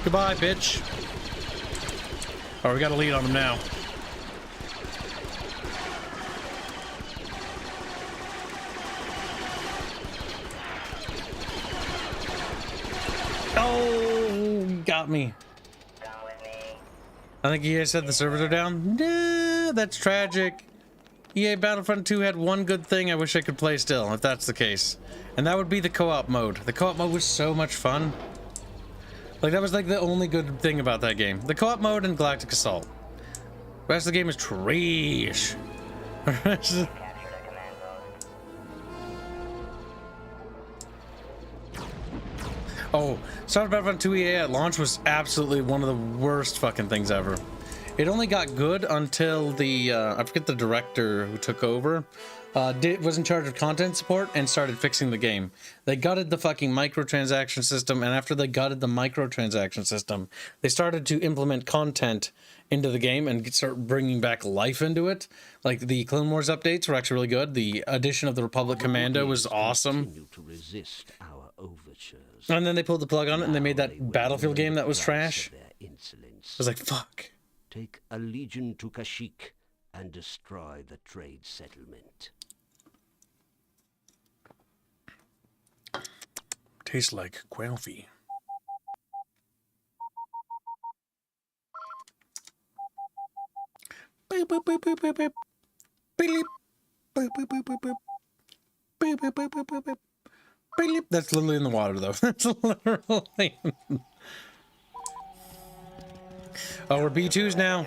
Goodbye, bitch. Oh, we got a lead on them now. Oh, got me. I think EA said the servers are down. Nah, that's tragic. EA Battlefront 2 had one good thing I wish I could play still, if that's the case. And that would be the co-op mode. The co-op mode was so much fun. Like, that was like the only good thing about that game. The co-op mode and Galactic Assault. The rest of the game is trash. Oh, Star Wars Battlefront 2 EA at launch was absolutely one of the worst fucking things ever. It only got good until the, I forget the director who took over, was in charge of content support and started fixing the game. They gutted the fucking microtransaction system, and after they gutted the microtransaction system, they started to implement content into the game and start bringing back life into it. Like, the Clone Wars updates were actually really good. The addition of the Republic Commando was awesome. To resist our overtures. And then they pulled the plug on it and they made that Battlefield game that was trash. I was like, fuck. Take a legion to Kashyyyk and destroy the trade settlement. Tastes like Quelfie. Beep, beep, beep, beep, beep, beep. Beep, beep, beep, beep, beep, beep. Beep, beep, beep, beep, beep, beep. Beep. That's literally in the water, though. That's literally. Oh, we're B2s now.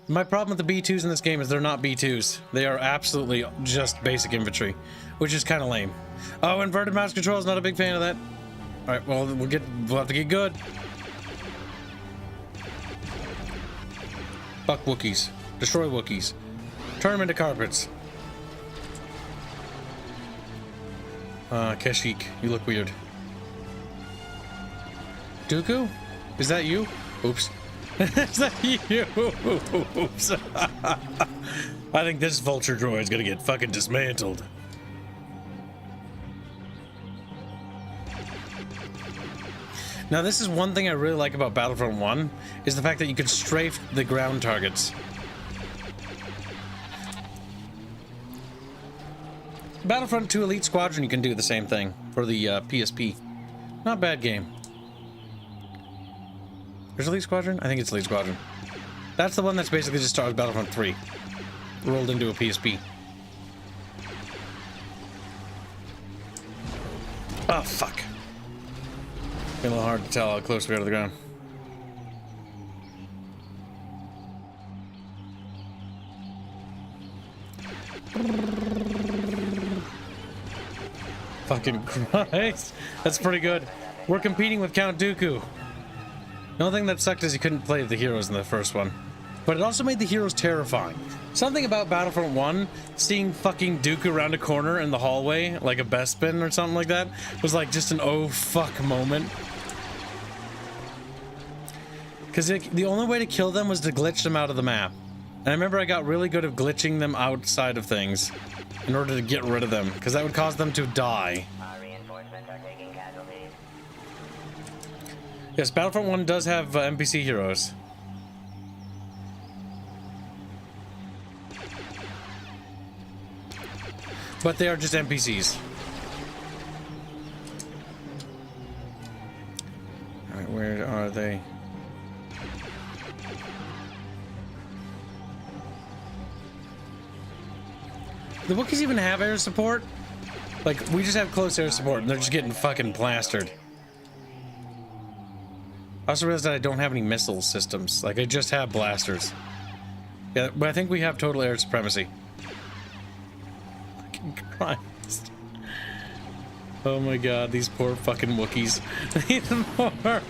My problem with the B2s in this game is they're not B2s. They are absolutely just basic infantry, which is kind of lame. Oh, inverted mouse controls, not a big fan of that. All right, well, we'll have to get good. Fuck Wookiees. Destroy Wookiees. Turn them into carpets. Kashyyyk, you look weird. Dooku? Is that you? Oops. Is that you? Oops. I think this vulture droid's gonna get fucking dismantled. Now, this is one thing I really like about Battlefront 1, is the fact that you can strafe the ground targets. Battlefront 2 Elite Squadron, you can do the same thing for the PSP. Not a bad game. There's Elite Squadron? I think it's Elite Squadron. That's the one that's basically just Star Wars Battlefront 3. Rolled into a PSP. Oh, fuck. Been a little hard to tell how close we are to the ground. Fucking Christ. That's pretty good. We're competing with Count Dooku. The only thing that sucked is you couldn't play the heroes in the first one. But it also made the heroes terrifying. Something about Battlefront 1, seeing fucking Dooku around a corner in the hallway, like a Bespin or something like that, was like just an oh fuck moment. Because the only way to kill them was to glitch them out of the map. And I remember I got really good at glitching them outside of things in order to get rid of them, because that would cause them to die. Yes, Battlefront 1 does have NPC heroes. But they are just NPCs. Alright, where are they? The Wookiees even have air support? Like, we just have close air support and they're just getting fucking plastered. I also realized that I don't have any missile systems. Like, I just have blasters. Yeah, but I think we have total air supremacy. Fucking Christ. Oh my god, these poor fucking Wookiees. Even more.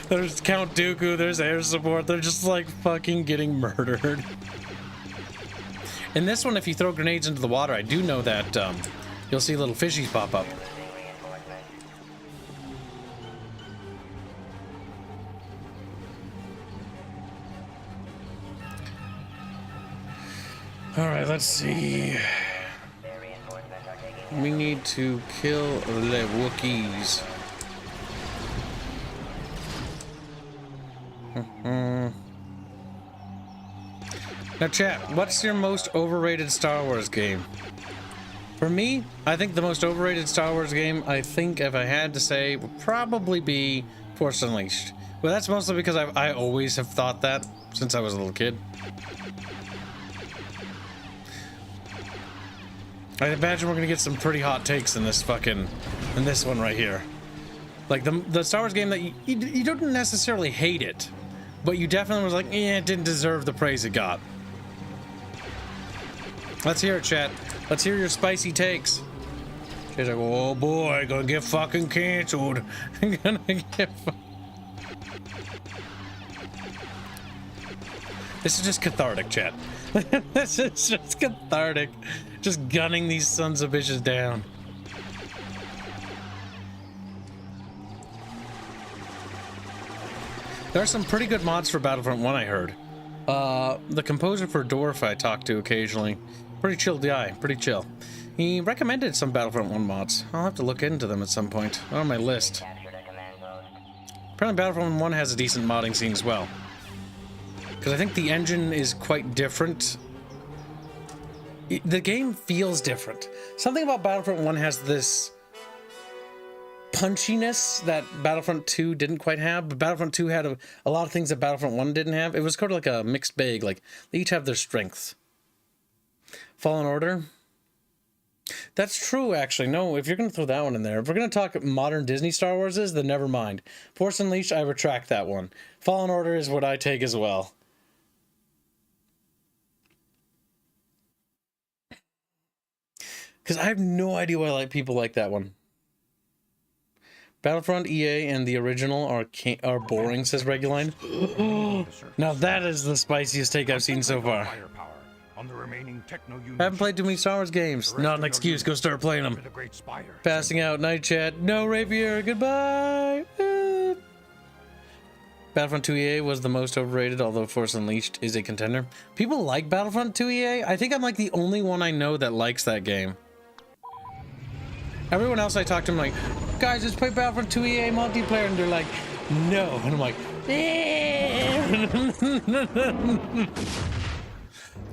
There's Count Dooku, there's air support, they're just like fucking getting murdered. In this one, if you throw grenades into the water, I do know that you'll see little fishies pop up. Alright, let's see. We need to kill the Wookiees. Now chat, what's your most overrated Star Wars game? For me, I think the most overrated Star Wars game, I think if I had to say, would probably be Force Unleashed. But that's mostly because I always have thought that since I was a little kid. I imagine we're gonna get some pretty hot takes in this one right here. Like the Star Wars game that you don't necessarily hate it, but you definitely was like, yeah, it didn't deserve the praise it got. Let's hear it, chat. Let's hear your spicy takes. She's like, oh boy, gonna get fucking canceled. Gonna get. This is just cathartic, chat. This is just cathartic. Just gunning these sons of bitches down. There are some pretty good mods for Battlefront 1, I heard. The composer for Dwarf I talked to occasionally. Pretty chill guy, pretty chill. He recommended some Battlefront 1 mods. I'll have to look into them at some point. They're on my list. Apparently Battlefront 1 has a decent modding scene as well. Because I think the engine is quite different. The game feels different. Something about Battlefront 1 has this punchiness that Battlefront 2 didn't quite have, but Battlefront 2 had a lot of things that Battlefront 1 didn't have. It was kind of like a mixed bag, like they each have their strengths. Fallen Order? That's true, actually. No, if you're going to throw that one in there, if we're going to talk modern Disney Star Warses, then never mind. Force Unleashed, I retract that one. Fallen Order is what I take as well. Because I have no idea why like people like that one. Battlefront, EA, and the original are boring, says Reguline. Now that is the spiciest take I've seen so far. I haven't played too many Star Wars games. Not an excuse, go start playing them. Passing out, night chat, no rapier, goodbye! Battlefront 2 EA was the most overrated, although Force Unleashed is a contender. People like Battlefront 2 EA? I think I'm like the only one I know that likes that game. Everyone else I talk to, I'm like, guys, let's play Battlefront 2 EA multiplayer, and they're like, no. And I'm like,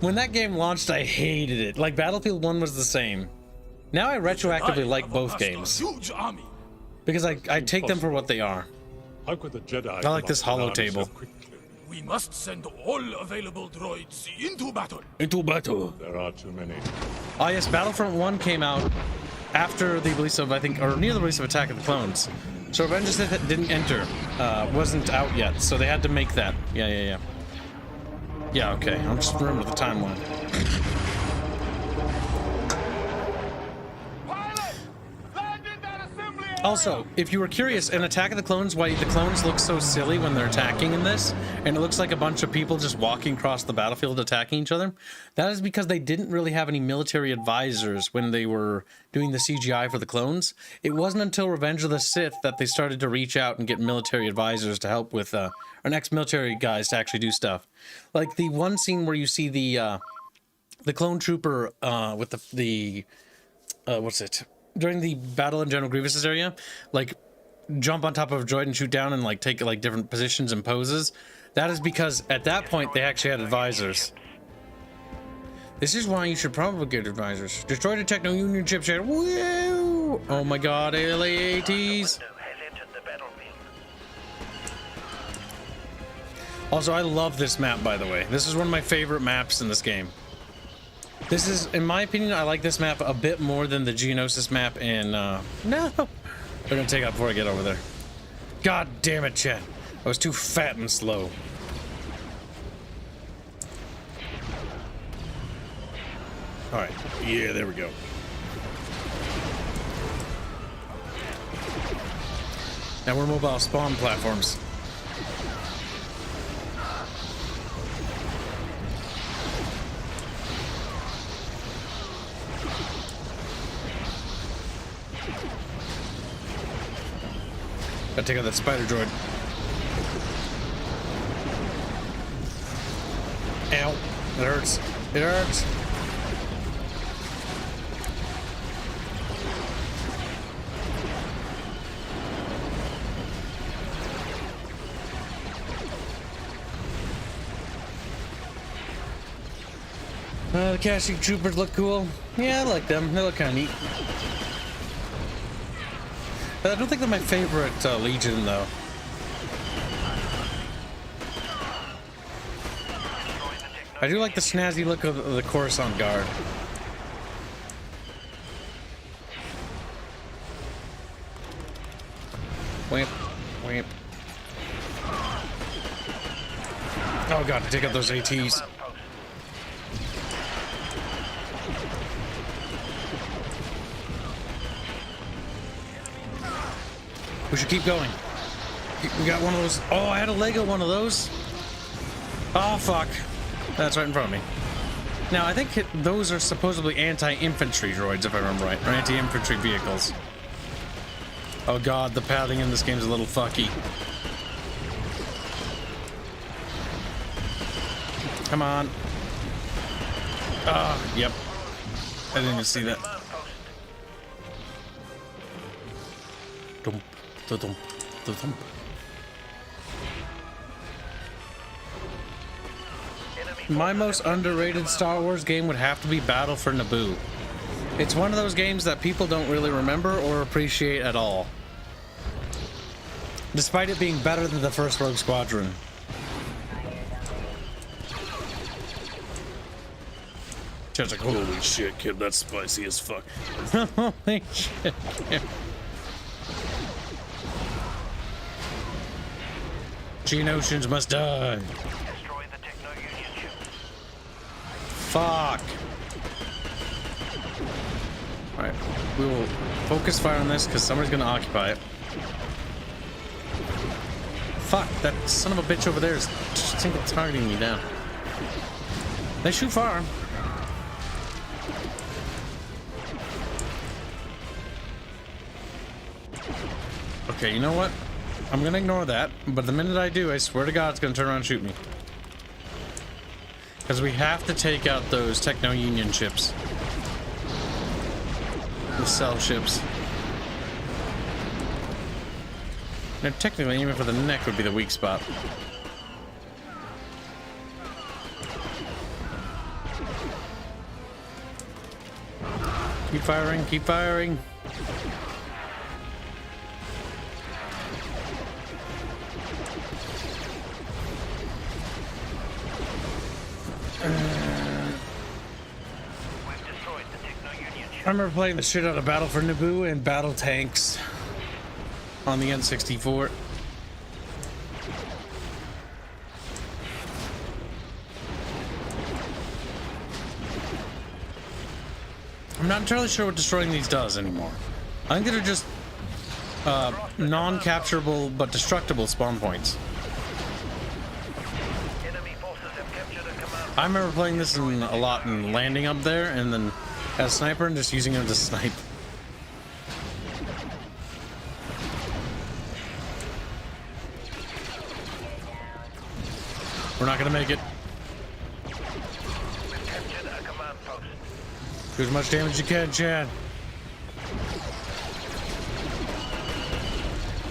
when that game launched, I hated it. Like, Battlefield 1 was the same. Now I retroactively like both games. Because I take them for what they are. How could the Jedi I like this holo table. We must send all available droids into battle. Into battle. There are too many. Oh yes, Battlefront 1 came out after the release of, I think, or near the release of Attack of the Clones. So Revenge of the Sith didn't enter, wasn't out yet, so they had to make that. Yeah, okay, I'm just remembering the timeline. Also, if you were curious, in Attack of the Clones, why the clones look so silly when they're attacking in this, and it looks like a bunch of people just walking across the battlefield attacking each other, that is because they didn't really have any military advisors when they were doing the CGI for the clones. It wasn't until Revenge of the Sith that they started to reach out and get military advisors to help with, or ex-military guys to actually do stuff. Like the one scene where you see the clone trooper with the what's it? During the battle in General Grievous's area, like jump on top of a droid and shoot down and like take like different positions and poses. That is because at that point they actually had advisors. This is why you should probably get advisors. Destroy the Techno-Union chipset. Woo! Oh my god, LAATs. Also, I love this map, by the way. This is one of my favorite maps in this game. This is, in my opinion, I like this map a bit more than the Geonosis map in, no! They're gonna take out before I get over there. God damn it, chat. I was too fat and slow. Alright, yeah, there we go. Now we're mobile spawn platforms. Gotta take out that spider droid. Ow. It hurts. It hurts. The casting troopers look cool. Yeah, I like them. They look kind of neat. I don't think they're my favorite Legion, though. I do like the snazzy look of the Coruscant Guard. Wimp. Wimp. Oh god, take out those ATs. We should keep going. We got one of those. Oh, I had a Lego one of those. Oh, fuck. That's right in front of me. Now, I think those are supposedly anti-infantry droids, if I remember right. Or anti-infantry vehicles. Oh god, the padding in this game is a little fucky. Come on. Ah, yep. I didn't even see that. Dump, da-dump, da-dump. My most underrated Star Wars game would have to be Battle for Naboo. It's one of those games that people don't really remember or appreciate at all. Despite it being better than the first Rogue Squadron. Chat's like, holy shit, kid, that's spicy as fuck. Holy shit, kid. Geonosians must die. Destroy the Techno-Union ship. Fuck. Alright, we will focus fire on this because somebody's gonna occupy it. Fuck, that son of a bitch over there is just targeting me down. They shoot far. Okay, you know what? I'm gonna ignore that, but the minute I do, I swear to God, it's gonna turn around and shoot me. Because we have to take out those Techno-Union ships. The cell ships. Now, technically, aiming for the neck would be the weak spot. Keep firing, keep firing. I remember playing the shit out of Battle for Naboo and Battle Tanks on the N64. I'm not entirely sure what destroying these does anymore. I think they're just non-capturable but destructible spawn points. I remember playing this a lot and landing up there and then as a sniper and just using him to snipe. We're not gonna make it. Do as much damage as you can, Chad.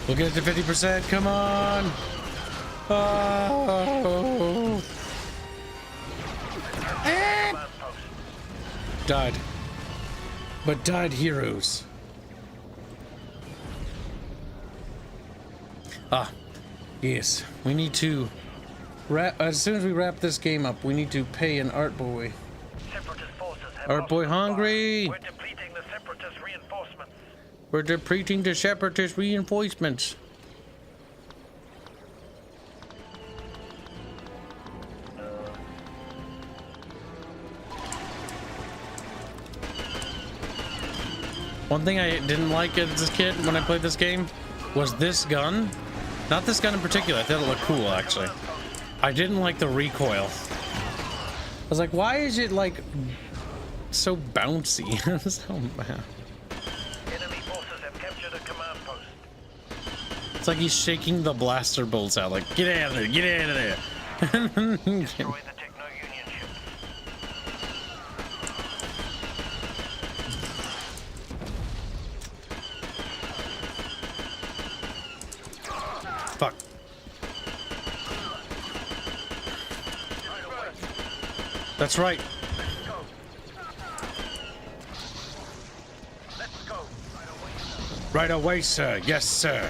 We'll get it to 50%. Come on. Oh. Died. But died heroes. Ah, yes. We need to wrap. As soon as we wrap this game up, we need to pay an art boy. Art boy hungry. We're depleting the Separatist reinforcements. We're depleting the Separatist reinforcements. One thing I didn't like as a kid when I played this game was this gun. Not this gun in particular. I thought it looked cool, actually. I didn't like the recoil. I was like, why is it like so bouncy? So bad. Enemy forces have captured a command post. It's like he's shaking the blaster bolts out. Like, get out of there! Get out of there! Destroy the Techno-Union ship. Fuck. That's right. Right away, sir. Yes, sir.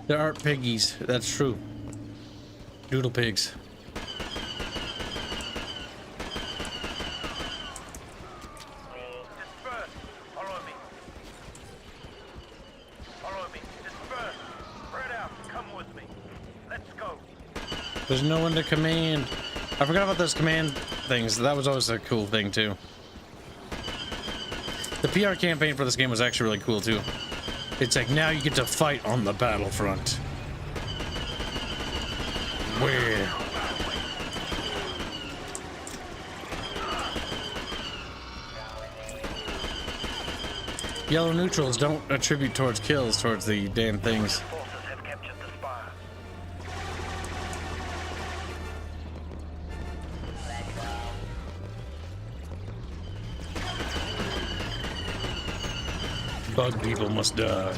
There aren't piggies. That's true. Doodle pigs. There's no one to command. I forgot about those command things. That was always a cool thing, too. The PR campaign for this game was actually really cool, too. It's like, now you get to fight on the battlefront. Where? Yellow neutrals don't attribute towards kills towards the damn things. Bug people must die.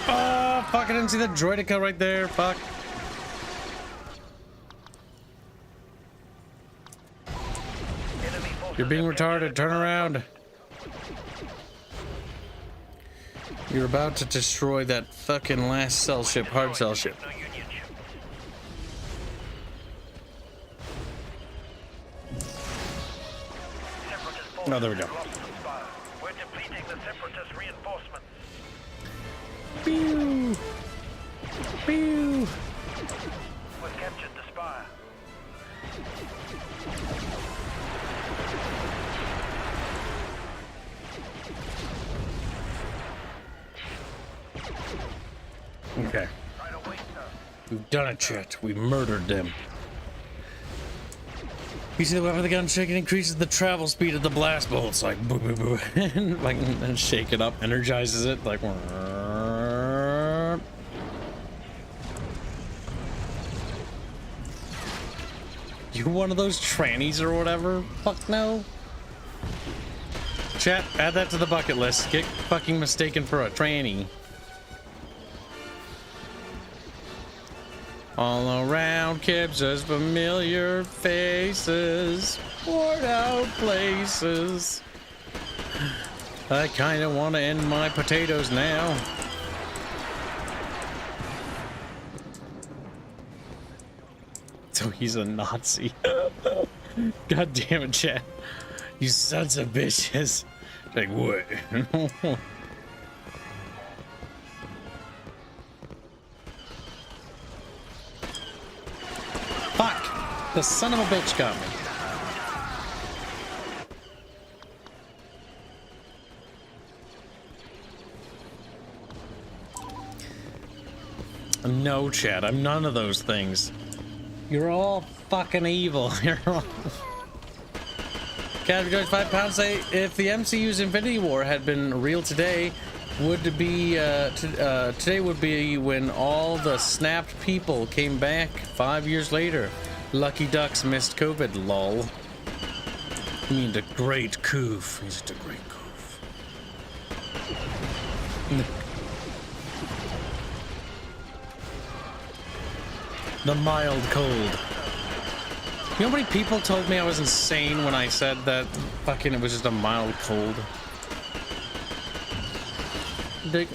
Oh, fuck, I didn't see that droidica right there. Fuck. You're being retarded. Turn around. You're about to destroy that fucking last cell ship, hard cell ship. Oh, there we go. We're depleting the Separatist reinforcements. Pew! Pew! We've captured the spire. Okay. We've done it, chat. We murdered them. You see the weapon of the gun shake, it increases the travel speed of the blast bolts, like boo boo boo, and like and shake it up, energizes it, like. You one of those trannies or whatever? Fuck no. Chat, add that to the bucket list. Get fucking mistaken for a tranny. All around Kibs, there's familiar faces, worn out places. I kinda wanna end my potatoes now. So he's a Nazi. God damn it, chat. You sons of bitches. Like, what? Fuck! The son of a bitch got me. No, Chad, I'm none of those things. You're all fucking evil. You're all... Cat George £5 say, if the MCU's Infinity War had been real today, would be today would be when all the snapped people came back 5 years later. Lucky ducks missed COVID, lol. You mean the great coof. He's the great coof. The mild cold. You know how many people told me I was insane when I said that fucking it was just a mild cold? Like,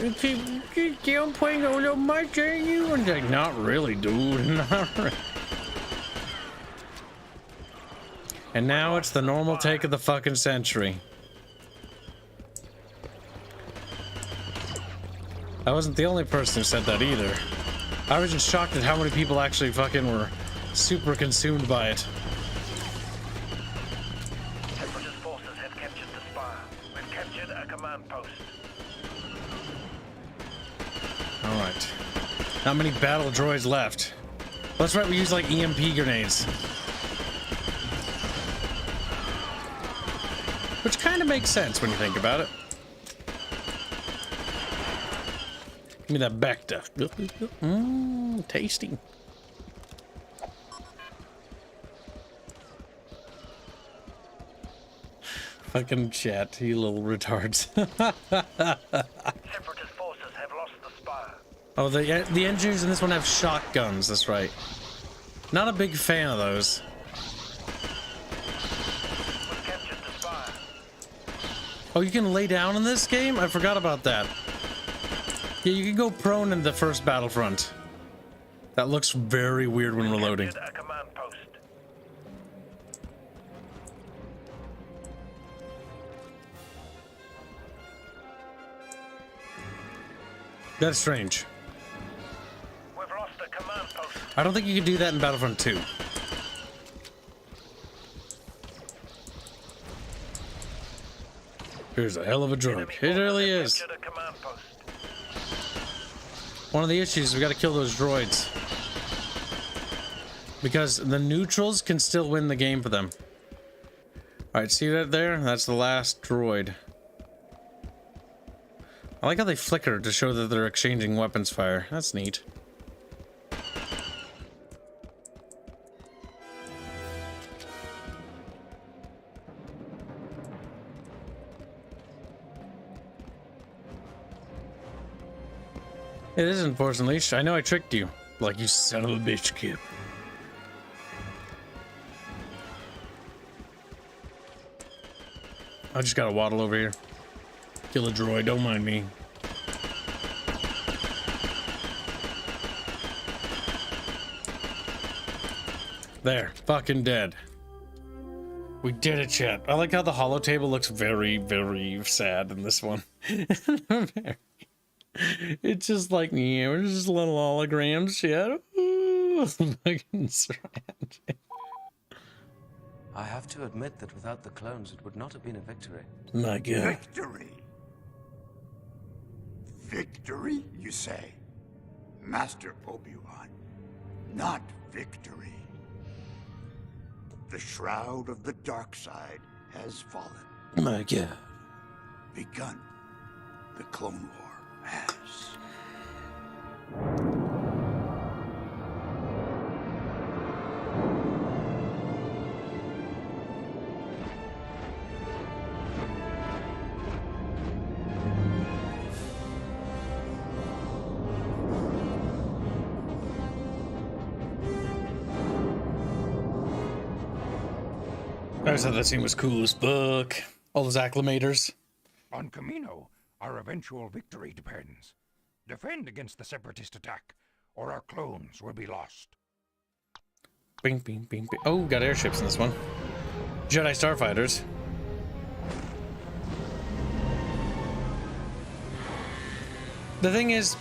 you're playing a little much, ain't you? And like, not really, dude. Not really. And now it's the normal take of the fucking century. I wasn't the only person who said that either. I was just shocked at how many people actually fucking were super consumed by it. Separatist forces have captured the spire. We've captured a command post. Alright. Not many battle droids left. That's right, we use like EMP grenades. Which kind of makes sense when you think about it. Give me that Bacta. Mmm, tasty. Fucking chat, you little retards. Separatist forces have lost the spire. Oh, the engineers in this one have shotguns, that's right. Not a big fan of those. We've captured the spire. Oh, you can lay down in this game? I forgot about that. Yeah, you can go prone in the first Battlefront. That looks very weird when reloading. A command post. That's strange. We've lost a command post. I don't think you can do that in Battlefront 2. Here's a hell of a droid. It really is. Captured a command post. One of the issues is we gotta kill those droids. Because the neutrals can still win the game for them. Alright, see that there? That's the last droid. I like how they flicker to show that they're exchanging weapons fire. That's neat. It isn't Force Unleashed. I know I tricked you. Like you son of a bitch, kid. I just gotta waddle over here. Kill a droid, don't mind me. There, fucking dead. We did it, chat. I like how the holo table looks very, very sad in this one. It's just like, yeah, we're just little holograms, chat. Ooh, fucking strange. I have to admit that without the clones, it would not have been a victory. My God. Victory? Victory, you say? Master Obi-Wan, not victory. The shroud of the dark side has fallen. My God. Begun. The Clone War has. I always thought that scene was cool as fuck. All those acclimators. On Camino, our eventual victory depends. Defend against the Separatist attack, or our clones will be lost. Bing, bing, bing, bing. Oh, got airships in this one. Jedi starfighters. The thing is,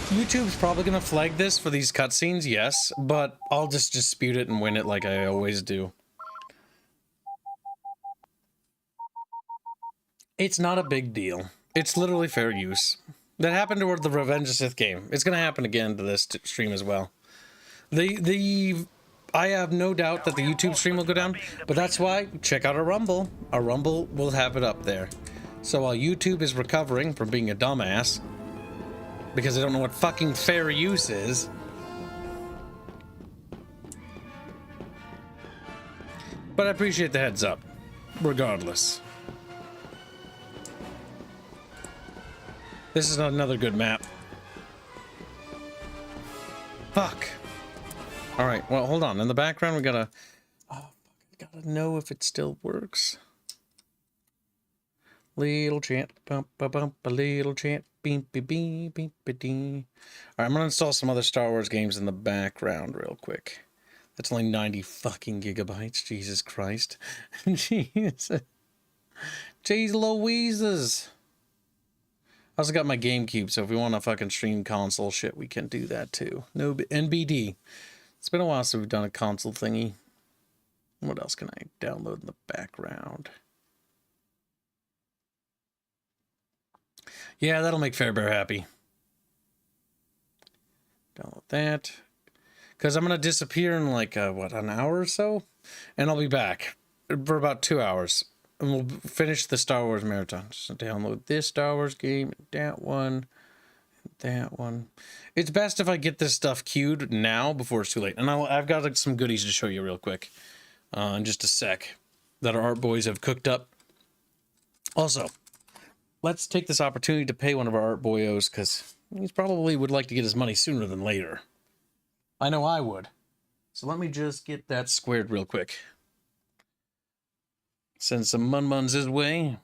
YouTube's probably gonna flag this for these cutscenes, yes, but I'll just dispute it and win it like I always do. It's not a big deal. It's literally fair use. That happened toward the Revenge of the Sith game. It's gonna happen again to this stream as well. I have no doubt that the YouTube stream will go down, but that's why check out our Rumble. Our Rumble will have it up there. So while YouTube is recovering from being a dumbass, because they don't know what fucking fair use is, but I appreciate the heads up, regardless. This is another good map. Fuck. Alright, well, hold on. In the background, we gotta... Oh, gotta know if it still works. Little chant, bump, bump, a little chant, beep, beep, beep, beep, dee. Alright, I'm gonna install some other Star Wars games in the background real quick. That's only 90 fucking gigabytes. Jesus Christ. Jeez. Jeez Louises. I also got my GameCube, so if we want to fucking stream console shit, we can do that too. No NBD. It's been a while since we've done a console thingy. What else can I download in the background? Yeah, that'll make Fairbear happy. Download that. Because I'm going to disappear in like, what, an hour or so? And I'll be back for about 2 hours. And we'll finish the Star Wars marathon. Just download this Star Wars game, that one, and that one. It's best if I get this stuff queued now before it's too late. And I've got like, some goodies to show you real quick in just a sec that our art boys have cooked up. Also, let's take this opportunity to pay one of our art boyos because he probably would like to get his money sooner than later. I know I would. So let me just get that squared real quick. Send some mun-muns his way.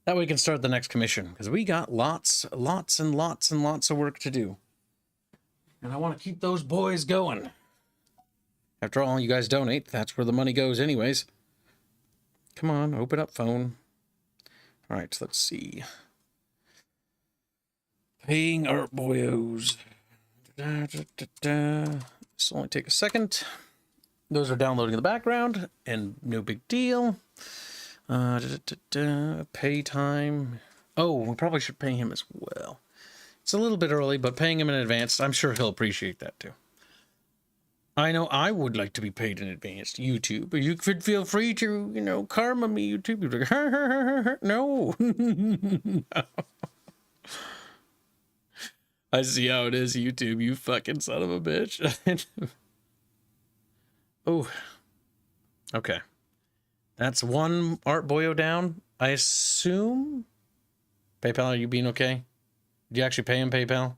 That way we can start the next commission. Because we got lots and lots of work to do. And I want to keep those boys going. After all, you guys donate. That's where the money goes anyways. Come on, open up phone. Alright, let's see. Paying art boyos. This will only take a second. Those are downloading in the background, and no big deal. Pay time. Oh, we probably should pay him as well. It's a little bit early, but paying him in advance, I'm sure he'll appreciate that too. I know I would like to be paid in advance, YouTube, but you could feel free to, you know, karma me, YouTube. You're like, no. No. I see how it is, YouTube, you fucking son of a bitch. Oh. Okay. That's one art boyo down. I assume... PayPal, are you being okay? Did you actually pay him, PayPal?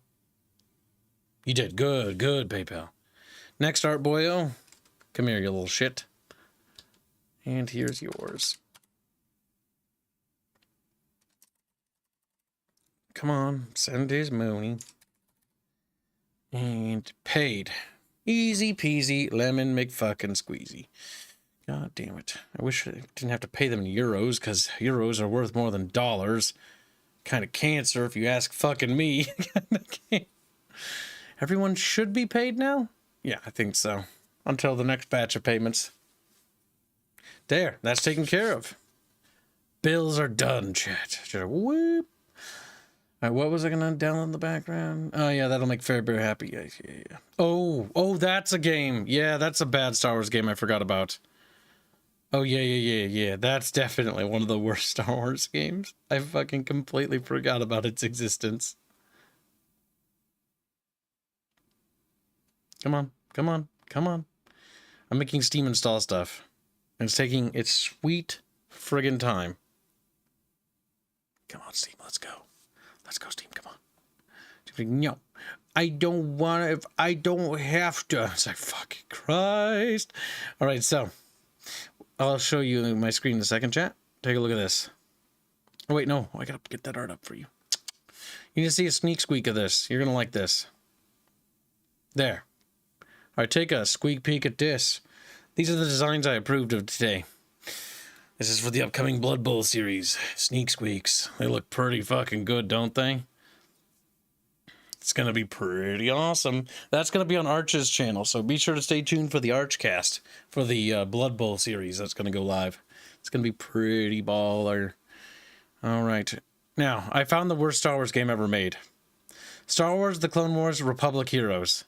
You did. Good, good, PayPal. Next art boyo. Come here, you little shit. And here's yours. Come on, send his money. And paid. Easy peasy, lemon McFucking squeezy. God damn it. I wish I didn't have to pay them in euros, because euros are worth more than dollars. Kind of cancer, if you ask fucking me. Everyone should be paid now? Yeah, I think so. Until the next batch of payments. There, that's taken care of. Bills are done, chat. Whoop. Alright, what was I gonna download in the background? Oh yeah, that'll make Fairbear happy. Yeah. Oh, that's a game. Yeah, that's a bad Star Wars game I forgot about. Oh yeah. That's definitely one of the worst Star Wars games. I fucking completely forgot about its existence. Come on. I'm making Steam install stuff. And it's taking its sweet friggin' time. Come on, Steam, let's go. Let's go, Steam, come on. No, I don't want to, if I don't have to. It's like, fucking Christ. All right, so I'll show you my screen in a second, chat. Take a look at this. Oh, wait, no, I gotta get that art up for you. You need to see a sneak squeak of this. You're gonna like this. There. All right, take a squeak peek at this. These are the designs I approved of today. This is for the upcoming Blood Bowl series. Sneak squeaks. They look pretty fucking good, don't they? It's going to be pretty awesome. That's going to be on Arch's channel, so be sure to stay tuned for the Archcast for the Blood Bowl series that's going to go live. It's going to be pretty baller. All right. Now, I found the worst Star Wars game ever made. Star Wars The Clone Wars Republic Heroes.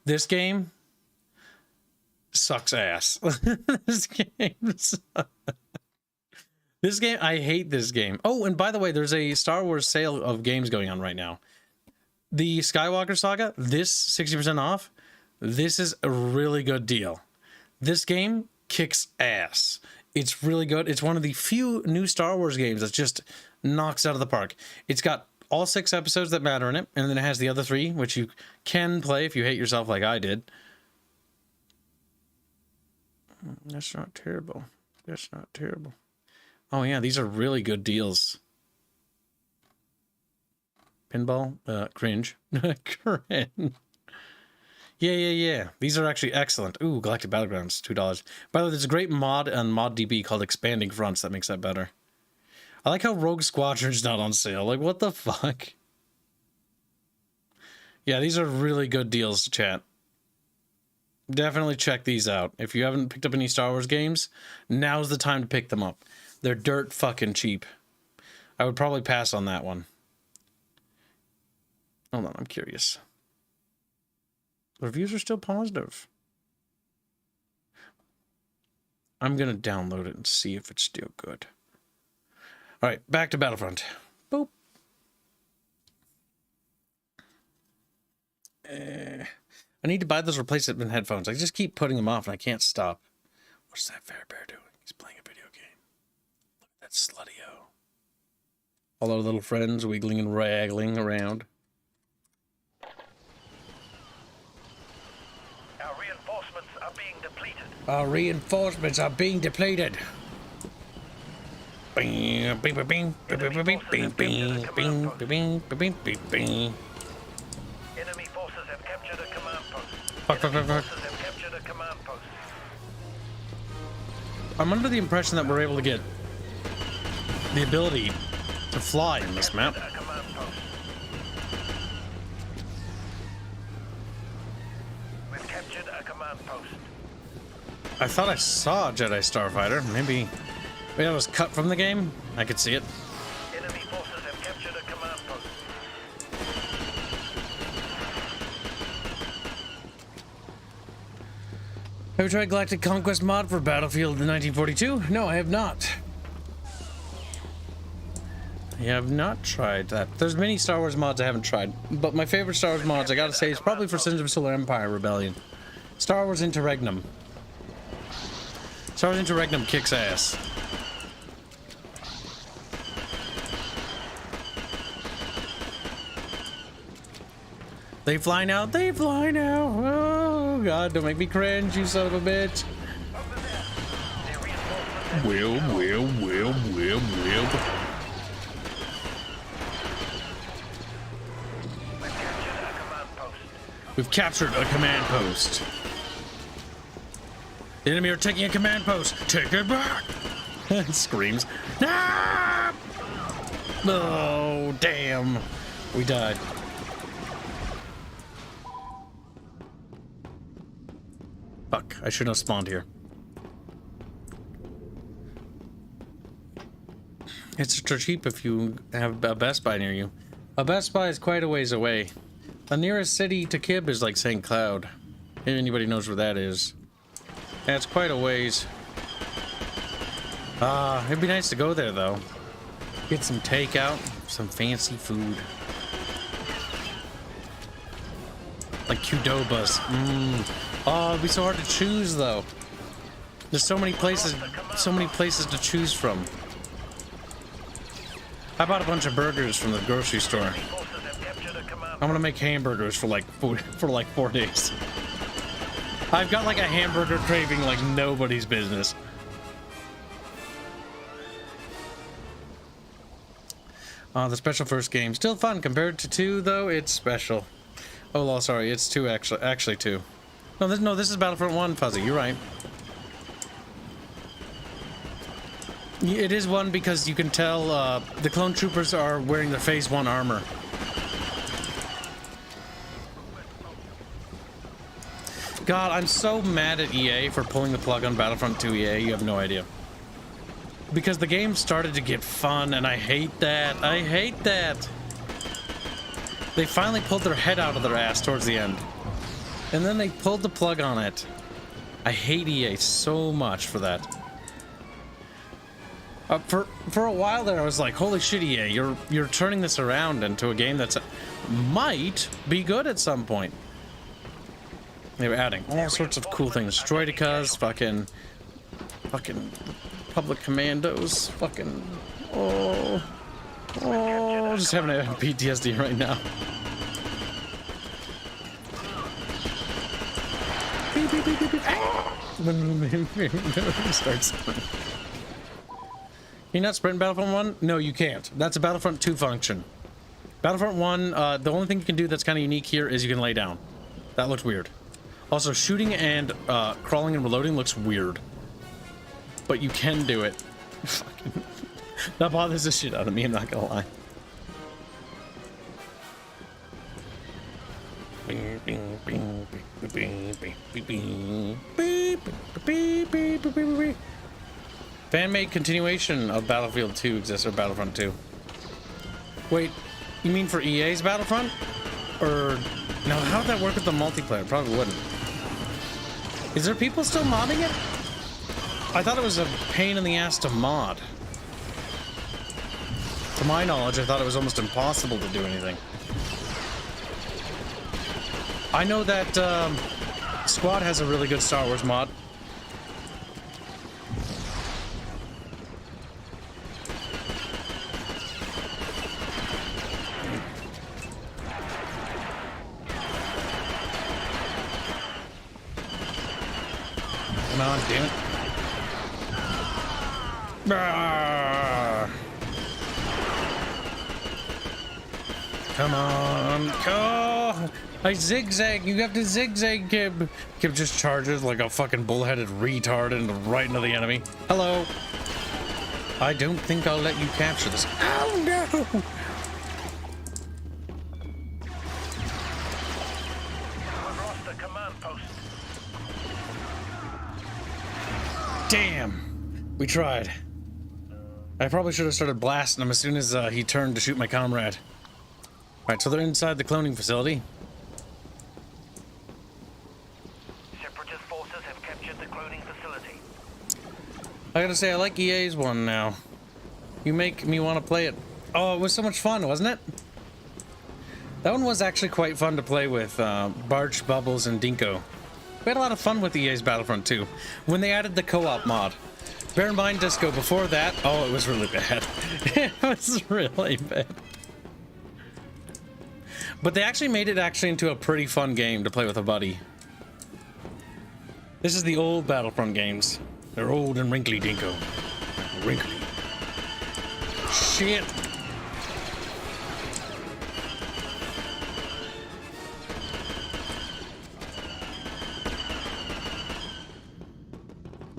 This game sucks ass. This game sucks. This game, I hate this game. Oh, and by the way, there's a Star Wars sale of games going on right now. The Skywalker Saga, this 60% off. This is a really good deal. This game kicks ass. It's really good. It's one of the few new Star Wars games that just knocks out of the park. It's got all 6 episodes that matter in it, and then it has the other 3, which you can play if you hate yourself like I did. That's not terrible. That's not terrible. Oh yeah, these are really good deals. Pinball? Cringe. Cringe. Yeah. These are actually excellent. Ooh, Galactic Battlegrounds, $2. By the way, there's a great mod on ModDB called Expanding Fronts that makes that better. I like how Rogue Squadron's not on sale. Like, what the fuck? Yeah, these are really good deals, chat. Definitely check these out. If you haven't picked up any Star Wars games, now's the time to pick them up. They're dirt fucking cheap. I would probably pass on that one. Hold on, I'm curious. The reviews are still positive. I'm gonna download it and see if it's still good. Alright, back to Battlefront. Boop. I need to buy those replacement headphones. I just keep putting them off and I can't stop. What's that Fairbear doing? He's playing a video game. Look at that slutty-o. All our little friends wiggling and wraggling around. Our reinforcements are being depleted. Our reinforcements are being depleted. Bing, bing, bing, bing, bing, bing, bing, bing, bing, bing, bing, bing, bing. Enemy forces have captured a command post. Fuck. Forces have captured a command post. I'm under the impression that we're able to get the ability to fly in this map. command post. I thought I saw a Jedi Starfighter. Maybe it was cut from the game. I could see it. Enemy forces have captured a command post. Have you tried Galactic Conquest mod for Battlefield 1942? No, I have not. I have not tried that. There's many Star Wars mods I haven't tried, but my favorite Star Wars mods, I gotta say, is probably for Sins of Solar Empire Rebellion. Star Wars Interregnum. Star Wars Interregnum kicks ass. They fly now, they fly now. Oh god, don't make me cringe, you son of a bitch. Will. We've captured a command post. The enemy are taking a command post. Take it back. It screams. Ah! Oh, damn. We died. Fuck, I shouldn't have spawned here. It's extra cheap if you have a Best Buy near you. A Best Buy is quite a ways away. The nearest city to Kib is like St. Cloud. If anybody knows where that is. That's quite a ways. It'd be nice to go there though. Get some takeout, some fancy food. Like Qdobas. Oh, it'd be so hard to choose though. There's so many places to choose from. I bought a bunch of burgers from the grocery store. I'm gonna make hamburgers for like 4 days. I've got like a hamburger craving like nobody's business. The special first game, still fun compared to 2 though. It's special. Oh, well, sorry, it's 2 actually 2. No, this is Battlefront 1, Fuzzy. You're right. It is 1 because you can tell the clone troopers are wearing their Phase 1 armor. God, I'm so mad at EA for pulling the plug on Battlefront 2 EA, you have no idea. Because the game started to get fun, and I hate that. I hate that. They finally pulled their head out of their ass towards the end. And then they pulled the plug on it. I hate EA so much for that. For a while there, I was like, holy shit, EA, you're turning this around into a game that's might be good at some point. They were adding all sorts of cool things. Droidicas, fucking public commandos, fucking just having a PTSD right now. Beep, beep, beep, beep, beep. Starts. Can you not sprint in Battlefront 1? No, you can't. That's a Battlefront 2 function. Battlefront 1, the only thing you can do that's kind of unique here is you can lay down. That looks weird. Also, shooting and crawling and reloading looks weird. But you can do it. That bothers the shit out of me, I'm not gonna lie. Fan-made continuation of Battlefield 2 exists, or Battlefront 2. Wait, you mean for EA's Battlefront? Or... no, how would that work with the multiplayer? Probably wouldn't. Is there people still modding it? I thought it was a pain in the ass to mod. To my knowledge, I thought it was almost impossible to do anything. I know that Squad has a really good Star Wars mod. Come on, damn it. Come on, go! I zigzag. You have to zigzag, Kib. Kib just charges like a fucking bullheaded retard and right into the enemy. Hello. I don't think I'll let you capture this. Oh no! Damn! We tried. I probably should have started blasting him as soon as he turned to shoot my comrade. Alright, so they're inside the cloning facility. Separatist forces have captured the cloning facility. I gotta say, I like EA's one now. You make me want to play it. Oh, it was so much fun, wasn't it? That one was actually quite fun to play with Barch, Bubbles, and Dinko. We had a lot of fun with EA's Battlefront 2 when they added the co-op mod. Bear in mind, Disco, before that, oh, it was really bad. It was really bad. But they actually made it into a pretty fun game to play with a buddy. This is the old Battlefront games. They're old and wrinkly, Dinko. Wrinkly. Shit.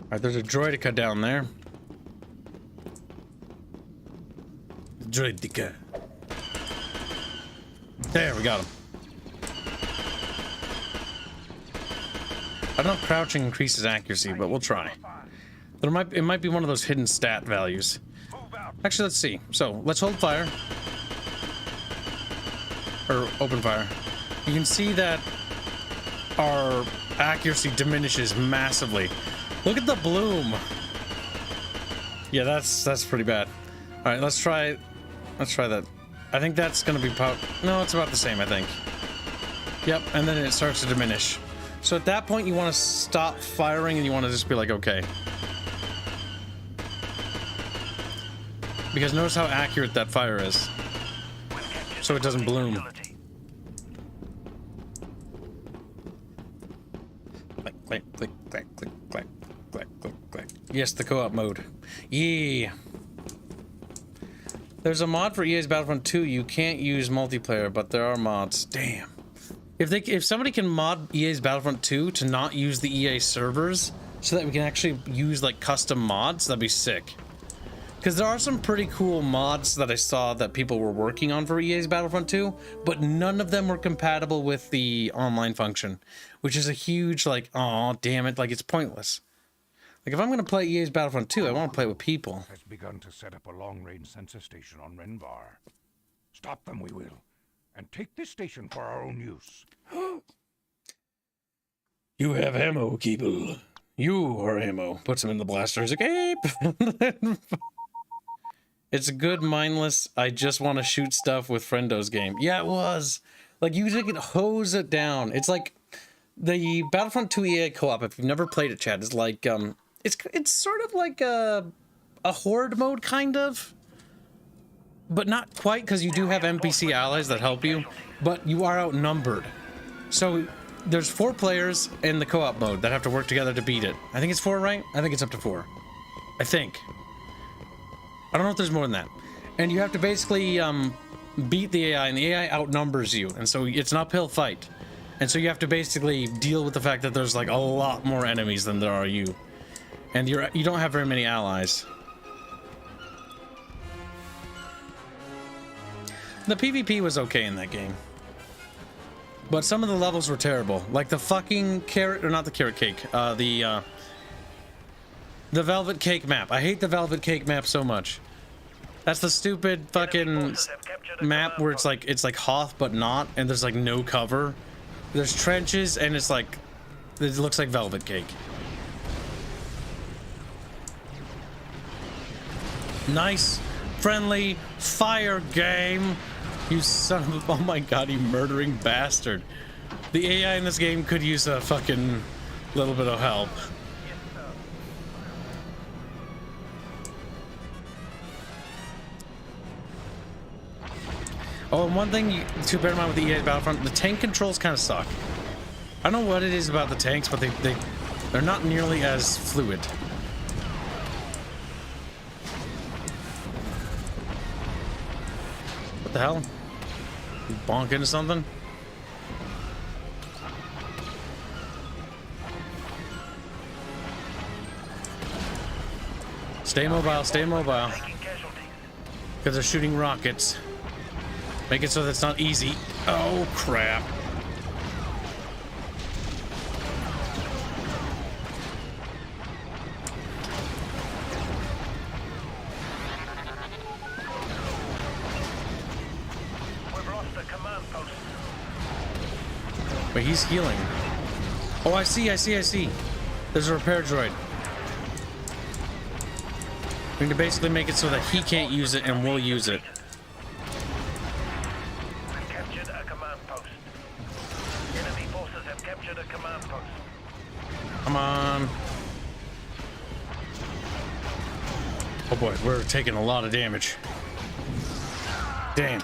Alright, there's a droidica down there. Droidica. There, we got him. I don't know if crouching increases accuracy, but we'll try. It might be one of those hidden stat values. Actually, let's see. So, let's hold fire. Or open fire. You can see that our accuracy diminishes massively. Look at the bloom. Yeah, that's pretty bad. All right, let's try that. I think that's gonna be no, it's about the same, I think. Yep, and then it starts to diminish. So at that point, you want to stop firing and you want to just be like, okay. Because notice how accurate that fire is. So it doesn't bloom. Click, click, click, click, click, click, click, click, click. Yes, the co-op mode. Yeah. There's a mod for EA's Battlefront 2. You can't use multiplayer, but there are mods. Damn. If somebody can mod EA's Battlefront 2 to not use the EA servers so that we can actually use like custom mods, that'd be sick. Because there are some pretty cool mods that I saw that people were working on for EA's Battlefront 2, but none of them were compatible with the online function, which is a huge like, oh damn it, like it's pointless. Like if I'm gonna play EA's Battlefront 2, I want to play with people. Has begun to set up a long-range sensor station on Renvar. Stop them, we will, and take this station for our own use. You have ammo, Keeble. You are ammo. Puts him in the blaster. He's like, ape. It's a good mindless, I just want to shoot stuff with Friendo's game. Yeah, it was. Like, you just can hose it down. It's like the Battlefront 2 EA co-op, if you've never played it, Chad, is like, it's sort of like a horde mode, kind of. But not quite, because you do have NPC allies that help you, but you are outnumbered. So there's 4 players in the co-op mode that have to work together to beat it. I think it's 4, right? I think it's up to 4. I think. I don't know if there's more than that. And you have to basically beat the AI, and the AI outnumbers you, and so it's an uphill fight. And so you have to basically deal with the fact that there's like a lot more enemies than there are you. And you don't have very many allies. The PvP was okay in that game. But some of the levels were terrible. Like the fucking carrot, or not the carrot cake, the Velvet Cake map. I hate the Velvet Cake map so much. That's the stupid fucking map where it's like Hoth but not, and there's like no cover. There's trenches and it's like, it looks like Velvet Cake. Nice, friendly fire game. You son of a, oh my god, you murdering bastard. The AI in this game could use a fucking little bit of help. Oh, and one thing to bear in mind with the EA Battlefront, the tank controls kind of suck. I don't know what it is about the tanks, but they're not nearly as fluid. What the hell? You bonk into something? Stay mobile, stay mobile. Because they're shooting rockets. Make it so that it's not easy. Oh, crap. But he's healing. Oh, I see. There's a repair droid. We need to basically make it so that he can't use it and we'll use it. We've captured a command post. Enemy forces have captured a command post. Come on. Oh boy, we're taking a lot of damage. Damn.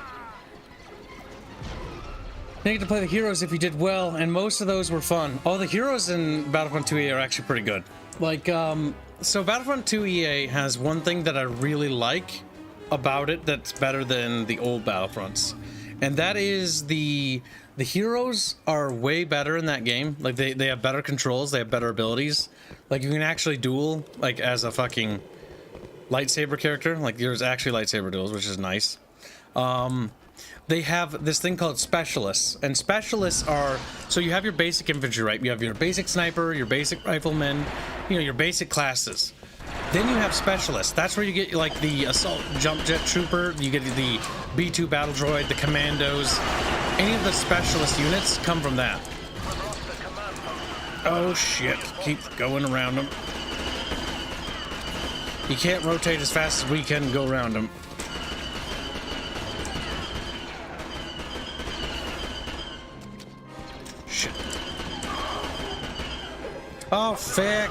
You get to play the heroes if you did well, and most of those were fun. Oh, the heroes in Battlefront 2 EA are actually pretty good. Like, so Battlefront 2 EA has one thing that I really like about it that's better than the old Battlefronts. And that is the heroes are way better in that game. Like, they have better controls, they have better abilities. Like, you can actually duel, like, as a fucking lightsaber character. Like, there's actually lightsaber duels, which is nice. They have this thing called specialists, and specialists are, so you have your basic infantry, right? You have your basic sniper, your basic rifleman, you know, your basic classes. Then you have specialists. That's where you get like the assault jump jet trooper, you get the B2 battle droid, the commandos. Any of the specialist units come from that. Oh shit, keep going around them. You can't rotate as fast as we can go around them. Shit. Oh, feck.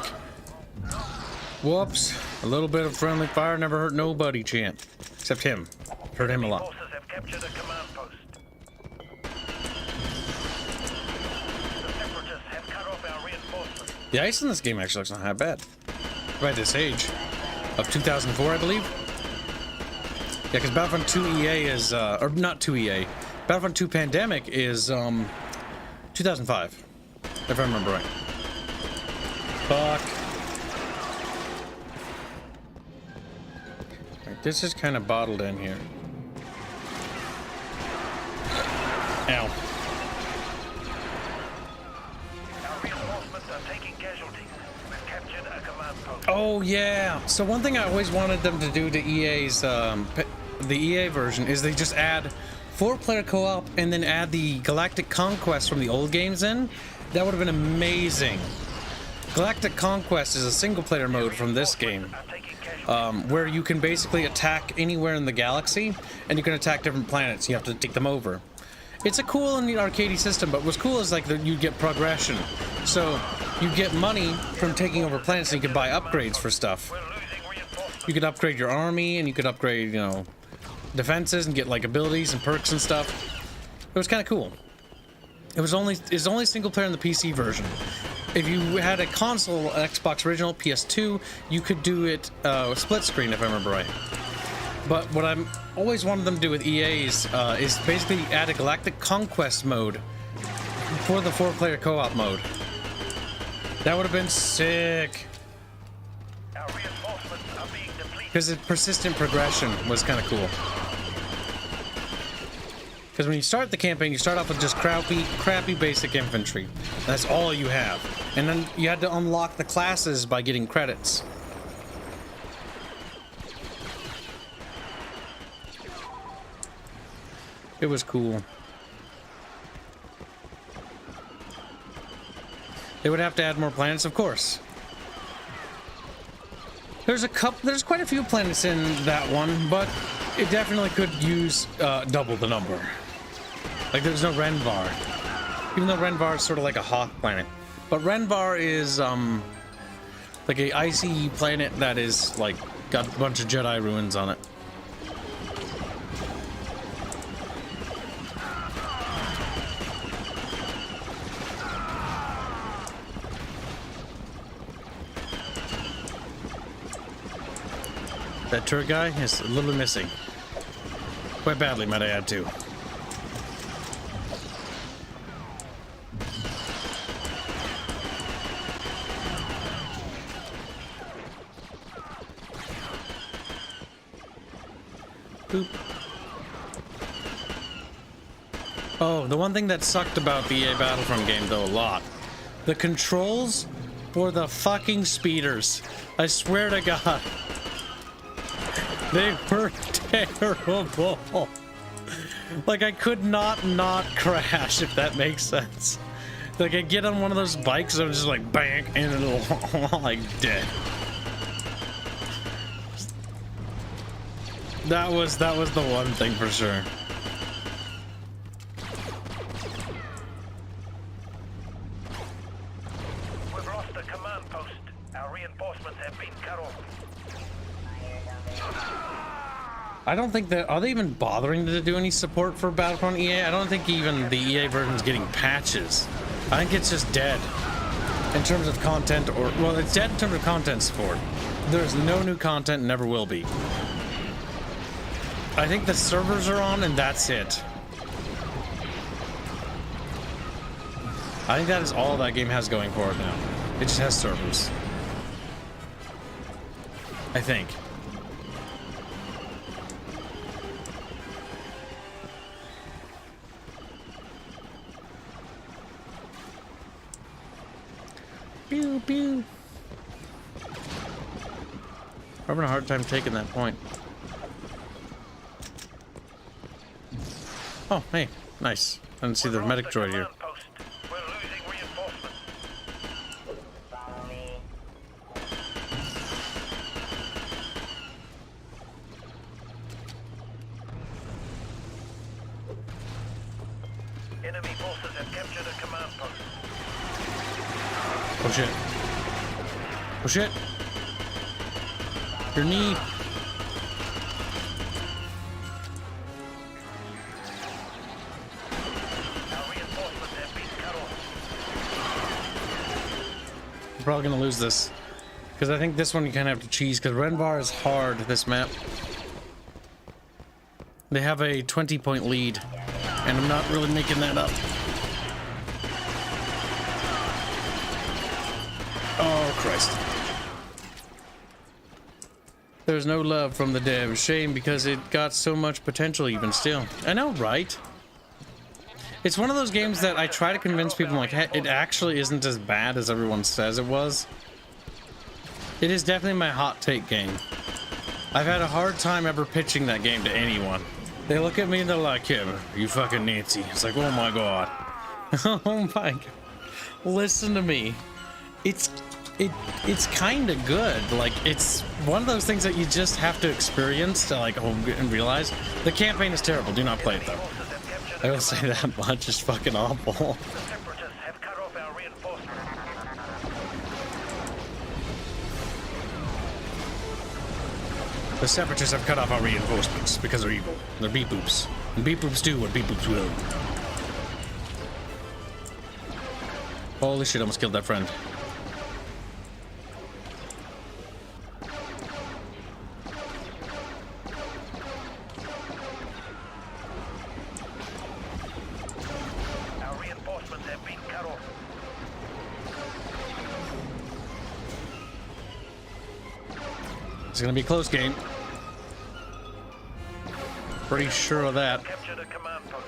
Whoops. A little bit of friendly fire never hurt nobody, champ. Except him. Hurt him a lot. Forces have captured a command post. The Separatists have cut off our reinforcements. The ice in this game actually looks not that bad. By this age. Of 2004, I believe. Yeah, because Battlefront 2 EA is, or not 2 EA. Battlefront 2 Pandemic is, 2005. If I remember right. Fuck. Right, this is kind of bottled in here. Ow. Our reinforcements are taking casualties. We've captured a command post. Oh yeah. So one thing I always wanted them to do to EA's, the EA version is they just add 4-player co-op and then add the Galactic Conquest from the old games in. That would have been amazing. Galactic Conquest is a single-player mode from this game, where you can basically attack anywhere in the galaxy, and you can attack different planets. You have to take them over. It's a cool and neat arcadey system, but what's cool is like that you get progression. So you get money from taking over planets, and you can buy upgrades for stuff. You could upgrade your army, and you could upgrade, you know, defenses and get like abilities and perks and stuff. It was kind of cool. It's only single player in the PC version. If you had a console, Xbox original, PS2, you could do it split screen, if I remember right. But what I'm always wanted them to do with EA's is basically add a Galactic Conquest mode for the 4-player co-op mode. That would have been sick. Because the persistent progression was kind of cool. Because when you start the campaign, you start off with just crappy basic infantry. That's all you have. And then you had to unlock the classes by getting credits. It was cool. They would have to add more planets, of course. There's quite a few planets in that one, but it definitely could use double the number. Like, there's no Renvar. Even though Renvar is sort of like a Hoth planet. But Renvar is, like a icy planet that is, like, got a bunch of Jedi ruins on it. That turret guy is a little bit missing. Quite badly, might I add, too. Boop. Oh, the one thing that sucked about the EA Battlefront game, though, a lot. The controls for the fucking speeders. I swear to God. They were terrible. Like, I could not crash, if that makes sense. Like, I get on one of those bikes, I'm just like, bang, and it'll, like, dead. That was the one thing for sure. We've lost the command post. Our reinforcements have been cut off. I don't think that, are they even bothering to do any support for Battlefront EA? I don't think even the EA version's getting patches. I think it's just dead in terms of content, or, well, it's dead in terms of content support. There's no new content, never will be. I think the servers are on and that's it. I think that is all that game has going for it now. It just has servers. I think. Pew pew. I'm having a hard time taking that point. Oh, hey, nice. I didn't see the medic droid here. Enemy forces have captured a command post. Oh shit. Oh shit. Your knee. Our reinforcements have been cut off. I'm probably gonna lose this. Because I think this one you kind of have to cheese, because Renvar is hard, this map. They have a 20-point lead, and I'm not really making that up. Oh, Christ. There's no love from the dev. Shame, because it got so much potential even still. I know, right? It's one of those games that I try to convince people, like, hey, it actually isn't as bad as everyone says it was. It is definitely my hot take game. I've had a hard time ever pitching that game to anyone. They look at me and they're like, yeah, you fucking Nancy. It's like, oh my god. Oh my god. Listen to me. It's kind of good. Like, it's one of those things that you just have to experience to, like, and realize. The campaign is terrible. Do not play it, though. I will say that much. It's fucking awful. The Separatists have cut off our reinforcements because they're evil. They're beep boops. And beep boops do what beep boops will. Holy shit, I almost killed that friend. Our reinforcements have been cut off. It's gonna be a close game. Pretty sure of that. Captured a command post.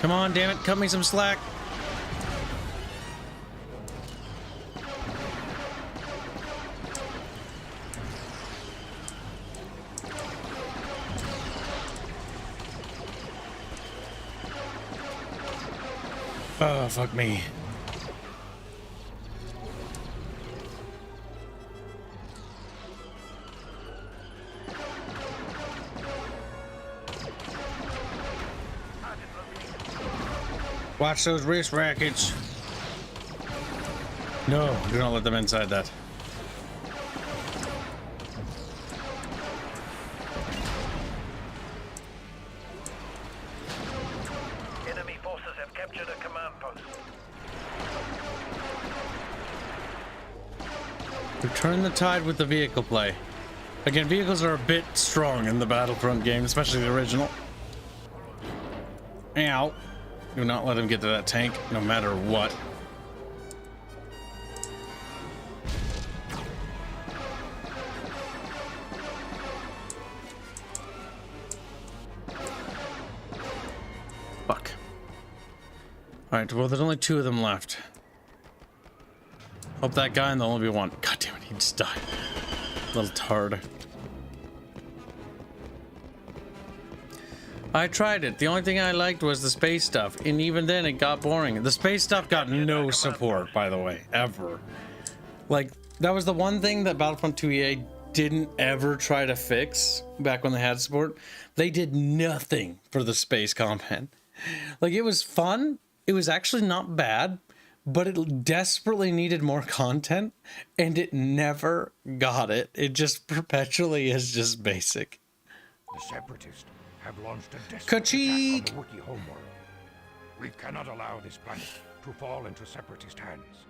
Come on, damn it, cut me some slack. Oh, fuck me. Watch those wrist rackets. No, do not let them inside that. Enemy forces have captured a command post. Return the tide with the vehicle play. Again, vehicles are a bit strong in the Battlefront game, especially the original. Ow. Do not let him get to that tank, no matter what. Fuck. Alright, well, there's only 2 of them left. Hope that guy and there'll only be 1. God damn it, he just died. Little tard. I tried it. The only thing I liked was the space stuff, and even then it got boring. The space stuff got no support, by the way, ever. Like, that was the one thing that Battlefront 2 EA didn't ever try to fix back when they had support. They did nothing for the space combat. Like, it was fun. It was actually not bad, but it desperately needed more content, and it never got it. It just perpetually is just basic. The Separatists have launched a desperate Ka-cheek! attack on the Wookiee homeworld. We cannot allow this planet to fall into Separatist hands.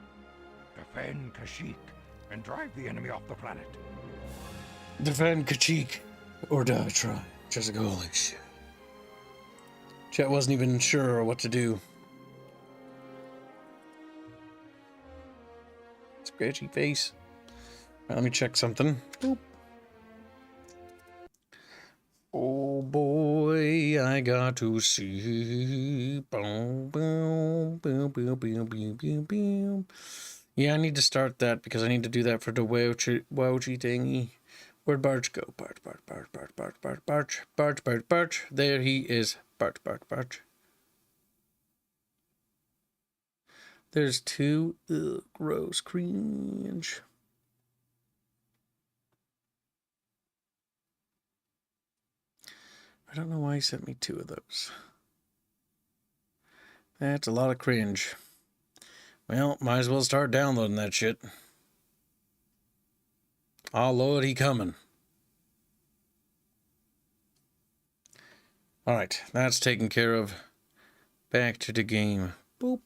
Defend Kashyyyk and drive the enemy off the planet. Defend Kashyyyk or die try. Just like, holy shit. Chet wasn't even sure what to do. Scratchy face. Right, let me check something. Boop. Oh boy, I got to see. Boom, boom, boom, boom, boom, boom, boom, boom. Yeah, I need to start that because I need to do that for the wouchy thingy. Where'd Barch go? Barch. There he is. Barch. There's two. Ugh, gross, cringe. I don't know why he sent me two of those. That's a lot of cringe. Well, might as well start downloading that shit. Oh, Lord, he coming. Alright, that's taken care of. Back to the game. Boop.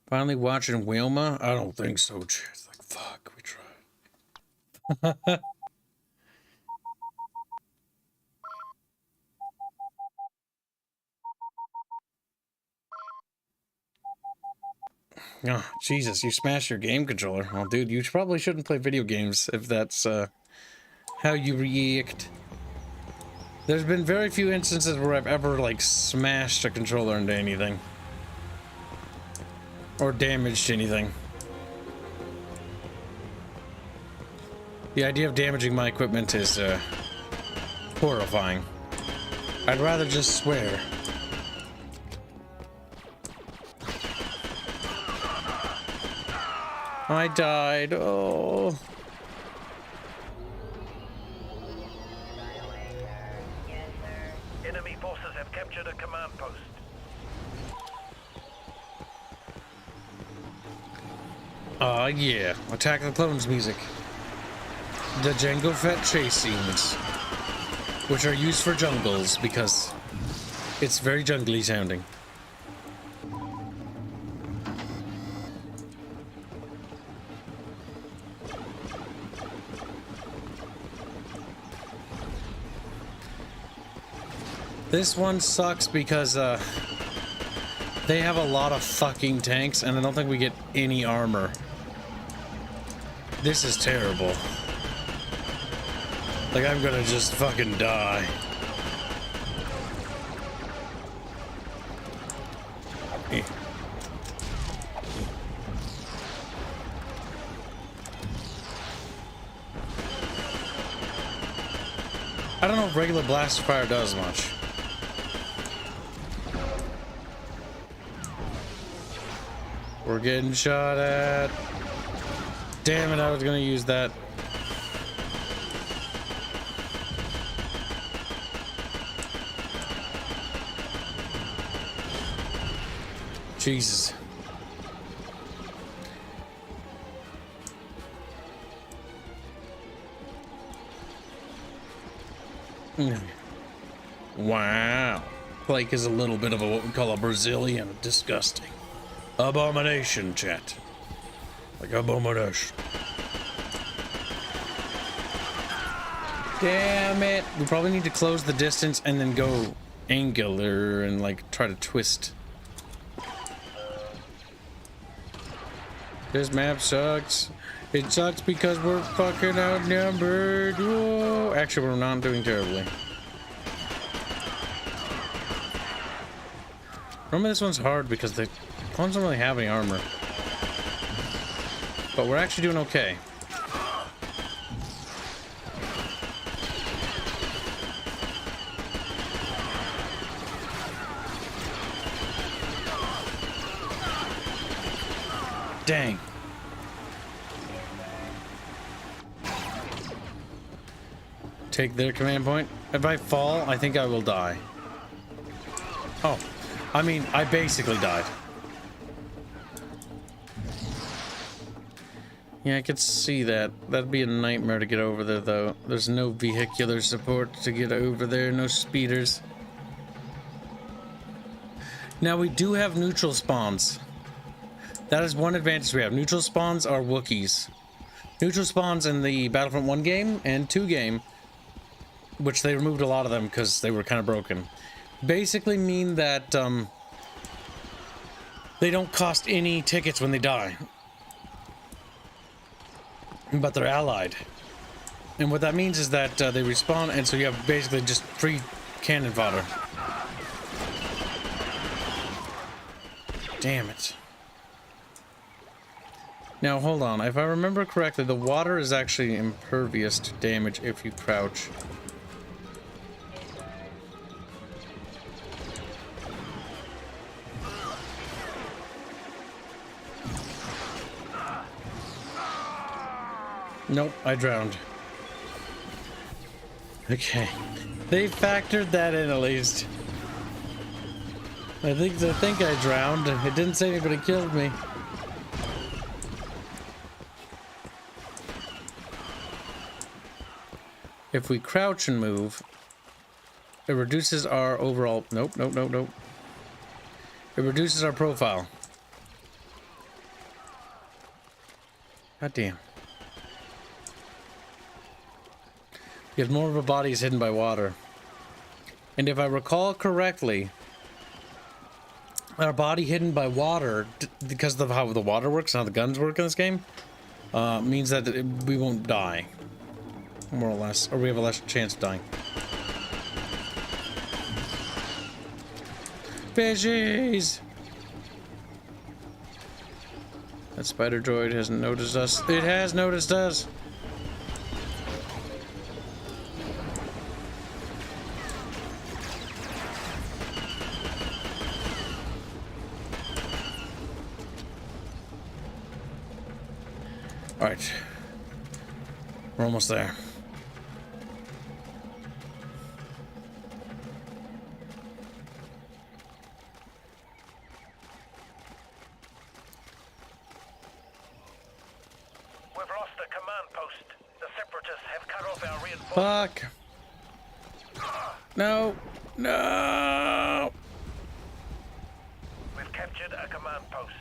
Finally watching Wilma? I don't think so. It's like, fuck, we tried. Oh, Jesus, you smashed your game controller. Well, dude, you probably shouldn't play video games if that's how you react. There's been very few instances where I've ever, like, smashed a controller into anything. Or damaged anything. The idea of damaging my equipment is horrifying. I'd rather just swear. I died. Oh. Enemy forces have captured a command post. Yeah. Attack of the Clones music. The Jango Fett chase scenes, which are used for jungles because it's very jungly sounding. This one sucks because they have a lot of fucking tanks and I don't think we get any armor. This is terrible. Like, I'm gonna just fucking die. I don't know if regular blast fire does much. We're getting shot at. Damn it, I was gonna use that. Jesus. Wow. Blake is a little bit of a what we call a Brazilian disgusting. Abomination, chat. Like abomination. Damn it. We probably need to close the distance and then go angular and like try to twist. This map sucks. It sucks because we're fucking outnumbered. Whoa. Actually, we're not doing terribly. Remember, this one's hard because the clones don't really have any armor. but we're actually doing okay. Dang. Take their command point. If I fall, I think I will die. Oh, I mean, I basically died. Yeah, I could see that. That'd be a nightmare to get over there, though. There's no vehicular support to get over there, no speeders. Now, we do have neutral spawns. That is one advantage we have. Neutral spawns are Wookiees. Neutral spawns in the Battlefront 1 game and 2 game, which they removed a lot of them because they were kind of broken, basically mean that they don't cost any tickets when they die. But they're allied. And what that means is that they respawn, and so you have basically just free cannon fodder. Damn it. Now, hold on. If I remember correctly, the water is actually impervious to damage if you crouch. Nope, I drowned. Okay. They factored that in at least. I think I drowned. It didn't say anybody killed me. If we crouch and move, it reduces our overall... Nope. It reduces our profile. God damn. Because more of a body is hidden by water. And if I recall correctly, our body hidden by water, because of how the water works and how the guns work in this game, means that we won't die. More or less. Or we have a less chance of dying. Fishies! That spider droid hasn't noticed us. It has noticed us! Alright. We're almost there. We've lost the command post. The Separatists have cut off our reinforcements. Fuck! No! No! We've captured a command post.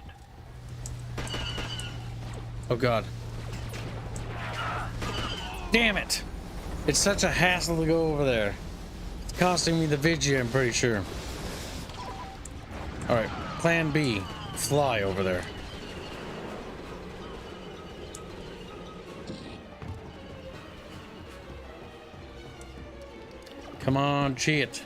Oh god. Damn it! It's such a hassle to go over there. It's costing me the Vigia, I'm pretty sure. Alright, plan B. Fly over there. Come on, cheat.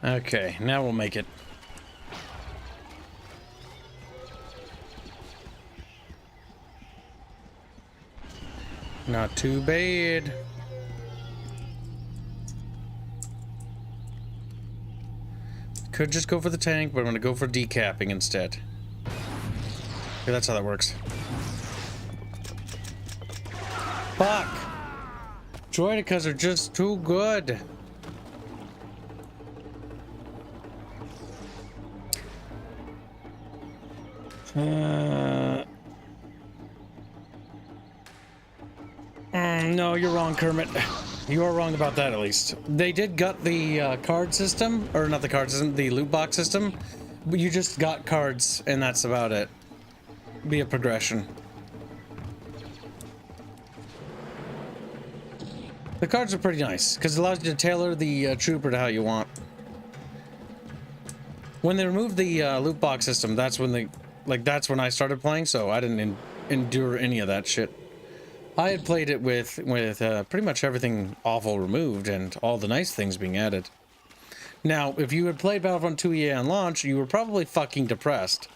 Okay, now we'll make it. Not too bad. Could just go for the tank, but I'm gonna go for decapping instead. Okay, that's how that works. Fuck! Droidicas are just too good. No, you're wrong, Kermit. You are wrong about that, at least. They did gut the card system, or not the card system, the loot box system, but you just got cards, and that's about it. Be a progression. The cards are pretty nice, because it allows you to tailor the trooper to how you want. When they removed the loot box system, that's when that's when I started playing, so I didn't endure any of that shit. I had played it with pretty much everything awful removed and all the nice things being added. Now, if you had played Battlefront 2 EA on launch, you were probably fucking depressed.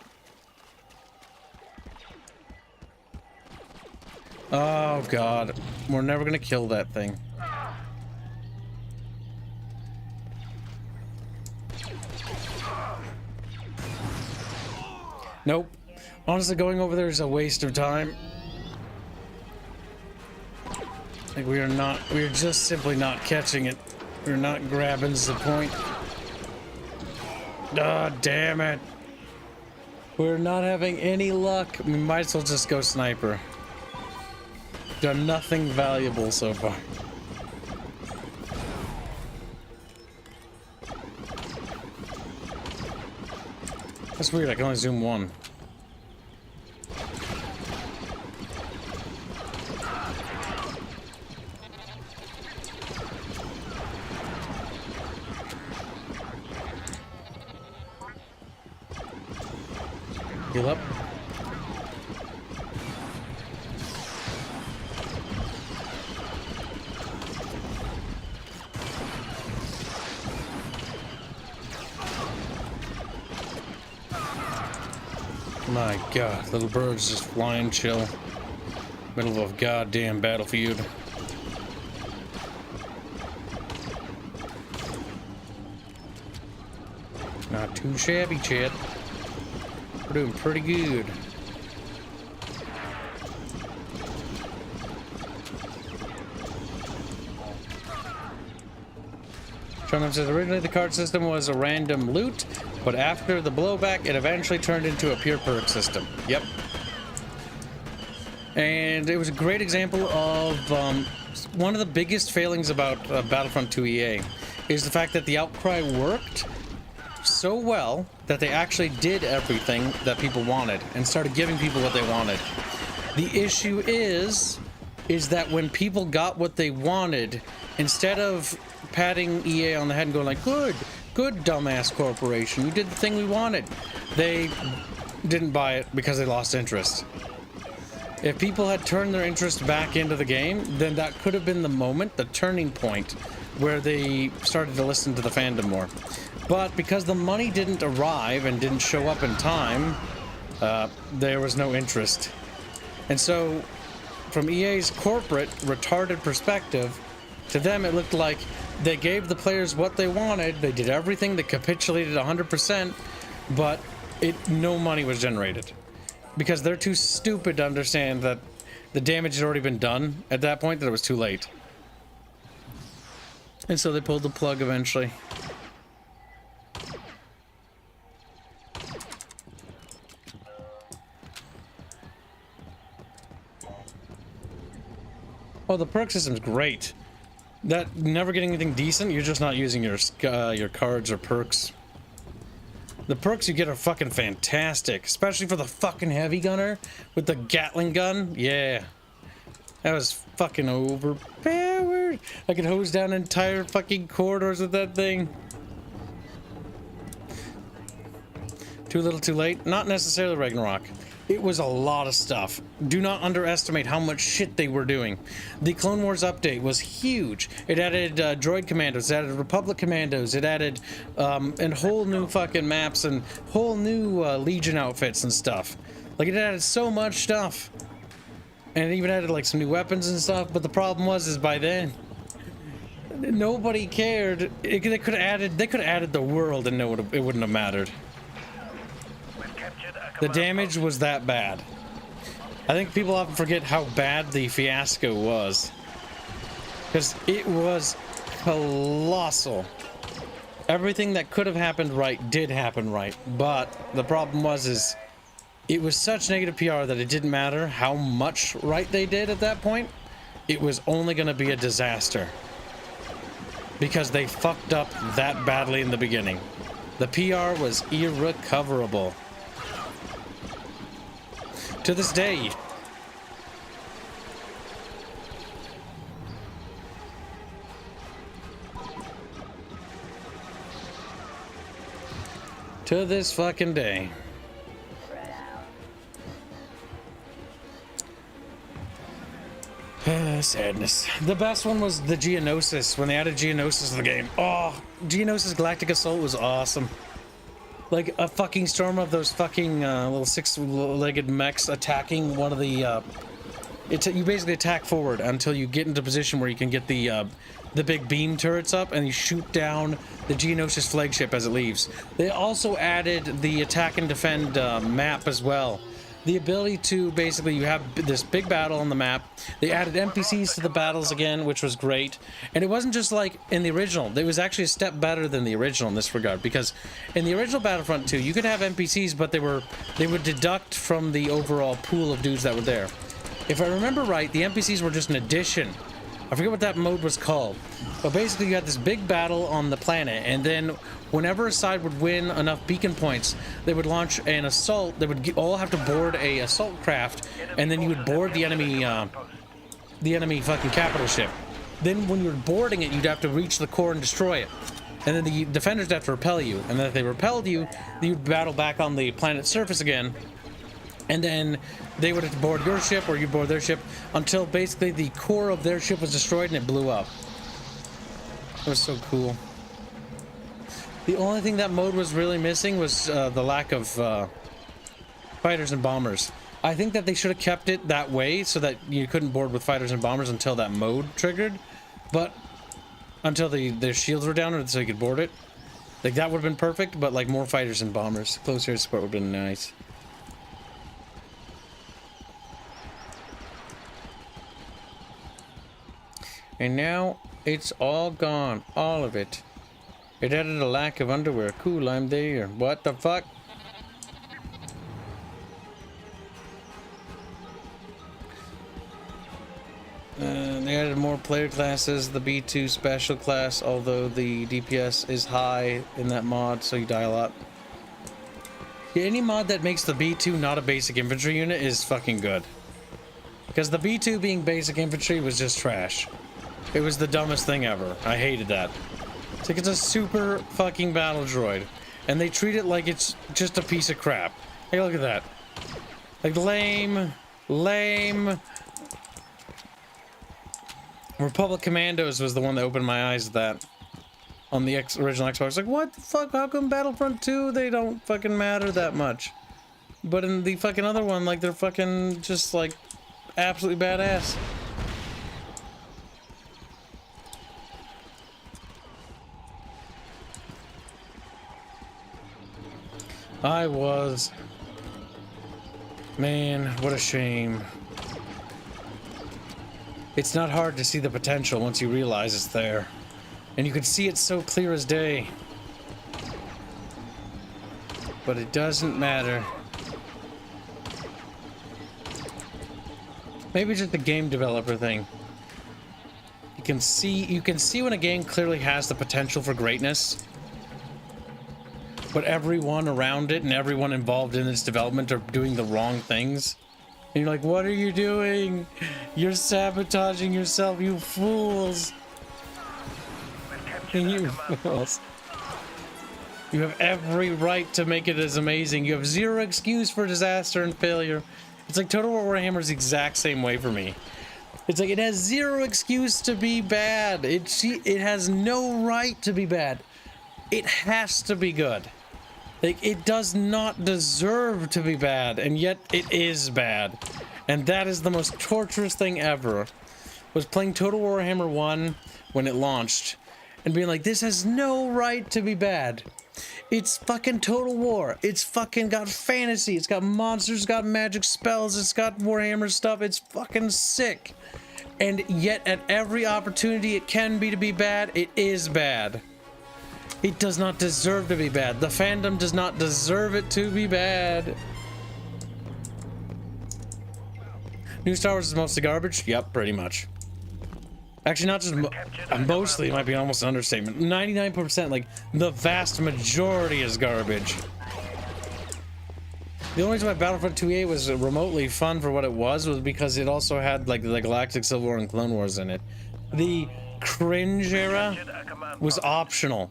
Oh god, we're never gonna kill that thing. Nope. Honestly, going over there is a waste of time. Like, we're just simply not catching it. We're not grabbing the point. Ah, damn it. We're not having any luck. We might as well just go sniper. Done nothing valuable so far. That's weird, I can only zoom one. Heal up. My god, little birds just flying chill. Middle of a goddamn battlefield. Not too shabby, Chad. We're doing pretty good. Trump says originally the card system was a random loot, but after the blowback, it eventually turned into a pure perk system. Yep. And it was a great example of one of the biggest failings about Battlefront 2 EA is the fact that the outcry worked so well that they actually did everything that people wanted and started giving people what they wanted. The issue is that when people got what they wanted, instead of patting EA on the head and going like, good dumbass corporation, you did the thing we wanted, they didn't buy it because they lost interest. If people had turned their interest back into the game, then that could have been the moment, the turning point, where they started to listen to the fandom more. But because the money didn't arrive and didn't show up in time, there was no interest. And so, from EA's corporate, retarded perspective, to them it looked like they gave the players what they wanted, they did everything, they capitulated 100%, but no money was generated. Because they're too stupid to understand that the damage had already been done at that point, that it was too late. And so they pulled the plug eventually. Oh, the perk system's great. That never getting anything decent, you're just not using your cards or perks. The perks you get are fucking fantastic, especially for the fucking heavy gunner with the Gatling gun. Yeah, that was fucking overpowered. I could hose down entire fucking corridors with that thing. Too little, too late. Not necessarily Ragnarok. It was a lot of stuff. Do not underestimate how much shit they were doing. The Clone Wars update was huge. It added droid commandos, it added Republic commandos, it added and whole new fucking maps and whole new Legion outfits and stuff. Like, it added so much stuff. And it even added like some new weapons and stuff, but the problem was by then nobody cared. They could have added the world and it wouldn't have mattered. The damage was that bad. I think people often forget how bad the fiasco was. Because it was colossal. Everything that could have happened right did happen right. But the problem was it was such negative PR that it didn't matter how much right they did at that point. It was only going to be a disaster. Because they fucked up that badly in the beginning. The PR was irrecoverable. To this day. To this fucking day. Sadness. The best one was the Geonosis, when they added Geonosis to the game. Oh, Geonosis Galactic Assault was awesome. Like a fucking storm of those fucking little six-legged mechs attacking one of the... you basically attack forward until you get into a position where you can get the big beam turrets up and you shoot down the Geonosis flagship as it leaves. They also added the attack and defend map as well. The ability to basically, you have this big battle on the map. They added NPCs to the battles again, which was great. And it wasn't just like in the original. It was actually a step better than the original in this regard, because in the original Battlefront 2, you could have NPCs, but they would deduct from the overall pool of dudes that were there. If I remember right, the NPCs were just an addition. I forget what that mode was called. But basically, you had this big battle on the planet, and then whenever a side would win enough beacon points, they would launch an assault. They would all have to board a assault craft, and then you would board the enemy fucking capital ship. Then when you're boarding it, you'd have to reach the core and destroy it. And then the defenders would have to repel you. And then if they repelled you, you'd battle back on the planet's surface again. And then they would have to board your ship, or you board their ship, until basically the core of their ship was destroyed and it blew up. It was so cool. The only thing that mode was really missing was the lack of fighters and bombers. I think that they should have kept it that way so that you couldn't board with fighters and bombers until that mode triggered. But until their shields were down, or so you could board it. Like, that would have been perfect, but like more fighters and bombers. Close air support would have been nice. And now it's all gone, all of it. It added a lack of underwear. Cool, I'm there. What the fuck? They added more player classes. The B2 special class, although the DPS is high in that mod, so you die a lot. Yeah, any mod that makes the B2 not a basic infantry unit is fucking good. Because the B2 being basic infantry was just trash. It was the dumbest thing ever. I hated that. It's like it's a super fucking battle droid. And they treat it like it's just a piece of crap. Hey, look at that. Like, lame. Lame. Republic Commandos was the one that opened my eyes to that. On the original Xbox. Like, what the fuck? How come Battlefront 2, they don't fucking matter that much? But in the fucking other one, like, they're fucking just, like, absolutely badass. Man, what a shame. It's not hard to see the potential once you realize it's there. And you can see it so clear as day. But it doesn't matter. Maybe just the game developer thing. You can see when a game clearly has the potential for greatness. But everyone around it and everyone involved in its development are doing the wrong things. And you're like, what are you doing? You're sabotaging yourself, you fools. And you fools. You have every right to make it as amazing. You have zero excuse for disaster and failure. It's like Total War Warhammer is the exact same way for me. It's like it has zero excuse to be bad. It has no right to be bad. It has to be good. Like, it does not deserve to be bad, and yet it is bad. And that is the most torturous thing ever. Was playing Total War Warhammer 1 when it launched, and being like, this has no right to be bad. It's fucking Total War. It's fucking got fantasy. It's got monsters, it's got magic spells, it's got Warhammer stuff. It's fucking sick. And yet, at every opportunity it can be to be bad, it is bad. It does not deserve to be bad. The fandom does not deserve it to be bad. New Star Wars is mostly garbage? Yep, pretty much. Actually, not just mostly, it might be almost an understatement. 99%, like, the vast majority is garbage. The only reason why Battlefront 2E was remotely fun for what it was because it also had, like, the Galactic Civil War and Clone Wars in it. The cringe era was optional.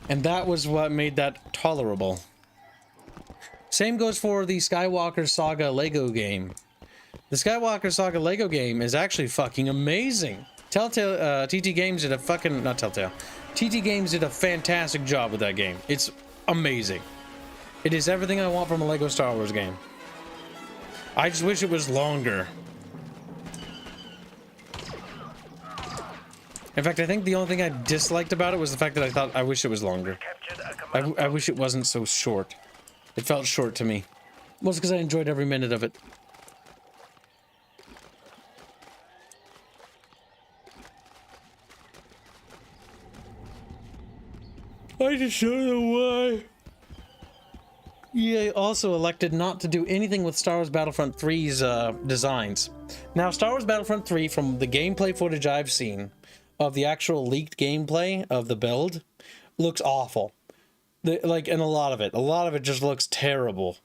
And that was what made that tolerable. Same goes for the Skywalker Saga Lego game. The Skywalker Saga Lego game is actually fucking amazing. Telltale, TT Games did a fucking, not Telltale, TT Games did a fantastic job with that game. It's amazing. It is everything I want from a Lego Star Wars game. I just wish it was longer. In fact, I think the only thing I disliked about it was the fact that I wish it was longer. I wish it wasn't so short. It felt short to me. Mostly because I enjoyed every minute of it. I just don't know why. EA also elected not to do anything with Star Wars Battlefront 3's designs. Now, Star Wars Battlefront 3, from the gameplay footage I've seen of the actual leaked gameplay of the build, looks awful. Like, and a lot of it just looks terrible.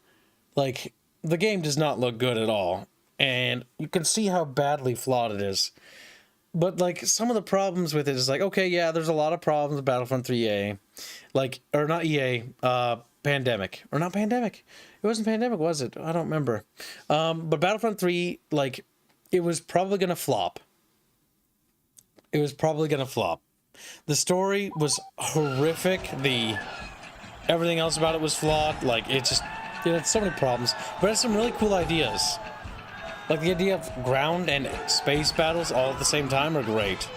Like, the game does not look good at all. And you can see how badly flawed it is. But, like, some of the problems with it is like, okay, yeah, there's a lot of problems with Battlefront 3 EA. Like, or not EA, Pandemic. Or not Pandemic. It wasn't Pandemic, was it? I don't remember. But Battlefront 3, like, it was probably going to flop. It was probably going to flop. The story was horrific. Everything else about it was flawed. Like, it just, it had so many problems. But it has some really cool ideas. Like, the idea of ground and space battles all at the same time are great.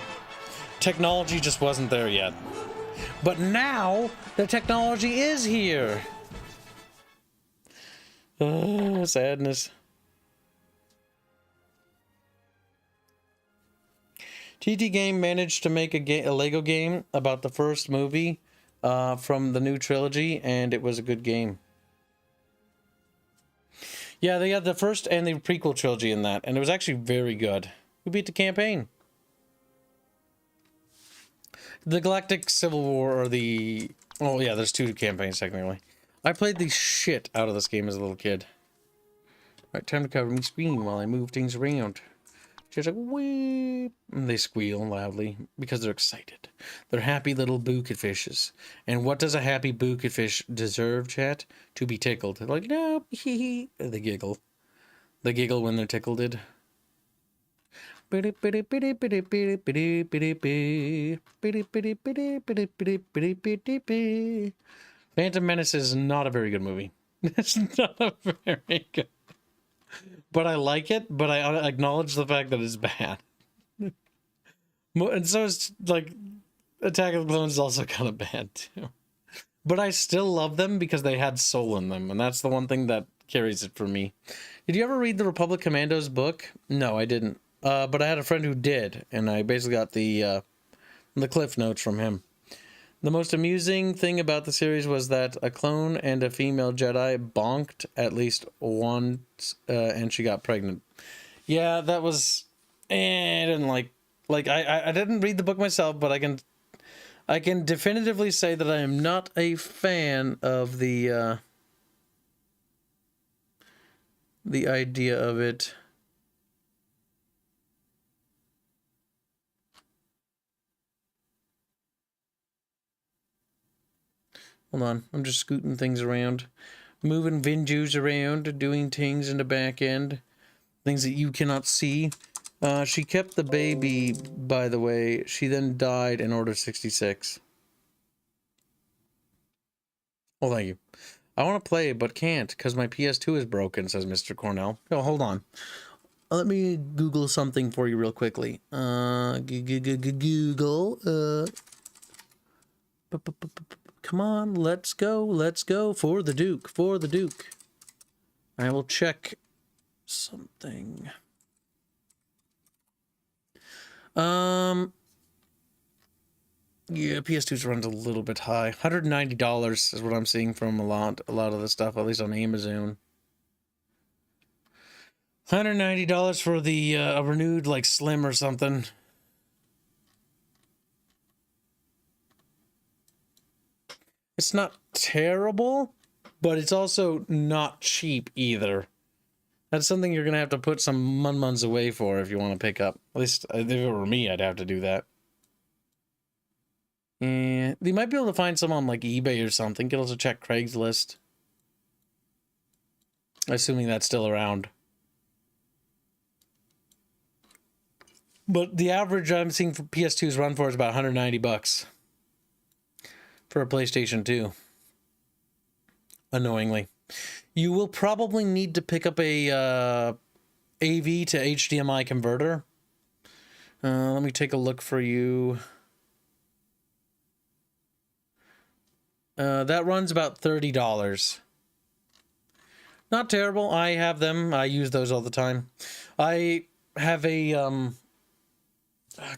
Technology just wasn't there yet. But now, the technology is here! Oh, sadness. TT Game managed to make a Lego game about the first movie from the new trilogy, and it was a good game. Yeah, they had the first and the prequel trilogy in that, and it was actually very good. Who beat the campaign? The Galactic Civil War, or the... Oh, yeah, there's two campaigns, technically. I played the shit out of this game as a little kid. Right, time to cover me screen while I move things around. Just like, wee, and they squeal loudly because they're excited. They're happy little bucket fishes. And what does a happy bucket fish deserve, chat? To be tickled. They're like, no, hee hee. They giggle. They giggle when they're tickled. Phantom Menace is not a very good movie. It's not a very good. But I like it, but I acknowledge the fact that it's bad. And so it's like Attack of the Clones is also kind of bad too. But I still love them because they had soul in them, and that's the one thing that carries it for me. Did you ever read the Republic Commandos book? No, I didn't. But I had a friend who did, and I basically got the cliff notes from him. The most amusing thing about the series was that a clone and a female Jedi bonked at least once, and she got pregnant. Yeah, that was... I didn't like... Like, I didn't read the book myself, but I can definitively say that I am not a fan of the idea of it. Hold on, I'm just scooting things around. Moving Vinjus around, doing things in the back end. Things that you cannot see. She kept the baby, by the way. She then died in Order 66. Oh, thank you. I want to play, but can't, because my PS2 is broken, says Mr. Cornell. Oh, hold on. Let me Google something for you real quickly. Google. Come on, let's go for the Duke, I will check something. Yeah, PS2's runs a little bit high. $190 is what I'm seeing from a lot of the stuff, at least on Amazon. $190 for the renewed like Slim or something. It's not terrible, but it's also not cheap either. That's something you're going to have to put some mun-muns away for if you want to pick up. At least, if it were me, I'd have to do that. And you might be able to find some on, like, eBay or something. You can also check Craigslist. Assuming that's still around. But the average I'm seeing for PS2's run for is about $190 for a PlayStation 2. Annoyingly. You will probably need to pick up a AV to HDMI converter. Let me take a look for you. That runs about $30. Not terrible. I have them. I use those all the time. I have a oh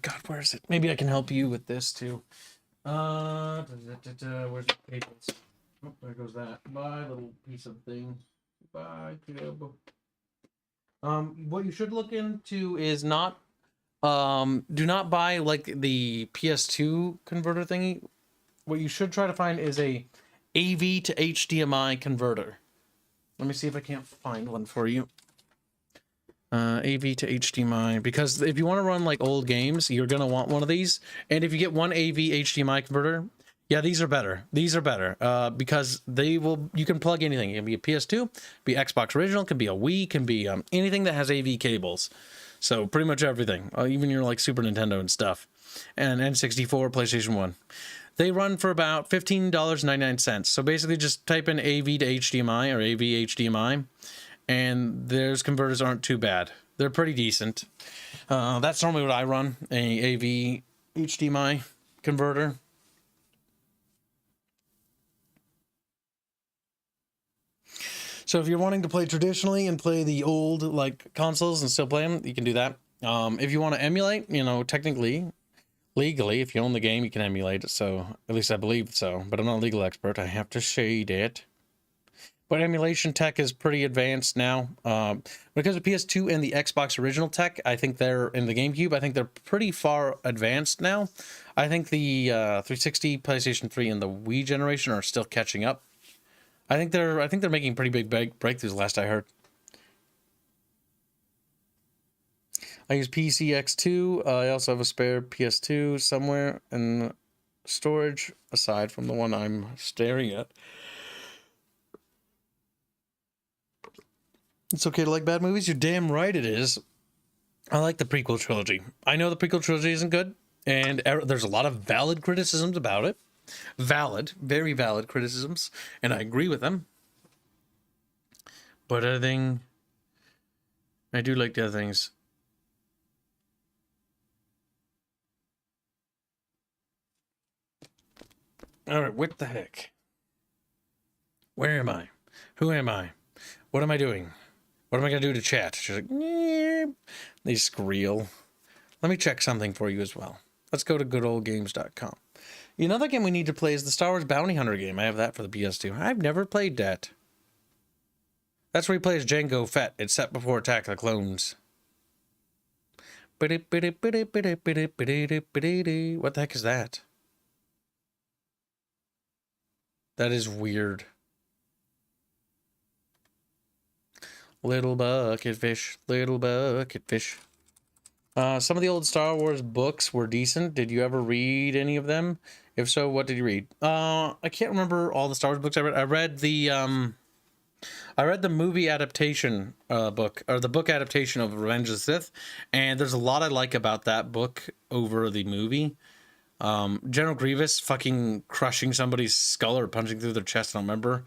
God, where is it? Maybe I can help you with this too. Where's the cables? Oh, there goes that. Bye, little piece of thing. Bye, Kib. What you should look into is not do not buy like the PS2 converter thingy. What you should try to find is a AV to HDMI converter. Let me see if I can't find one for you. AV to HDMI, because if you want to run like old games, you're gonna want one of these. And if you get one AV HDMI converter, yeah, these are better. These are better because they will. You can plug anything. It can be a PS2, be Xbox original, can be a Wii, can be anything that has AV cables. So pretty much everything, even your like Super Nintendo and stuff, and N64, PlayStation 1. They run for about $15.99. So basically just type in AV to HDMI or AV HDMI, and those converters aren't too bad. They're pretty decent. That's normally what I run, a AV HDMI converter. So if you're wanting to play traditionally and play the old like consoles and still play them, you can do that. If you want to emulate, you know, technically, legally, if you own the game, you can emulate it. So at least I believe so. But I'm not a legal expert. I have to say that. But emulation tech is pretty advanced now. Because of PS2 and the Xbox original tech, I think they're in the GameCube. I think they're pretty far advanced now. I think the 360, PlayStation 3, and the Wii generation are still catching up. I think they're making pretty big breakthroughs. Last I heard. I use PCX2. I also have a spare PS2 somewhere in storage, aside from the one I'm staring at. It's okay to like bad movies? You're damn right it is. I like the prequel trilogy. I know the prequel trilogy isn't good, and there's a lot of valid criticisms about it. Valid, very valid criticisms, and I agree with them. But I think I do like the other things. All right, what the heck? Where am I? Who am I? What am I doing? What am I going to do to chat? She's like, "Nyeh." They squeal. Let me check something for you as well. Let's go to goodoldgames.com. Another game we need to play is the Star Wars Bounty Hunter game. I have that for the PS2. I've never played that. That's where he plays Jango Fett. It's set before Attack of the Clones. What the heck is that? That is weird. Little bucket fish, little bucket fish. Some of the old Star Wars books were decent. Did you ever read any of them? If so, what did you read? I can't remember all the Star Wars books I read. I read the movie adaptation book, or the book adaptation of Revenge of the Sith, and there's a lot I like about that book over the movie. General Grievous fucking crushing somebody's skull or punching through their chest, I don't remember,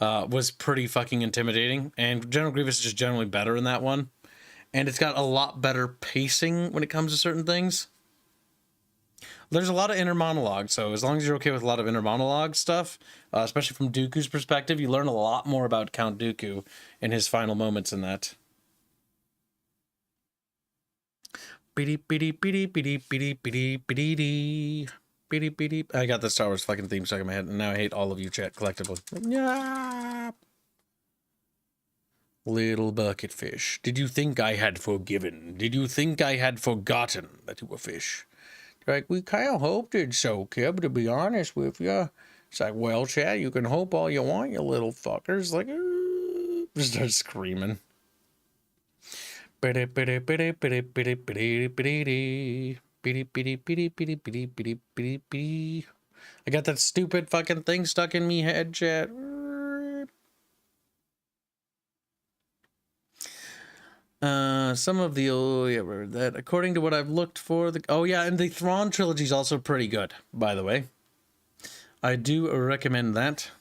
was pretty fucking intimidating, and General Grievous is just generally better in that one. And it's got a lot better pacing when it comes to certain things. There's a lot of inner monologue, so as long as you're okay with a lot of inner monologue stuff, especially from Dooku's perspective, you learn a lot more about Count Dooku in his final moments in that. I got the Star Wars fucking theme stuck in my head, and now I hate all of you chat collectively. Yeah. Little bucket fish. Did you think I had forgiven? Did you think I had forgotten that you were fish? They're like, we kind of hoped it so, Kib, to be honest with you. It's like, well, Chad, you can hope all you want, you little fuckers. Like, just start screaming. I got that stupid fucking thing stuck in me head, Chad. Some of the that according to what I've looked for, and the Thrawn trilogy is also pretty good, by the way. I do recommend that.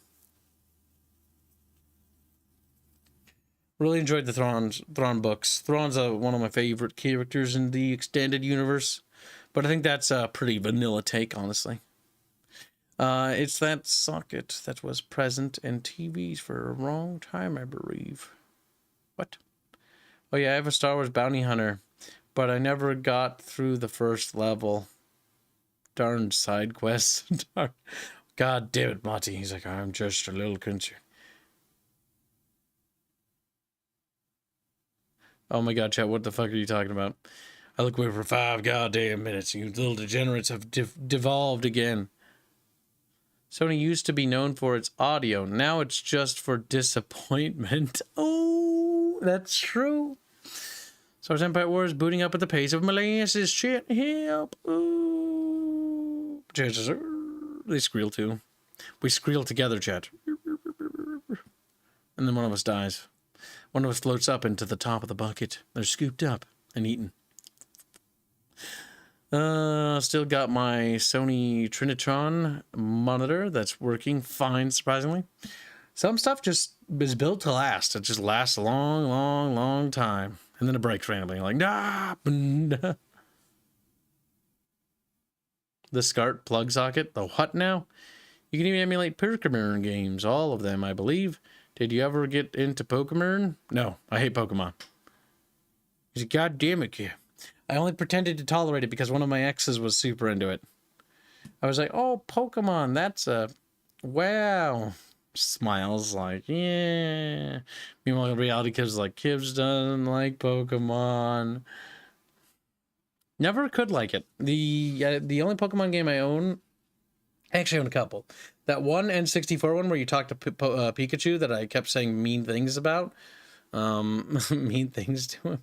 Really enjoyed the Thrawn books. Thrawn's one of my favorite characters in the extended universe, but I think that's a pretty vanilla take, honestly. It's that socket that was present in TVs for a long time, I believe. What? Oh yeah, I have a Star Wars bounty hunter, but I never got through the first level. Darn side quests. God damn it, Monty. He's like, I'm just a little concerned. Oh my god, chat, what the fuck are you talking about? I look away for 5 goddamn minutes. You little degenerates have devolved again. Sony used to be known for its audio. Now it's just for disappointment. Oh, that's true. Star Wars Empire Wars booting up at the pace of molasses. Shit, help. Ooh. They squeal too. We squeal together, chat. And then one of us dies. One of us floats up into the top of the bucket. They're scooped up and eaten. Still got my Sony Trinitron monitor that's working fine, surprisingly. Some stuff just is built to last. It just lasts a long, long, long time. And then it breaks randomly. Like, nah. The SCART plug socket. The what now? You can even emulate Pokemon games. All of them, I believe. Did you ever get into Pokemon? No, I hate Pokemon. He's like, God damn it, kid. I only pretended to tolerate it because one of my exes was super into it. I was like, oh, Pokemon, that's a... Wow. Smiles like, yeah. Meanwhile, reality Kibs like, Kibs doesn't like Pokemon. Never could like it. The only Pokemon game I own... I actually own a couple. That one N64 one where you talk to Pikachu that I kept saying mean things about. Mean things to him.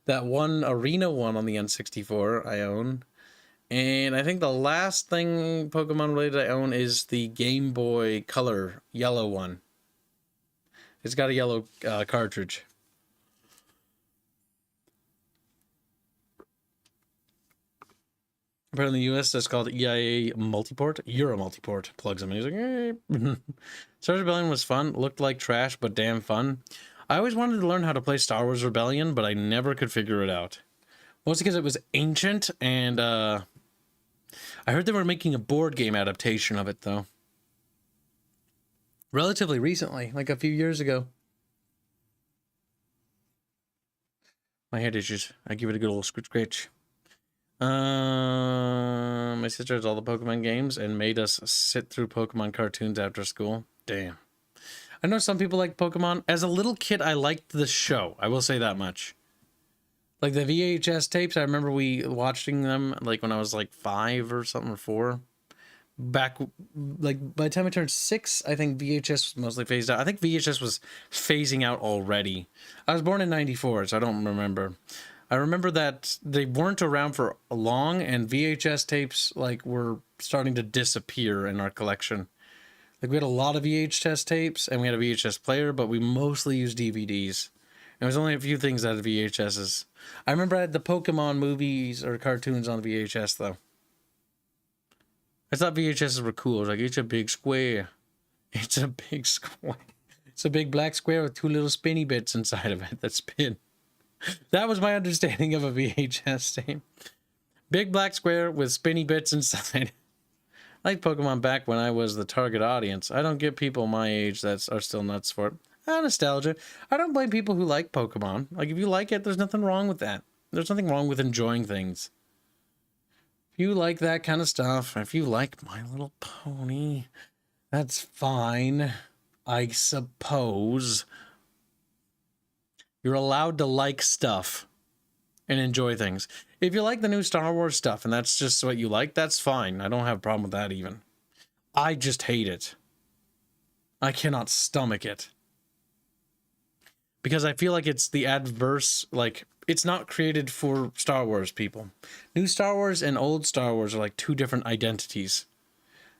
That one arena one on the N64 I own. And I think the last thing Pokemon related I own is the Game Boy Color yellow one. It's got a yellow cartridge. Apparently in the US that's called EIA Multiport. Euro Multiport. Plugs in. He's like, eh. Star Wars Rebellion was fun. Looked like trash, but damn fun. I always wanted to learn how to play Star Wars Rebellion, but I never could figure it out. Mostly because it was ancient, and I heard they were making a board game adaptation of it, though. Relatively recently, like a few years ago. My head itches. I give it a good old scratch. My sister has all the Pokemon games and made us sit through Pokemon cartoons after school. Damn. I know some people like Pokemon. As a little kid, I liked the show. I will say that much. Like the VHS tapes, I remember watching them like when I was like 5 or something, or 4. Back, like by the time I turned 6, I think VHS was mostly phased out. I think VHS was phasing out already. I was born in 94, so I don't remember. I remember that they weren't around for long, and VHS tapes like were starting to disappear in our collection. Like we had a lot of VHS tapes, and we had a VHS player, but we mostly used DVDs. There was only a few things that had VHSs. I remember I had the Pokemon movies or cartoons on VHS, though. I thought VHSs were cool. I was like, it's a big square. It's a big square. It's a big black square with 2 little spinny bits inside of it that spin. That was my understanding of a VHS tape. Big black square with spinny bits inside. I like Pokemon back when I was the target audience. I don't get people my age that are still nuts for it. Nostalgia. I don't blame people who like Pokemon. Like, if you like it, there's nothing wrong with that. There's nothing wrong with enjoying things. If you like that kind of stuff, if you like My Little Pony, that's fine, I suppose. You're allowed to like stuff and enjoy things. If you like the new Star Wars stuff and that's just what you like, that's fine. I don't have a problem with that even. I just hate it. I cannot stomach it. Because I feel like it's the adverse, like, it's not created for Star Wars people. New Star Wars and old Star Wars are like 2 different identities.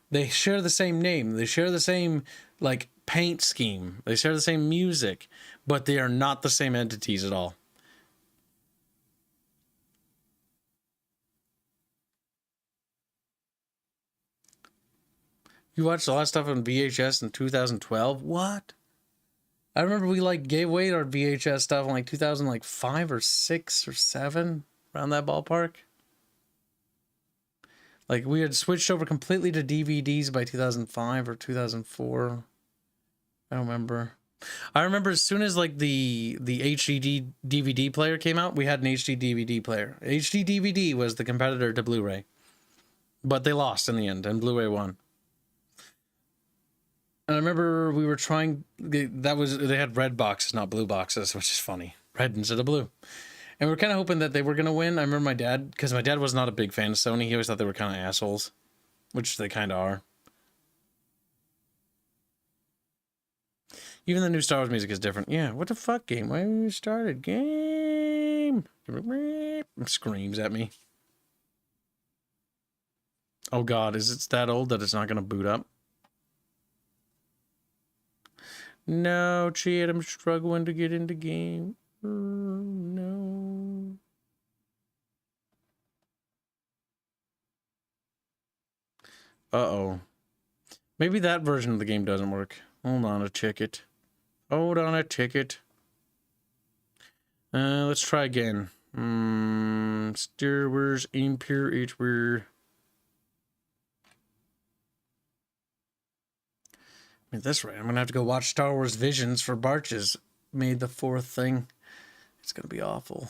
They share the same name. They share the same, like, paint scheme. They share the same music. But they are not the same entities at all. You watched a lot of stuff on VHS in 2012? What? I remember we like gave away our VHS stuff in like 2005 or 6 or 7, around that ballpark. Like we had switched over completely to DVDs by 2005 or 2004. I don't remember. I remember as soon as like the HD DVD player came out, we had an HD DVD player. HD DVD was the competitor to Blu-ray. But they lost in the end, and Blu-ray won. And I remember we were trying, they had red boxes, not blue boxes, which is funny. Red instead of blue. And we were kind of hoping that they were going to win. I remember my dad, because my dad was not a big fan of Sony. He always thought they were kind of assholes, which they kind of are. Even the new Star Wars music is different. Yeah, what the fuck, game? Why haven't you started? Game! Screams at me. Oh god, is it that old that it's not going to boot up? No, Chad, I'm struggling to get into game. No. Uh-oh. Maybe that version of the game doesn't work. Hold on a ticket. Hold on a ticket. Let's try again. Steer, where's Impure H-where? That's right. I'm going to have to go watch Star Wars Visions for Barches. Made the 4th thing. It's going to be awful.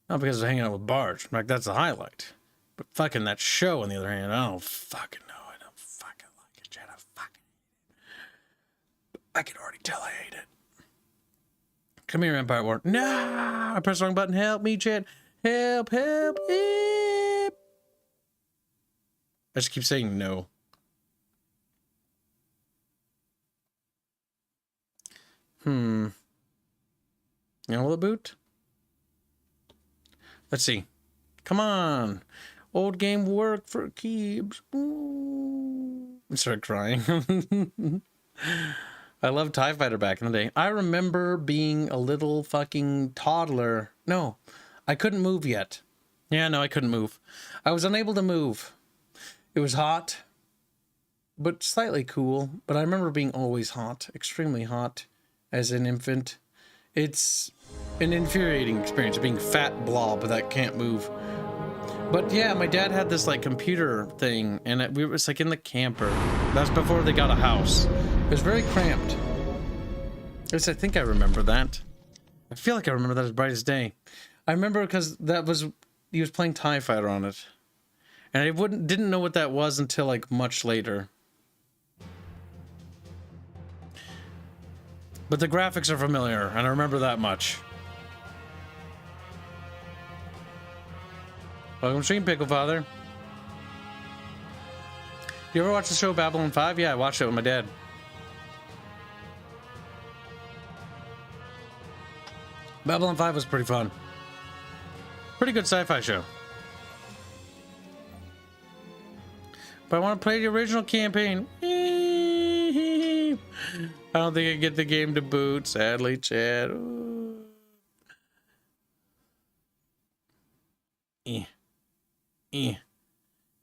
Not because of hanging out with Barch. In fact, that's the highlight. But fucking that show, on the other hand, I don't fucking know. I don't fucking like it, Chad. I can already tell I hate it. Come here, Empire War. No! I pressed the wrong button. Help me, Chad. Help, help, help. I just keep saying no. Now will it boot? Let's see. Come on. Old game work for Kibs. I started crying. I loved TIE Fighter back in the day. I remember being a little fucking toddler. No, I couldn't move yet. Yeah, no, I couldn't move. I was unable to move. It was hot, but slightly cool. But I remember being always hot, extremely hot. As an infant, it's an infuriating experience of being fat blob that can't move. But yeah, my dad had this like computer thing, and it was like in the camper. That's before they got a house. It was very cramped. At least I think I remember that. I feel like I remember that as bright as day. I remember because he was playing TIE Fighter on it, and I didn't know what that was until like much later. But the graphics are familiar, and I remember that much. Welcome to stream, Pickle Father. You ever watch the show Babylon 5? Yeah, I watched it with my dad. Babylon 5 was pretty fun. Pretty good sci-fi show. But I want to play the original campaign. I don't think I get the game to boot, sadly, Chad.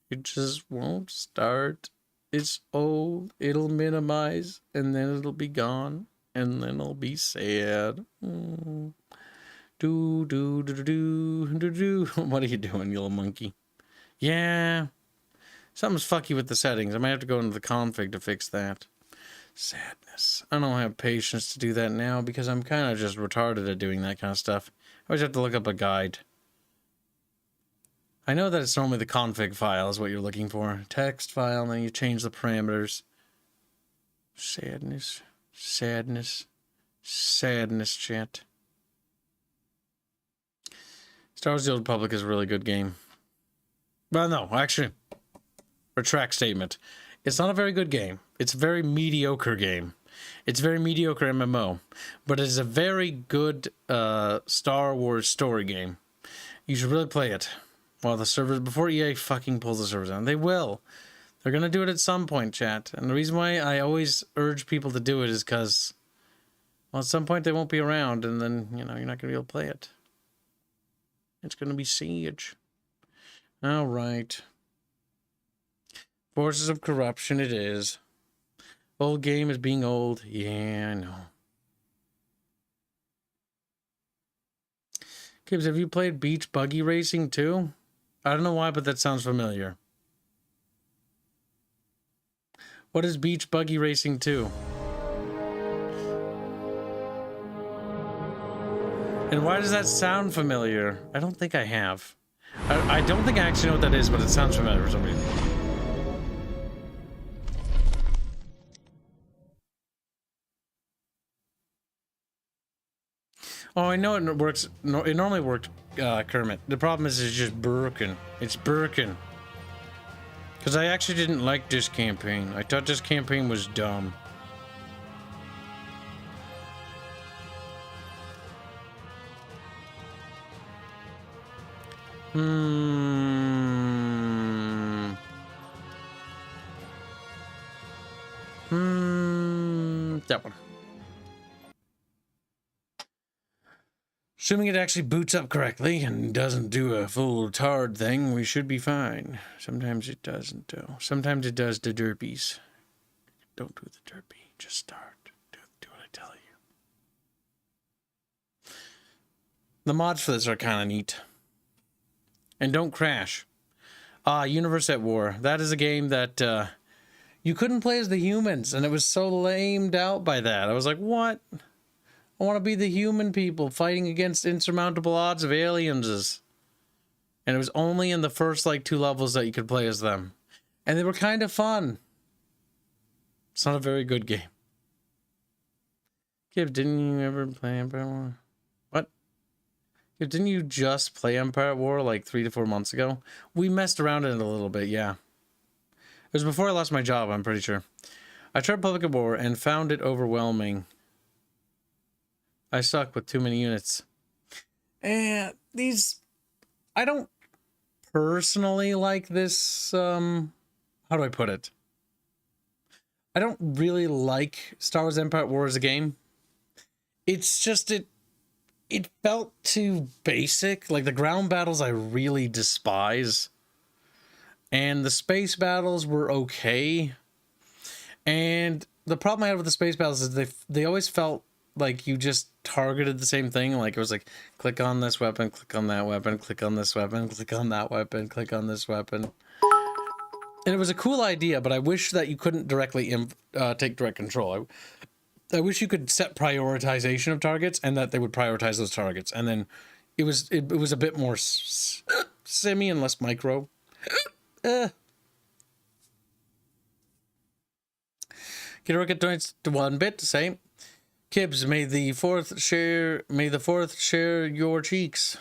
It just won't start. It's old. It'll minimize, and then it'll be gone, and then I'll be sad. Do. What are you doing, you little monkey? Yeah. Something's fucky with the settings. I might have to go into the config to fix that. Sadness. I don't have patience to do that now because I'm kind of just retarded at doing that kind of stuff. I always have to look up a guide. I know that it's normally the config file is what you're looking for. Text file, and then you change the parameters. Sadness. Sadness. Sadness, chat. Star Wars The Old Republic is a really good game. Well, no, actually, retract statement. It's not a very good game. It's a very mediocre game. It's a very mediocre MMO. But it's a very good Star Wars story game. You should really play it. While the servers, before EA fucking pulls the servers down. They will. They're going to do it at some point, chat. And the reason why I always urge people to do it is because, well, at some point they won't be around, and then, you know, you're not going to be able to play it. It's going to be Siege. All right. Forces of corruption it is. Old game is being old. Yeah, I know. Kibs, have you played Beach Buggy Racing too? I don't know why, but that sounds familiar. What is Beach Buggy Racing 2? And why does that sound familiar? I don't think I have. I don't think I actually know what that is, but it sounds familiar for some reason. Oh, I know it works. It normally worked, Kermit. The problem is it's just broken. It's broken. Because I actually didn't like this campaign. I thought this campaign was dumb. That one. Assuming it actually boots up correctly and doesn't do a full tard thing, we should be fine. Sometimes it doesn't, though. Sometimes it does the derpies. Don't do the derpy. Just start. Do what I tell you. The mods for this are kind of neat. And don't crash. Universe at War. That is a game that you couldn't play as the humans, and it was so lamed out by that. I was like, what? I want to be the human people fighting against insurmountable odds of aliens. And it was only in the first, like, 2 levels that you could play as them. And they were kind of fun. It's not a very good game. Kib, didn't you ever play Empire at War? What? Kib, didn't you just play Empire at War, like, 3 to 4 months ago? We messed around in it a little bit, yeah. It was before I lost my job, I'm pretty sure. I tried Public at War and found it overwhelming. I suck with too many units. And these... I don't personally like this, how do I put it? I don't really like Star Wars Empire at War as a game. It's just, it felt too basic. Like, the ground battles I really despise. And the space battles were okay. And the problem I had with the space battles is they always felt like you just targeted the same thing. Like, it was like, click on this weapon, click on that weapon, click on this weapon, click on that weapon, click on this weapon. And it was a cool idea, but I wish that you couldn't directly take direct control. I wish you could set prioritization of targets and that they would prioritize those targets. And then it was a bit more semi and less micro. Get a rocket donates to 1 bit to say, Kibs, may the fourth share your cheeks.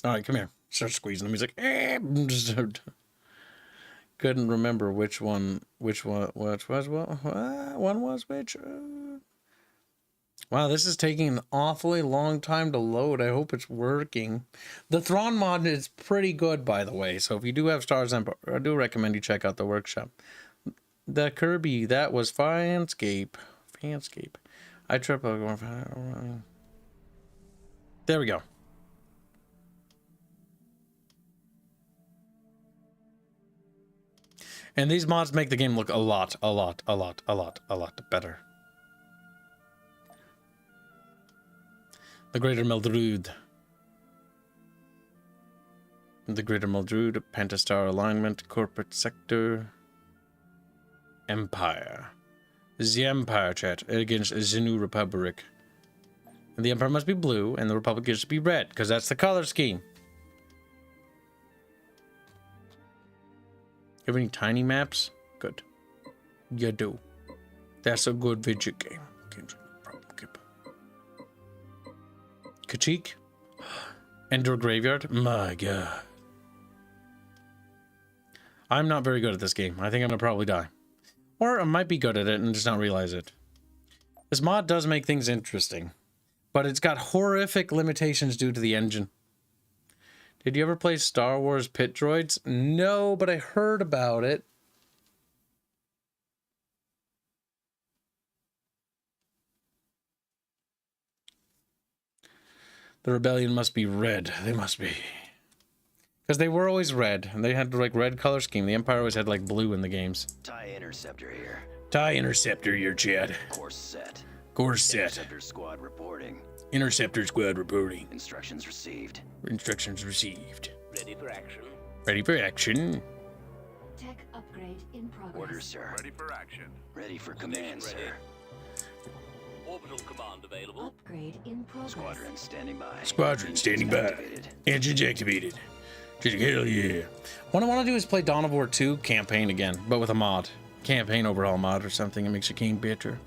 All right, come here. Start squeezing the music. Couldn't remember which one was which. Wow, this is taking an awfully long time to load. I hope it's working. The Thrawn mod is pretty good, by the way. So if you do have Star Wars Empire, I do recommend you check out the workshop. The Kirby, that was Fanscape. I trip over. There we go. And these mods make the game look a lot better. The Greater Meldrude. The Greater Meldrude, Pentastar Alignment, Corporate Sector, Empire. This is the Empire, chat, against the New Republic. And the Empire must be blue, and the Republic is to be red, because that's the color scheme. You have any tiny maps? Good. You do. That's a good video game. Kashyyyk? Endor Graveyard? My god. I'm not very good at this game. I think I'm gonna probably die. Or I might be good at it and just not realize it. This mod does make things interesting. But it's got horrific limitations due to the engine. Did you ever play Star Wars Pit Droids? No, but I heard about it. The rebellion must be red. They must be. Because they were always red, and they had like red color scheme. The Empire always had like blue in the games. TIE Interceptor here. TIE Interceptor here, Chad. Course set. Course set. Interceptor squad reporting. Interceptor squad reporting. Instructions received. Instructions received. Ready for action. Ready for action. Tech upgrade in progress. Orders, sir. Ready for action. Ready for command, sir. Orbital command available. Upgrade in progress. Squadron standing by. Squadron standing by. Engines activated. Hell yeah. What I want to do is play Dawn of War 2 campaign again, but with a mod. Campaign overhaul mod or something. It makes your game better.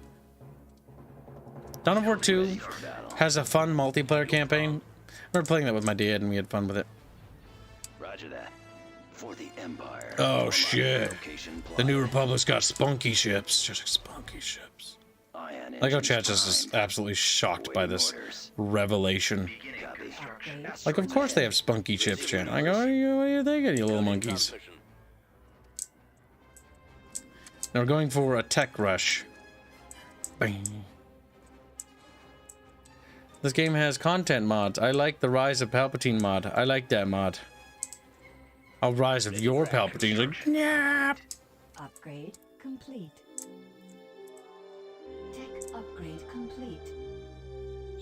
Dawn of War 2 has a fun multiplayer campaign. I remember playing that with my dad and we had fun with it. Roger that. For the Empire. Oh shit. The New Republic's got spunky ships. Just like spunky ships. Like how chat just is absolutely shocked by this revelation. Like, of course they have spunky ships, chat. I go, what do you thinking, you little monkeys? Now we're going for a tech rush. Bang. This game has content mods. I like the Rise of Palpatine mod. I like that mod. I'll Rise of your Palpatine. Like, yeah. Upgrade complete. Tech upgrade complete.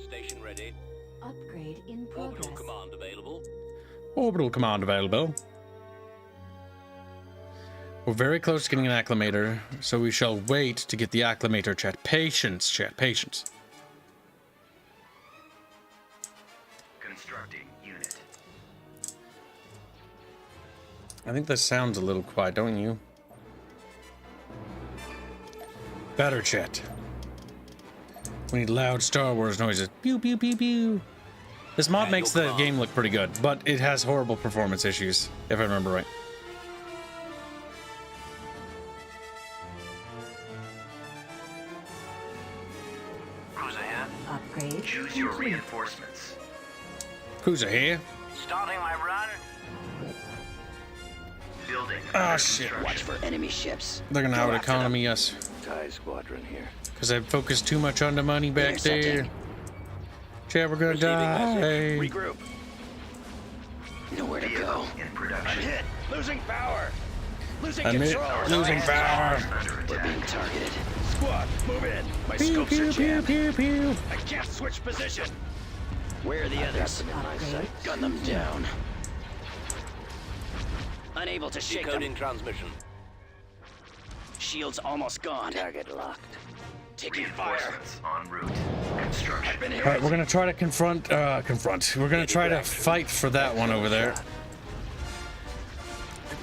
Station ready. Upgrade in progress. Orbital command available. Orbital command available. We're very close to getting an acclimator, so we shall wait to get the acclimator, chat. Patience, chat. Patience. Constructing unit. I think this sounds a little quiet, don't you? Better, chat. We need loud Star Wars noises. Pew, pew, pew, pew. This mod makes the game look pretty good, but it has horrible performance issues, if I remember right. Cruiser here. Upgrade. Choose your reinforcements. Cruiser here. Starting my run. Building. Ah, shit. Watch for enemy ships. They're gonna out economy us. TIE squadron here. Because I focused too much on the money back there. Chat, we're gonna die. Regroup. Nowhere to go. In production. I'm hit. Losing power. Losing control. Losing power. We're being targeted. Squad, move in. My Pew, scopes pew, are pew, jammed. pew, pew. I can't switch position. Where are the others? Gun them down. Unable to shake Decoding them. transmission. Shields almost gone. Target locked. Taking fire. En route. Construction. All right, we're gonna try to confront. We're gonna try to fight for that one over there.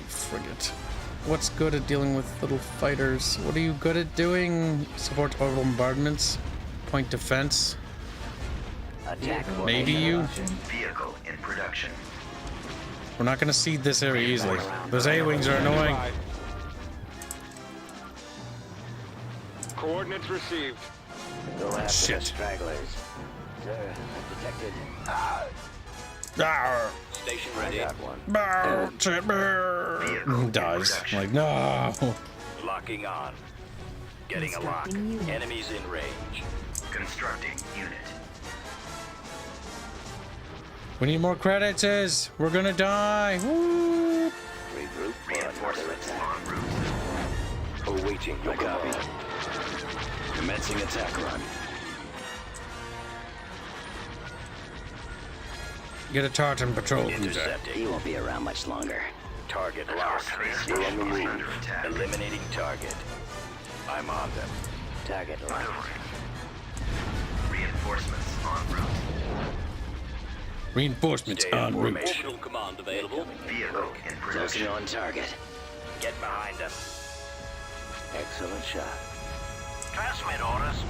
Frigate. What's good at dealing with little fighters? What are you good at doing? Support orbital bombardments. Point defense. Attack. Maybe you. Vehicle in production. We're not gonna cede this area easily. Those A-wings are annoying. Coordinates received. Go after Shit. stragglers. Sir, I've detected. Arr. Station ready. Brr, shit, brr. Dies. Like, no. Locking on. Getting a lock. Enemies in range. Constructing unit. We need more credits, we're gonna die. Woo. Regroup. Reinforcements en route. Awaiting your copy. Commencing attack run. Get a Tartan patrol cruiser. Intercepting. He won't be around much longer. Target locked. We're on the move. Eliminating target. I'm on them. Target locked. Reinforcements en route. Reinforcements en route. Orbital command available. Vehicle in production. Closing on target. Get behind them. Excellent shot. Transmit orders.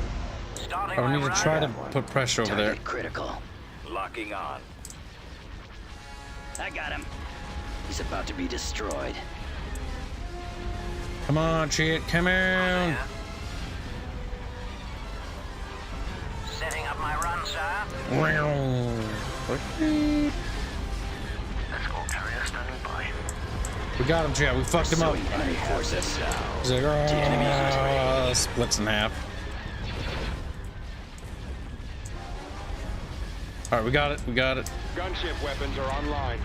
Starting I my need to run. try to put pressure over there. Target critical. Locking on. I got him. He's about to be destroyed. Come on, shit, come on. Setting up my run, sir. Escort carrier standing by. We got him, chat. We fucked him up. Enemy forces. He's like, splits in half. All right, we got it. We got it. Gunship weapons are online.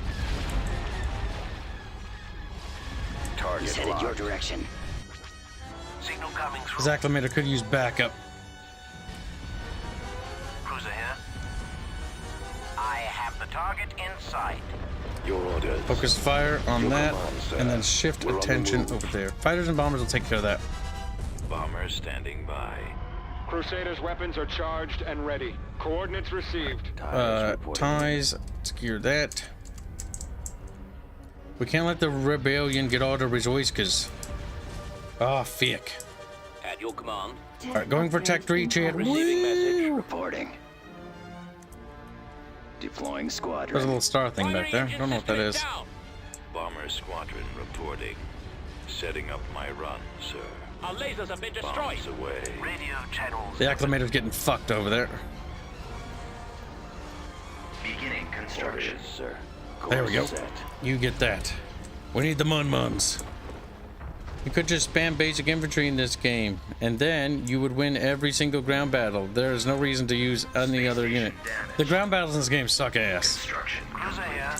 He's headed your direction. Signal coming through. His acclimator could use backup. Cruiser here. I have the target in sight. Your orders. Focus fire on Your that, command, sir. and then shift We're on the attention move. over there. Fighters and bombers will take care of that. Bomber standing by. Crusaders' weapons are charged and ready. Coordinates received. Ties, secure that. We can't let the rebellion get all the rejoices. Ah, fuck. At your command. Alright, going for Tech 3, Chad. Receiving message. Reporting. Deploying squadron. There's a little star thing back there. Don't know what that is. Bomber squadron reporting. Setting up my run, sir. Our lasers have been destroyed. Bombs away. Radio channels. The acclimator's getting fucked over there. Beginning construction, sir. There we go. Set. You get that. We need the Mun-Muns. You could just spam basic infantry in this game, and then you would win every single ground battle. There is no reason to use any other unit. The ground battles in this game suck ass. Cruiser here.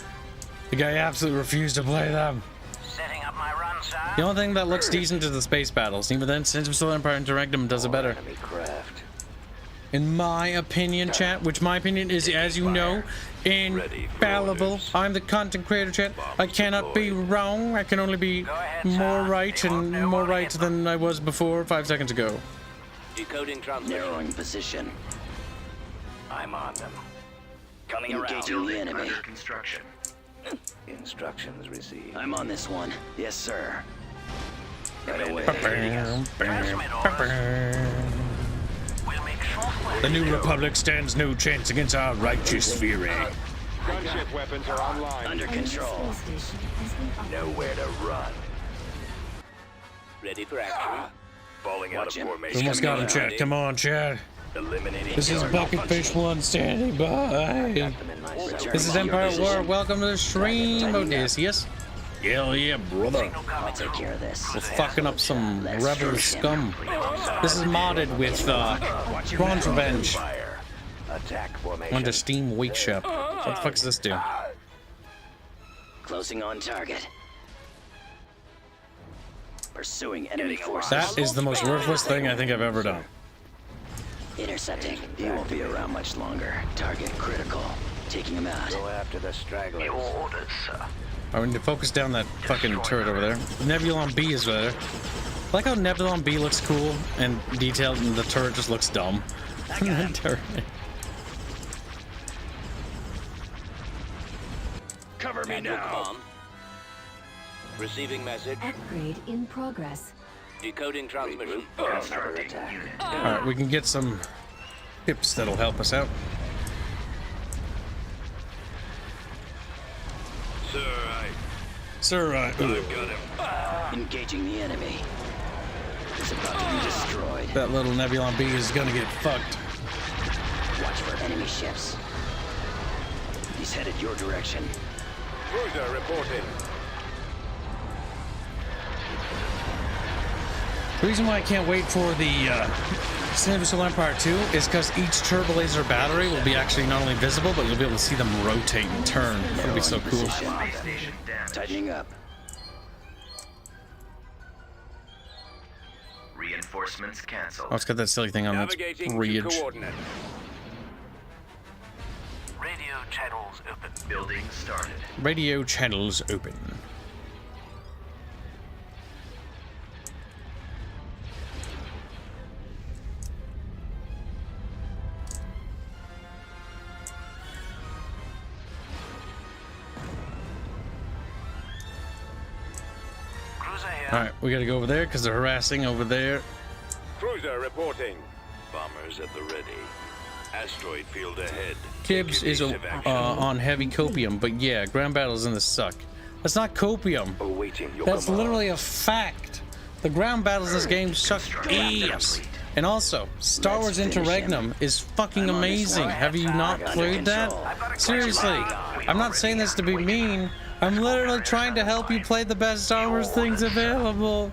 The guy absolutely refused to play them. Setting up my run, sir. The only thing that looks decent is the space battles. Even then, Sins of Solar Empire Interregnum does it better. In my opinion, chat, which my opinion is, as you know, infallible. I'm the content creator, chat. I cannot be wrong. I can only be more right and more right than I was before 5 seconds ago. Decoding transmission. Narrowing position. I'm on them. Coming around. Engaging the enemy. Under construction. Instructions received. I'm on this one. Yes, sir. Right away. The New Republic stands no chance against our righteous fury. Gunship weapons are online. Under control. Nowhere to run. Ready for action. Falling out of formation. Almost got him, Chad. Come on, Chad. Eliminating. This is Bucketfish 1 standing by. This is Empire War. Welcome to the stream, Odysseus. Hell yeah, brother. I'll take care of this. We're fucking up some rebel scum. This is modded with Bronze Revenge. Attack formation. On the Steam Wake Shop. What the fuck does this do? Closing on target. Pursuing enemy forces. That is the most worthless thing I think I've ever done. Intercepting. He won't be around much longer. Target critical. Taking him out. Go after the stragglers. Your orders, sir. I need to focus down that fucking turret over there. Nebulon B is there. I like how Nebulon B looks cool and detailed, and the turret just looks dumb. Cover me now. Receiving message. Upgrade in progress. Decoding transmission. Alright, we can get some pips that'll help us out. Sir, I've got him. Engaging the enemy. He's about to be destroyed. That little Nebulon B is gonna get fucked. Watch for enemy ships. He's headed your direction. Cruiser reporting. The reason why I can't wait for the Sins of Solar Empire 2 is because each turbo laser battery will be actually not only visible, but you'll be able to see them rotate and turn. That'll be so cool. Tightening up. Reinforcements canceled. Oh, it's got that silly thing on its bridge. Radio channels open. Building started. Radio channels open. Alright, we gotta go over there because they're harassing over there. Cruiser reporting. Bombers at the ready. Asteroid field ahead. Kibs is on heavy copium, but yeah, ground battles in this suck. That's not copium. That's literally a fact. The ground battles in this game suck ass. And also, Star Wars Interregnum is fucking amazing. Have you not played that? Seriously, I'm not saying this to be mean. I'm literally trying to help you play the best Star Wars things available.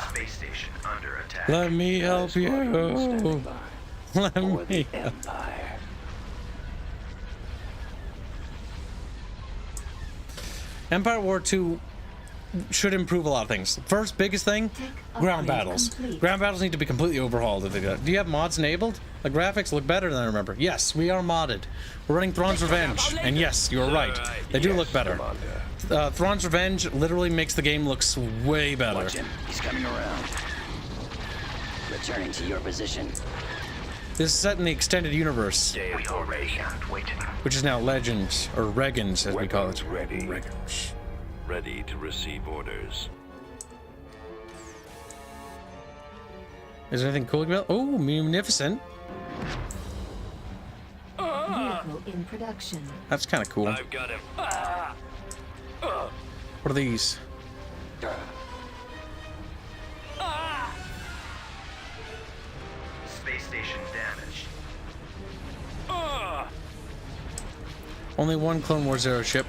Space station under attack. Let me help you. Let me help. Empire War 2 should improve a lot of things. First, biggest thing, ground battles. Ground battles need to be completely overhauled. Do you have mods enabled? The graphics look better than I remember. Yes, we are modded. We're running Thrawn's Revenge, and yes, you're right. They do look better. Thrawn's Revenge literally makes the game look way better. Watch him. He's coming around. Returning to your position. This is set in the extended universe, which is now Legends, or Regans as we call it. Regans. Ready to receive orders. Is there anything cool about? Oh, munificent. Vehicle in production. That's kind of cool. I've got him. What are these? Space station damaged. Only one Clone Wars Zero ship.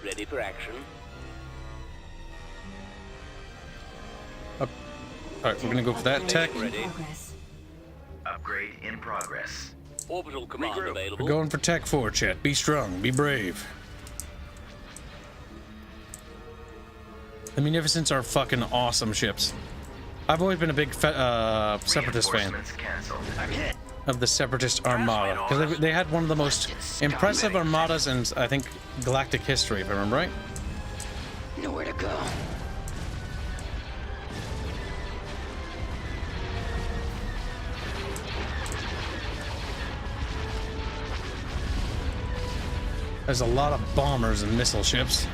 Ready for action. Alright, we're gonna go for that tech. Ready. Upgrade in progress. Orbital command available. We're going for Tech 4, chat. Be strong, be brave. The Munificents are fucking awesome ships. I've always been a big Separatist fan of the Separatist Armada, because they had one of the most impressive armadas in, I think, galactic history, if I remember right. Nowhere to go. There's a lot of bombers and missile ships.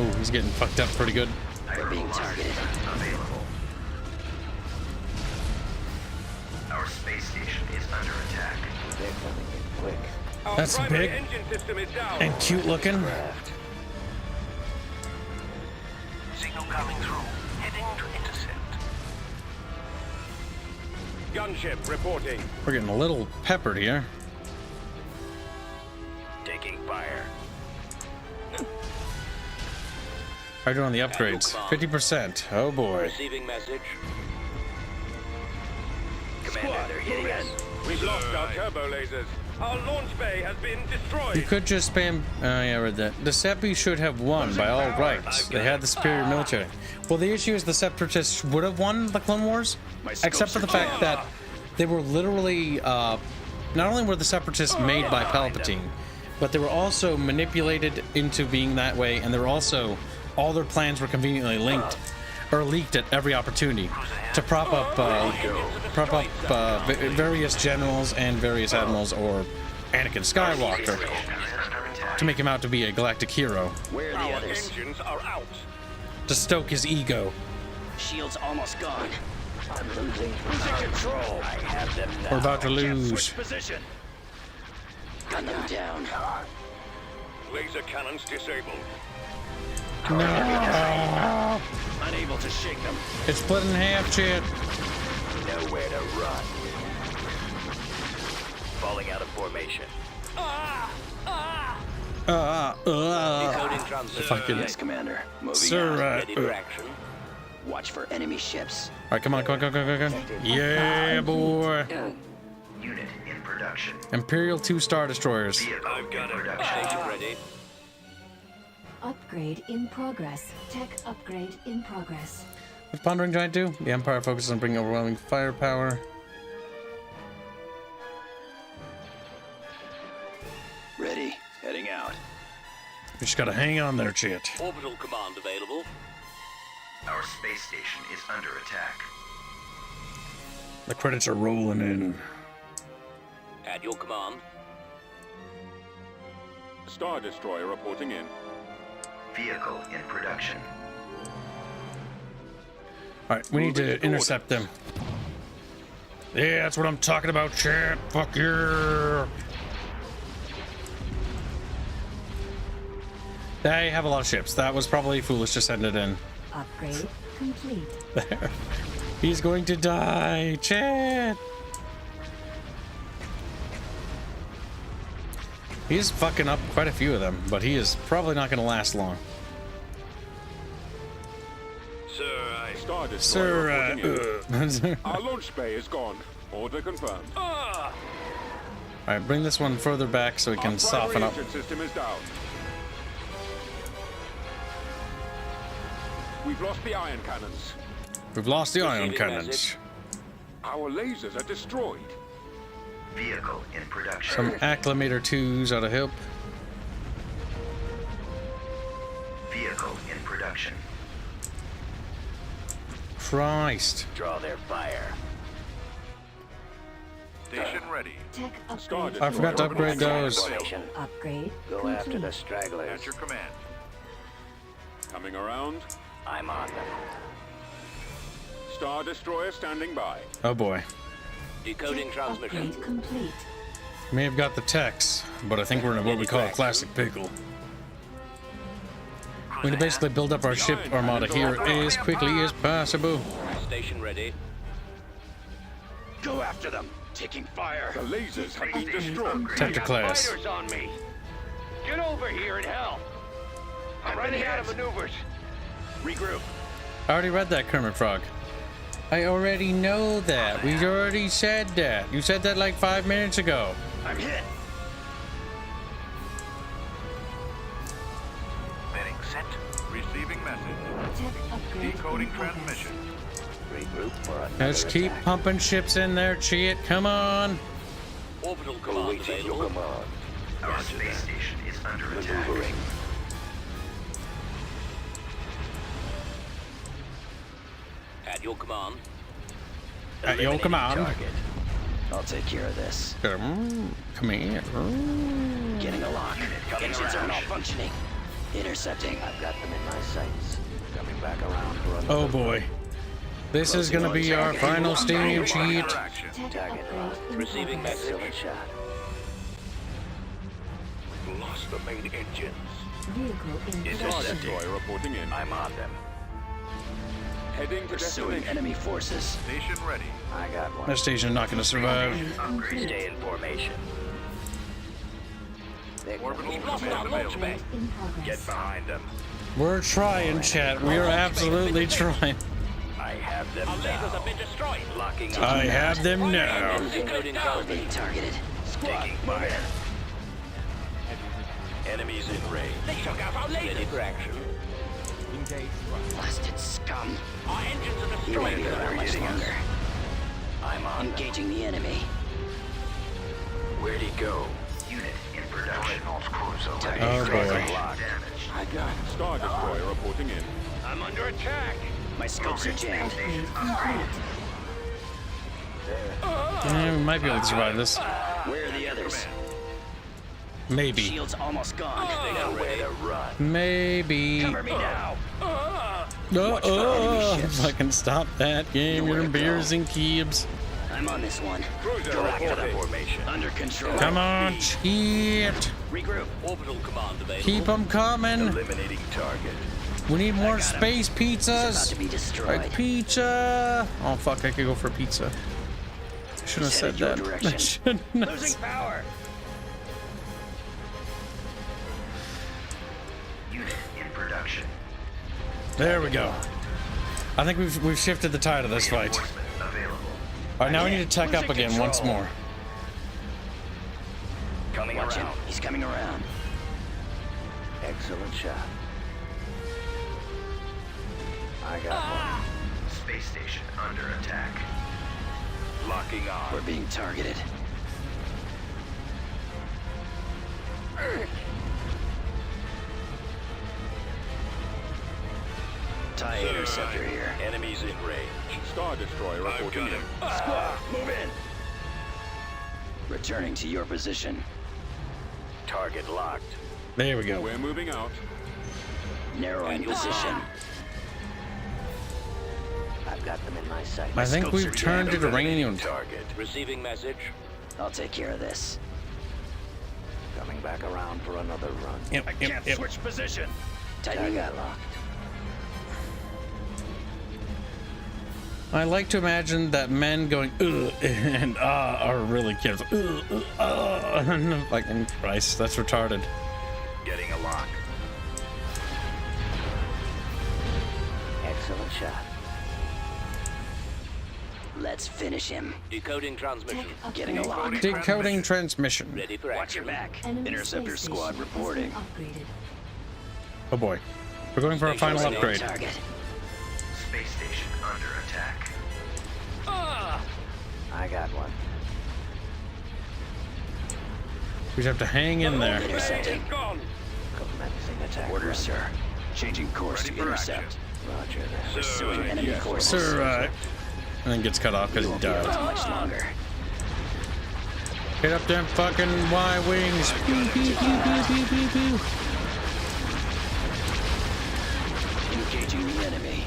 Oh, he's getting fucked up pretty good. We're being targeted. Available. Our space station is under attack. They're coming in quick. That's big and cute looking. Signal coming through. Heading to intercept. Gunship reporting. We're getting a little peppered here. Taking fire. How are you doing on the upgrades? 50%. Oh boy. Receiving message. Commander, they're hitting us. We've lost our turbo lasers. Our launch bay has been destroyed. You could just spam. Yeah, I read that. The Seppi should have won by all rights. They had the superior military. Well, the issue is the Separatists would have won the Clone Wars, except for the fact that they were literally. Not only were the Separatists made by Palpatine, but they were also manipulated into being that way, and they were also. All their plans were conveniently linked or leaked at every opportunity to prop up various generals and various admirals or Anakin Skywalker to make him out to be a galactic hero. Where are the others? Engines are out. To stoke his ego. Shield's almost gone. I'm losing control. I have them now. We're about to lose. Position. Gun them down. Laser cannons disabled. No. Unable to shake them. It's split in half, chat. Nowhere to run. Falling out of formation. Decoding transfer. Fucking Yes, Commander. Moving sir, out. Ready for action. Watch for enemy ships. All right, come on, come on, come on, come on. Yeah, boy. Unit in production. Imperial 2 Star Destroyers. I've got it. Station ready. Upgrade in progress. Tech upgrade in progress. What's Pondering Giant do? The Empire focuses on bringing overwhelming firepower. Ready. Heading out. You just gotta hang on there, chat. Orbital command available. Our space station is under attack. The credits are rolling in. At your command. Star Destroyer reporting in. Vehicle in production. Alright, we need to intercept them. Yeah, that's what I'm talking about, chat. Fuck yeah. They have a lot of ships. That was probably foolish to send it in. Upgrade complete. There. He's going to die, chat. He's fucking up quite a few of them, but he is probably not going to last long. Sir, Star Destroyer reporting Sir, in. Our launch bay is gone. Order confirmed. Alright, bring this one further back so we can soften up. Our system is down. We've lost the ion cannons. We've lost the ion cannons. Our lasers are destroyed. Vehicle in production. Some acclimator 2s ought to help. Vehicle in production. Christ. Draw their fire. Station ready. Tech Star upgrade. I forgot to upgrade those. Upgrade Go complete. after the stragglers. At your command. Coming around. I'm on them. Star Destroyer standing by. Oh boy. Decoding transmission. Upgrade complete. May have got the text, but I think we're in what we call a classic pickle. We need to basically build up our ship armada here as quickly as possible. Station ready. Go after them. Taking fire. The lasers have been destroyed. Tactic class. Fighters on me. Get over here and help. I'm running out of maneuvers. Regroup. I already read that, Kermit Frog. I already know that. We already said that. You said that like 5 minutes ago. I'm hit. Bearing set. Receiving message. Tech upgrade. Decoding in progress. transmission. Regroup for another Let's keep attack. pumping ships in there, Cheat. Come on. Orbital command available. Our space station is under attack. Maneuvering. At your command. At your Eliminating command. target. I'll take care of this. Come here. Getting a lock. Engines are malfunctioning. Intercepting. I've got them in my sights. Coming back around for another. Oh boy. This is gonna be our final stage, Cheat. Tech Target upgrade in receiving progress. message. Shot. Lost the main engines. Vehicle in Star production. Destroyer reporting in. I'm on them. Heading to Pursuing destination. enemy forces. Station ready. I got one. That station not gonna survive. Stay in formation. Orbital We've lost command our launch available. bay. In progress. Get behind them. We're trying, chat. We are absolutely trying. I have them now. Lasers have been destroyed. Locking on. I have them now. Decoding being targeted. Taking fire. Enemies in range. They took out our lasers. Ready for action. Blasted scum. Our engines are destroyed. You won't be around much longer. I'm on. Engaging the enemy. Where'd he go? Unit in production. Oh boy. I got it. Star Destroyer reporting in. I'm under attack. My scopes are jammed. Yeah, we might be able to survive this. Where are the others? Maybe. Shield's almost gone. They got nowhere to run. Maybe. Cover me now. Fucking stop that game. You're embarrassing, Kibs. I'm on this one. Go after the formation. Under control. Come on, Cheat. Regroup. Orbital command available. Keep them coming. Eliminating target. We need more space About pizzas. to be destroyed. Like pizza. Oh fuck, I could go for pizza. I shouldn't have said Headed your that. direction. I shouldn't have Losing said- power. Unit in production. There we go. I think we've shifted the tide of this fight. Reinforcement available. All right, now we need to tech up again once more. Coming Watch around. Him. He's coming around. Excellent shot. I got one. Space station under attack. Locking on. We're being targeted. TIE interceptor here. Enemies in range. Star Destroyer reporting in. Squad, move in. Returning to your position. Target locked. There we go. We're moving out. Narrowing position. I've got them in my sight. I think we've turned it around. Target. Receiving message. I'll take care of this. Coming back around for another run. Yep, I can't switch position. Tightening got locked. I like to imagine that men going ugh and are really kids. Fucking Christ, that's retarded. Getting a lock. Excellent shot. Let's finish him. Decoding transmission. Getting a lock. Decoding transmission. Ready for Watch your back. Interceptor squad reporting. Oh boy. We're going for a final upgrade. Target. Space station under attack. I got one. We just have to hang in there. Intercepting. Commencing attack. Orders, sir. Changing course to intercept. Roger that. Pursuing enemy course. Sir, and then gets cut off because he died. Not much longer. Hit up them fucking Y-wings. Pew, pew, pew, pew, pew, pew, pew. Engaging the enemy.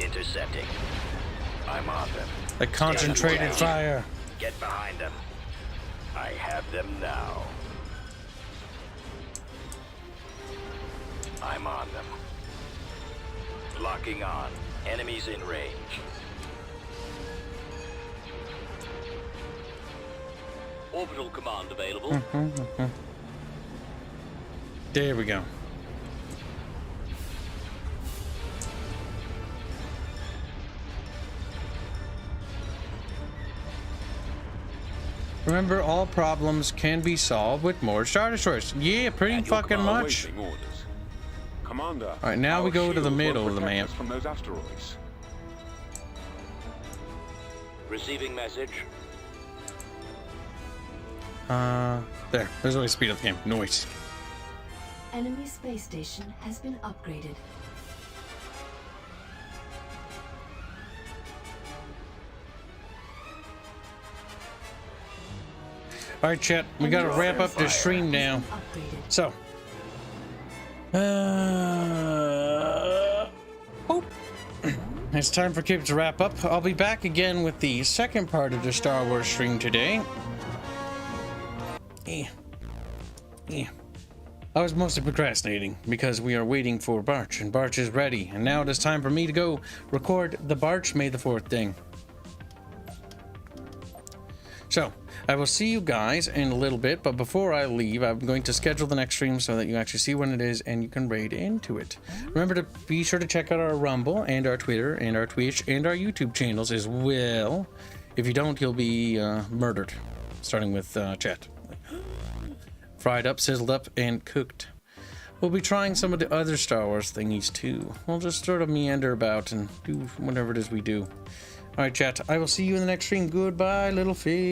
Intercepting. I'm on them. A concentrated fire. Get behind them. I have them now. I'm on them. Locking on. Enemies in range. Orbital command available. There we go. Remember, all problems can be solved with more Star Destroyers. Yeah, pretty fucking much. Commander. All right, now we go to the middle of the map. From those asteroids. Receiving message. There. There's always speed of the game. Noise. Enemy space station has been upgraded. All right, chat. We gotta wrap up the stream now. So. It's time for Kibs to wrap up. I'll be back again with the second part of the Star Wars stream today. I was mostly procrastinating because we are waiting for Barch, and Barch is ready. And now it is time for me to go record the Barch May the 4th thing. So, I will see you guys in a little bit, but before I leave, I'm going to schedule the next stream so that you actually see when it is and you can raid into it. Remember to be sure to check out our Rumble and our Twitter and our Twitch and our YouTube channels as well. If you don't, you'll be murdered, starting with chat. Fried up, sizzled up, and cooked. We'll be trying some of the other Star Wars thingies too. We'll just sort of meander about and do whatever it is we do. Alright, chat. I will see you in the next stream. Goodbye, little fish.